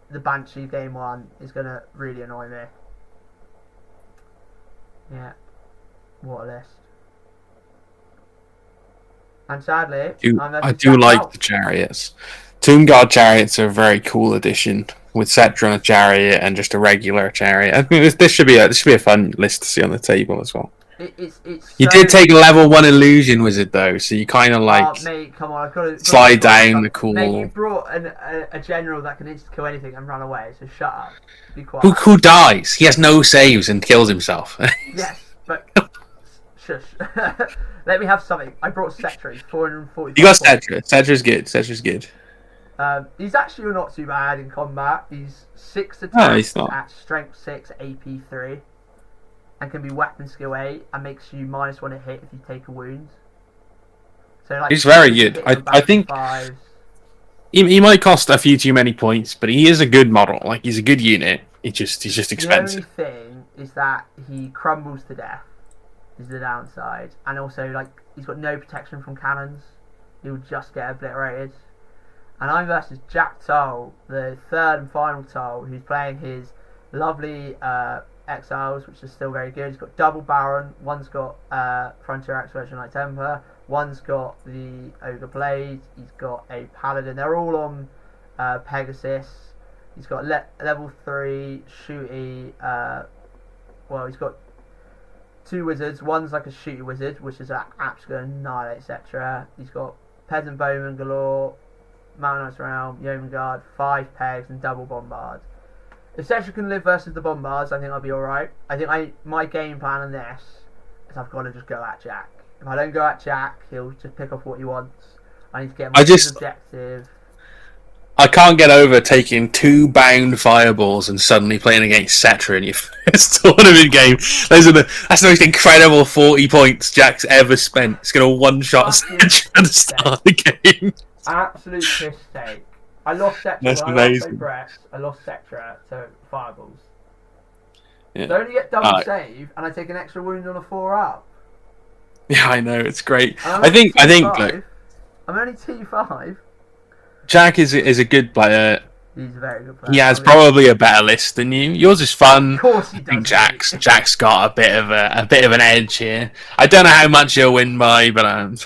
the Banshee game 1 is going to really annoy me. Yeah, what a list. And sadly, I do like the chariots. Tomb Guard chariots are a very cool addition with Settra on a chariot and just a regular chariot. I think this should be a fun list to see on the table as well. You did take a level 1 illusion wizard though, so you kind of like mate, come on, I've got to slide down the cool. Mate, you brought a general that can insta kill anything and run away, so shut up. Be quiet. Who dies? He has no saves and kills himself. Yes, but shush. Let me have something. I brought Settra. He's 440. You got Settra. Settra's good. Settra's good. He's actually not too bad in combat. He's 6 attacks at strength 6, AP 3, and can be weapon skill 8, and makes you -1 a hit if you take a wound. So like, he's very good. I think he might cost a few too many points, but he is a good model. Like he's a good unit. He's just expensive. The only thing is that he crumbles to death. Is the downside, and also like he's got no protection from cannons. He'll just get obliterated. And I'm versus Jack Toll, the 3rd and final Toll, who's playing his lovely Exiles, which is still very good. He's got double Baron. One's got Frontier Axe version like Temper. One's got the Ogre Blade. He's got a Paladin. They're all on Pegasus. He's got level 3 shooty. He's got 2 wizards. One's like a shooty wizard, which is absolutely going to annihilate Settra. He's got Peasant Bowman galore, Mountain Knights Realm, Yeoman Guard, 5 pegs, and double Bombard. If Settra can live versus the Bombards, I think I'll be alright. I think my game plan on this is I've got to just go at Jack. If I don't go at Jack, he'll just pick off what he wants. I need to get my objective. I can't get over taking 2 bound fireballs and suddenly playing against Settra in your first tournament game. That's the most incredible 40 points Jack's ever spent. It's going to one-shot Settra at the start of the game. Absolute piss take. I lost Settra. That's amazing. I lost Settra to fireballs. Yeah. So I only get double save, and I take an extra wound on a 4 up. Yeah, I know, it's great. I think look, I'm only T5. Jack is a good player. He's a very good player. He has probably a better list than you. Yours is fun. Of course he does. I think Jack's got a bit of an edge here. I don't know how much he'll win by, but I'm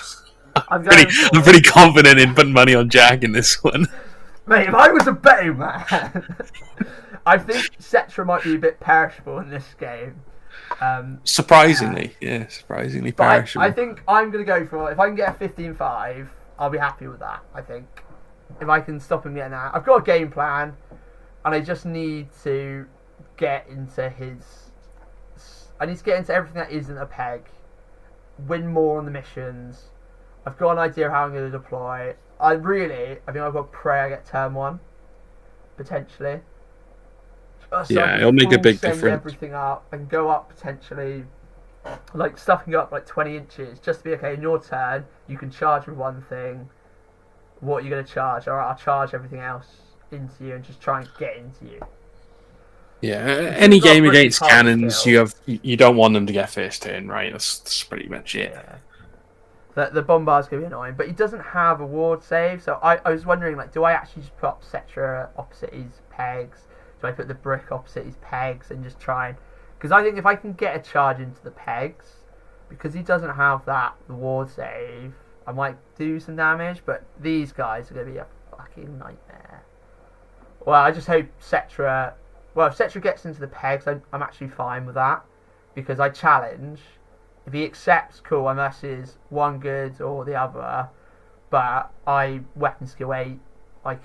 pretty confident in putting money on Jack in this one. Mate, if I was a betting man, I think Settra might be a bit perishable in this game. Surprisingly But perishable. I think I'm going to go for, if I can get a 15-5, I'll be happy with that, I think. If I can stop him getting that. I've got a game plan, and I just need to get into his... I need to get into everything that isn't a peg. Win more on the missions. I've got an idea of how I'm going to deploy. I think I've got to pray I get turn 1, potentially. So It'll make a big send difference. Everything up and go up potentially, like stuffing up like 20 inches, just to be okay. In your turn, you can charge with one thing. What are you going to charge? All right, I'll charge everything else into you and just try and get into you. Yeah, any game against cannons, you don't want them to get first turn, right? That's pretty much it. Yeah. The bombard's going to be annoying, but he doesn't have a ward save, so I was wondering, like, do I actually just put up Settra opposite his pegs? Do I put the brick opposite his pegs and just try and... Because I think if I can get a charge into the pegs, because he doesn't have the ward save, I might do some damage, but these guys are going to be a fucking nightmare. Well, I just hope Settra... Well, if Settra gets into the pegs, I'm actually fine with that, because I challenge. If he accepts, cool, I versus one good or the other, but I weapon skill 8, I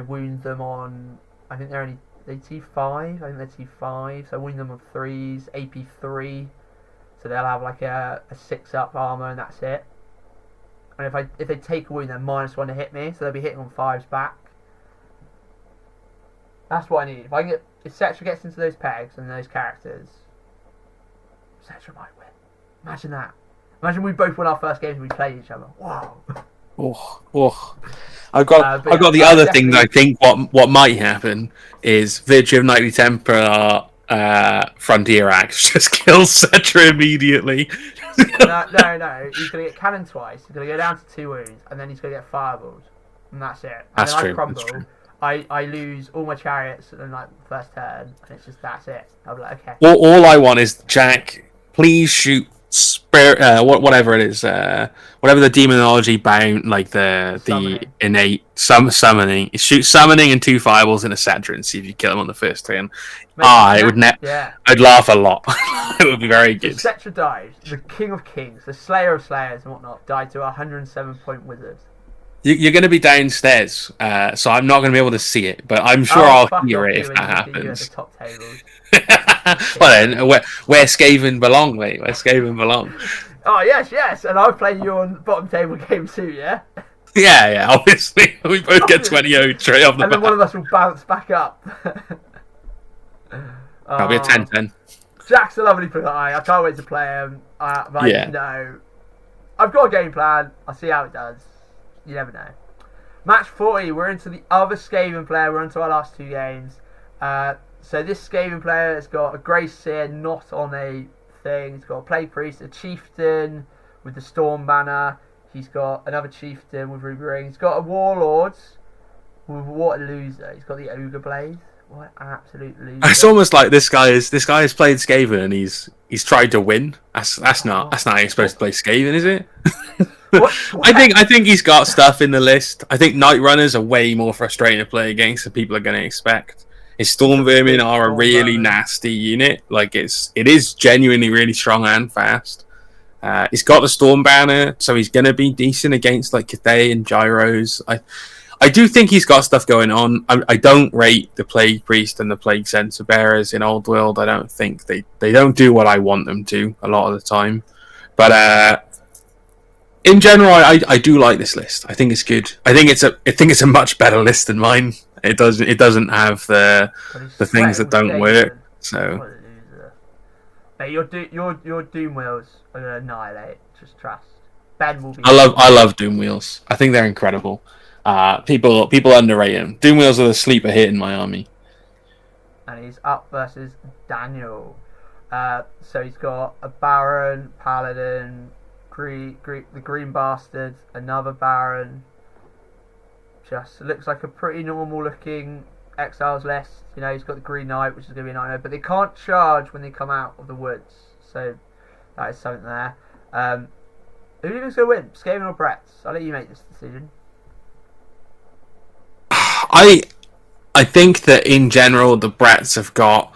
wound them on... I think they're only... They T5, I think they're T5, so I win them on 3s, AP 3, so they'll have like a 6-up armor and that's it. And if they take a wound, they're -1 to hit me, so they'll be hitting on 5s back. That's what I need. If Settra gets into those pegs and those characters, Settra might win. Imagine that. Imagine we both won our first games and we played each other. Wow. Oh. I've got the other thing that I think what might happen is Virtue of Knightly Templar Frontier Axe just kills Settra immediately. No. He's going to get cannon twice. He's going to go down to 2 wounds, and then he's going to get fireballed. And that's it. And That's then true. I crumble. I lose all my chariots in like the first turn, and that's it. I'll be like, okay. All I want is, Jack, please shoot whatever it is, whatever the demonology bound, like the innate summoning. Shoot summoning and 2 fireballs in a Settra and see if you kill him on the first turn. I'd laugh a lot. It would be very good. Settra died. The King of Kings, the Slayer of Slayers and whatnot, died to a 107-point wizard. You're going to be downstairs, so I'm not going to be able to see it, but I'm sure I'll hear it if that happens. The top tables. Well then, where Skaven belong, mate. Where Skaven belong. Oh, yes. And I'll play you on bottom table game 2, yeah? Yeah, obviously. We both get 20-0 straight off the bat. And then one of us will bounce back up. That'll be a 10-10. Jack's a lovely guy. I can't wait to play him. But I've got a game plan. I'll see how it does. You never know. Match 40. We're into the other Skaven player. We're into our last 2 games. So this Skaven player has got a Grey Seer not on a thing. He's got a Plague Priest, a Chieftain with the Storm Banner. He's got another Chieftain with Ruby Ring. He's got a Warlord with what a loser. He's got the Ogre Blade. What an absolute loser. It's almost like this guy has played Skaven and he's tried to win. That's not how you're supposed to play Skaven, is it? What? I think he's got stuff in the list. I think Night Runners are way more frustrating to play against than people are going to expect. His Storm Vermin are a really nasty unit. Like it is genuinely really strong and fast. He's got the Storm Banner, so he's going to be decent against like Cathay and Gyros. I do think he's got stuff going on. I don't rate the Plague Priest and the Plague Censer Bearers in Old World. I don't think they don't do what I want them to a lot of the time. But in general, I do like this list. I think it's good. I think it's a much better list than mine. It doesn't have the things that don't work. So Mate, your Doom Wheels are gonna annihilate. Just trust. Ben will be. I love Doom Wheels. I think they're incredible. People underrate them. Doom Wheels are the sleeper hit in my army. And he's up versus Daniel. So he's got a Baron, Paladin, the Green Bastard, another Baron. Just looks like a pretty normal looking Exiles list. You know, he's got the Green Knight, which is going to be a nightmare, but they can't charge when they come out of the woods. So that is something there. Who do you think's going to win? Skaven or Bretts? I'll let you make this decision. I I think that in general the Brats have got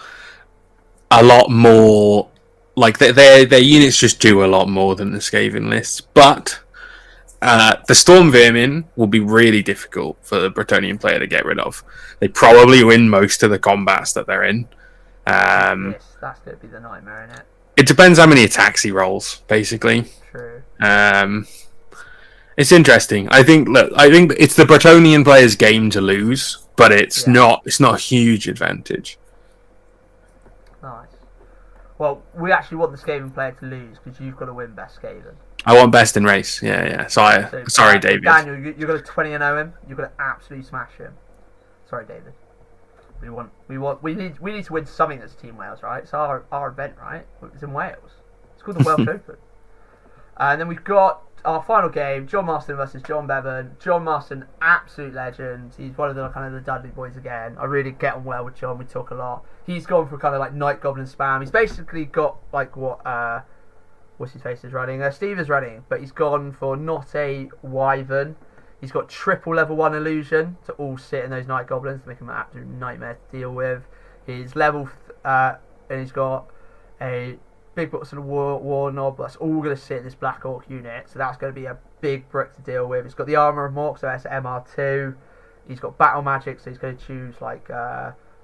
a lot more. Like their units just do a lot more than the Skaven lists, but the Storm Vermin will be really difficult for the Bretonnian player to get rid of. They probably win most of the combats that they're in. Yes, that's going to be the nightmare, isn't it? It depends how many attacks he rolls, basically. True. It's interesting. I think it's the Bretonnian player's game to lose, but it's not a huge advantage. Nice. Well, we actually want the Skaven player to lose because you've got to win best Skaven. I want best in race. Yeah. Sorry, David. Daniel, you've got to 20-0 him. You've got to absolutely smash him. Sorry, David. We need to win something that's Team Wales, right? It's our event, right? It's in Wales. It's called the Welsh Open. And then we've got our final game: John Marston versus John Bevan. John Marston, absolute legend. He's one of the kind of the Dudley boys again. I really get on well with John. We talk a lot. He's gone for kind of like Night Goblin spam. He's basically got like what's his face is running? Steve is running, but he's gone for not a Wyvern. He's got triple level 1 illusion to all sit in those Night Goblins to make him an absolute nightmare to deal with. He's level and he's got a big sort of war knob that's all going to sit in this Black Orc unit, so that's going to be a big brick to deal with. He's got the Armour of Mork, so that's MR2. He's got Battle Magic, so he's going to choose like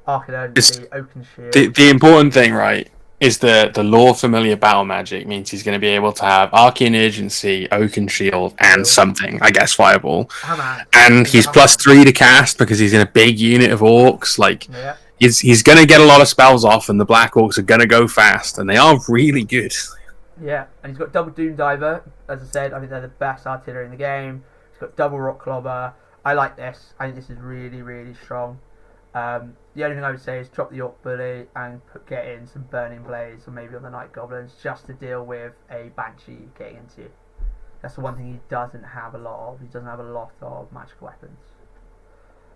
Arcane Urgency, Oaken Shield. The important thing, right, is the lore familiar battle magic means he's going to be able to have Arcane Urgency, Oaken Shield, and something, I guess, Fireball. And he's +3 to cast because he's in a big unit of orcs. Like, he's going to get a lot of spells off, and the Black Orcs are going to go fast, and they are really good. Yeah, and he's got double Doom Diver. As I said, I think they're the best artillery in the game. He's got double Rock Clobber. I like this. I think this is really, really strong. The only thing I would say is drop the Orc Bully and get in some Burning Blades or maybe on the Night Goblins just to deal with a Banshee getting into you. That's the one thing he doesn't have a lot of. He doesn't have a lot of magical weapons.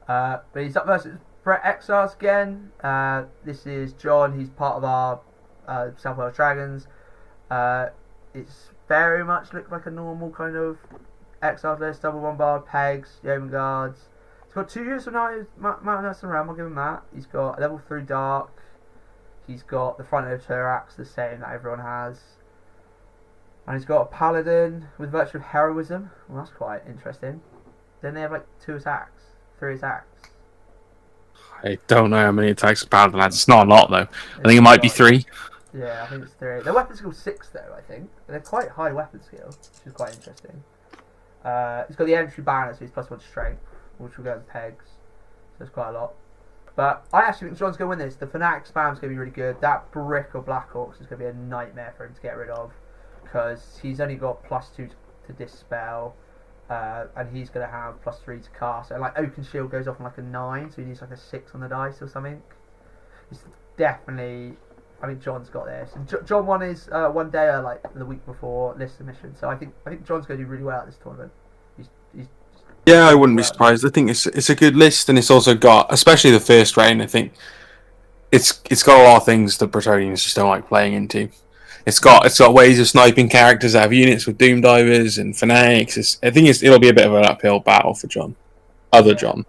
But he's up versus Brett Exars again. This is John. He's part of our South Wales Dragons. It's very much looked like a normal kind of Exars list. Double Bombard, Pegs, Yeoman Guards. He's got 2 years of Mountain Earth and Realm, I'll give him that. He's got a level 3 Dark. He's got the front of Thorax, the same that everyone has. And he's got a Paladin with Virtue of Heroism. Well, that's quite interesting. Then they have like 3 attacks. I don't know how many attacks a Paladin has. It's not a lot, though. I think it might be 3. Yeah, I think it's 3. Their weapon skill 6, though, I think. They're quite high weapon skill, which is quite interesting. He's got the entry banner, so he's +1 strength, which will go with Pegs. So it's quite a lot. But I actually think John's going to win this. The Fanatic spam's going to be really good. That Brick of Black Orcs is going to be a nightmare for him to get rid of. Because he's only got +2 to Dispel. And he's going to have +3 to cast. And like Oaken Shield goes off on like a 9, so he needs like a 6 on the dice or something. It's definitely... I think John's got this. And John won his one day like the week before list submission. So I think John's going to do really well at this tournament. Yeah, I wouldn't be surprised. I think it's a good list, and it's also got, especially the first round, I think it's got a lot of things that Bretonnians just don't like playing into. It's got ways of sniping characters that have units with Doom Divers and Fanatics. I think it'll be a bit of an uphill battle for John. John.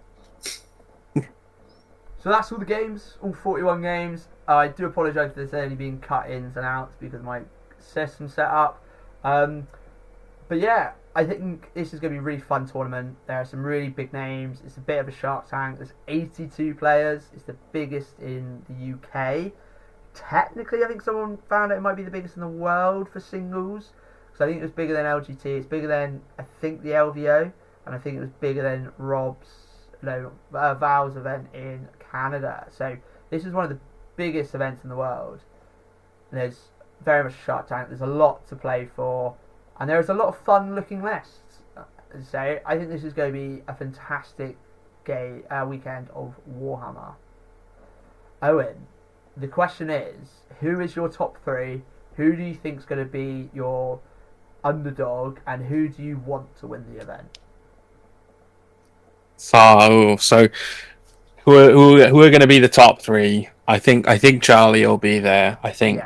So that's all the games, all 41 games. I do apologise for this only being cut ins and outs because of my system set up. But yeah, I think this is going to be a really fun tournament. There are some really big names. It's a bit of a Shark Tank. There's 82 players. It's the biggest in the UK. Technically, I think someone found it might be the biggest in the world for singles. So I think it was bigger than LGT. It's bigger than, I think, the LVO. And I think it was bigger than Val's event in Canada. So this is one of the biggest events in the world. And there's very much a Shark Tank. There's a lot to play for. And there is a lot of fun looking lists. So I think this is going to be a fantastic weekend of Warhammer. Owen, the question is, who is your top 3? Who do you think is going to be your underdog? And who do you want to win the event? So who are going to be the top 3? I think Charlie will be there. I think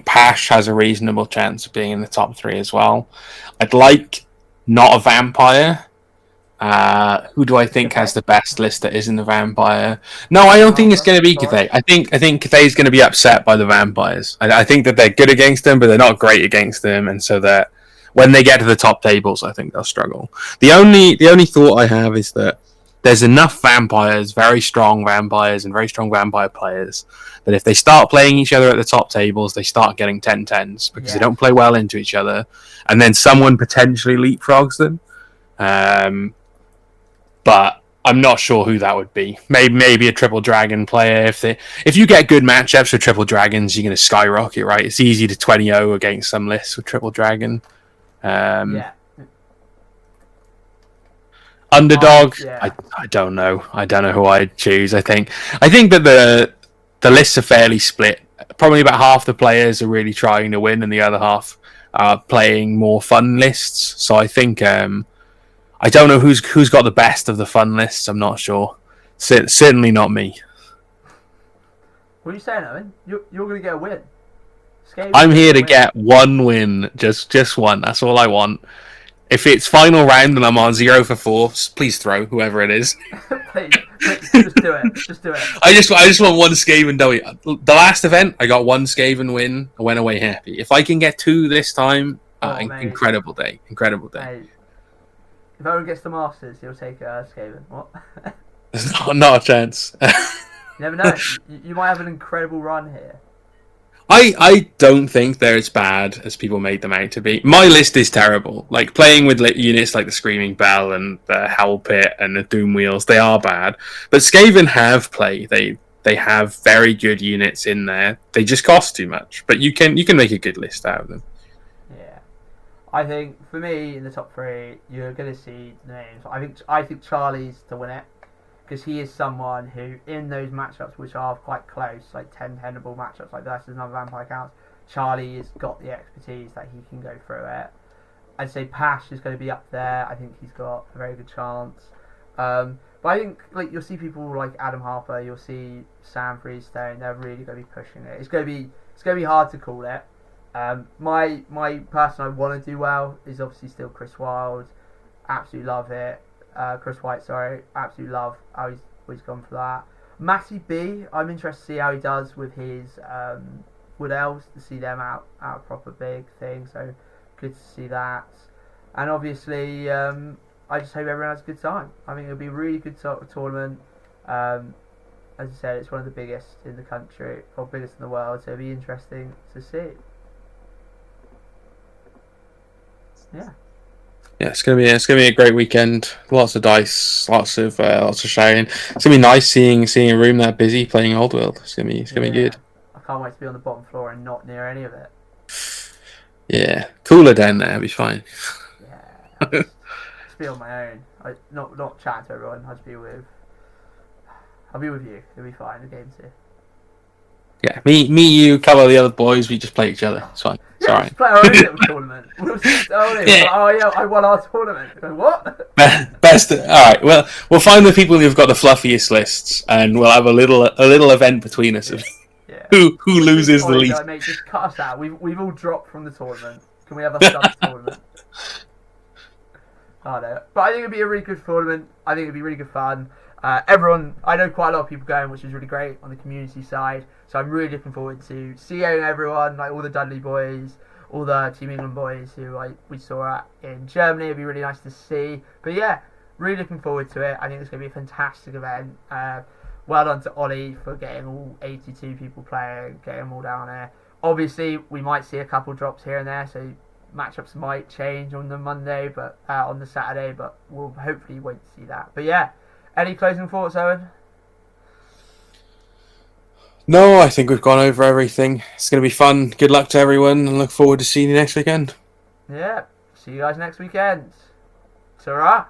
Pash has a reasonable chance of being in the top 3 as well. I'd like not a vampire, Who do I think has the best list that isn't a vampire? No, I don't think it's going to be Cathay. I think Cathay's going to be upset by the vampires. I think that they're good against them, but they're not great against them, and so that when they get to the top tables, I think they'll struggle. The only thought I have is that there's enough vampires, very strong vampires, and very strong vampire players that if they start playing each other at the top tables, they start getting 10-10s because they don't play well into each other, and then someone potentially leapfrogs them. But I'm not sure who that would be. Maybe a Triple Dragon player. If you get good matchups with Triple Dragons, you're going to skyrocket, right? It's easy to 20-0 against some lists with Triple Dragon. Underdog. I don't know. I don't know who I'd choose. I think that the lists are fairly split. Probably about half the players are really trying to win, and the other half are playing more fun lists. So I think I don't know who's got the best of the fun lists. I'm not sure. Certainly not me. What are you saying, Owen? You're going to get a win. I'm here to get one win. Just one. That's all I want. If it's final round and I'm on 0 for 4, please throw whoever it is. please, just do it. Just do it. I just want one Skaven W. The last event, I got one Skaven win. I went away happy. If I can get 2 this time, incredible day. Incredible day. Mate. If Owen gets the Masters, he'll take Skaven. What? There's not a chance. You never know. You might have an incredible run here. I don't think they're as bad as people made them out to be. My list is terrible. Like, playing with units like the Screaming Bell and the Howl Pit and the Doom Wheels, they are bad. But Skaven have play. They have very good units in there. They just cost too much. But you can make a good list out of them. Yeah. I think, for me, in the top 3, you're going to see names. I think Charlie's to win it. Because he is someone who, in those matchups which are quite close, like 10-10able matchups like this, another vampire counts, Charlie has got the expertise that he can go through it. I'd say Pash is going to be up there. I think he's got a very good chance. But I think you'll see people like Adam Harper, you'll see Sam Freestone. They're really going to be pushing it. It's going to be hard to call it. My person I want to do well is obviously still Chris Wilde. Absolutely love it. Chris White, sorry. Absolutely love how he's gone for that. Matty B, I'm interested to see how he does with his Wood Elves, to see them out a proper big thing. So good to see that. And obviously, I just hope everyone has a good time. I think it'll be a really good tournament. As I said, it's one of the biggest in the country, or biggest in the world. So it'll be interesting to see. Yeah. Yeah, it's gonna be a great weekend. Lots of dice, lots of shouting. It's gonna be nice seeing a room that busy playing Old World. It's gonna be good. I can't wait to be on the bottom floor and not near any of it. Yeah, cooler down there. It'll be fine. Yeah, just be on my own. Not chatting to everyone. I'll be with you. It'll be fine. The game's here. Yeah, me, you, a couple of the other boys. We just play each other. It's fine. It's alright. Play our own little tournament. I won our tournament. What? Best. All right. Well, we'll find the people who've got the fluffiest lists, and we'll have a little event between us of who loses the least. Mate, just cut us out. We've all dropped from the tournament. Can we have a subs tournament? I know, but I think it'd be a really good tournament. I think it'd be really good fun. Everyone, I know quite a lot of people going, which is really great on the community side. So I'm really looking forward to seeing everyone, like all the Dudley boys, all the Team England boys who we saw in Germany. It'd be really nice to see. But yeah, really looking forward to it. I think it's going to be a fantastic event. Well done to Ollie for getting all 82 people playing, getting them all down there. Obviously, we might see a couple drops here and there, so matchups might change on the Monday, but on the Saturday. But we'll hopefully wait to see that. But yeah, any closing thoughts, Owen? No, I think we've gone over everything. It's going to be fun. Good luck to everyone, and look forward to seeing you next weekend. Yeah, see you guys next weekend. Ta-ra!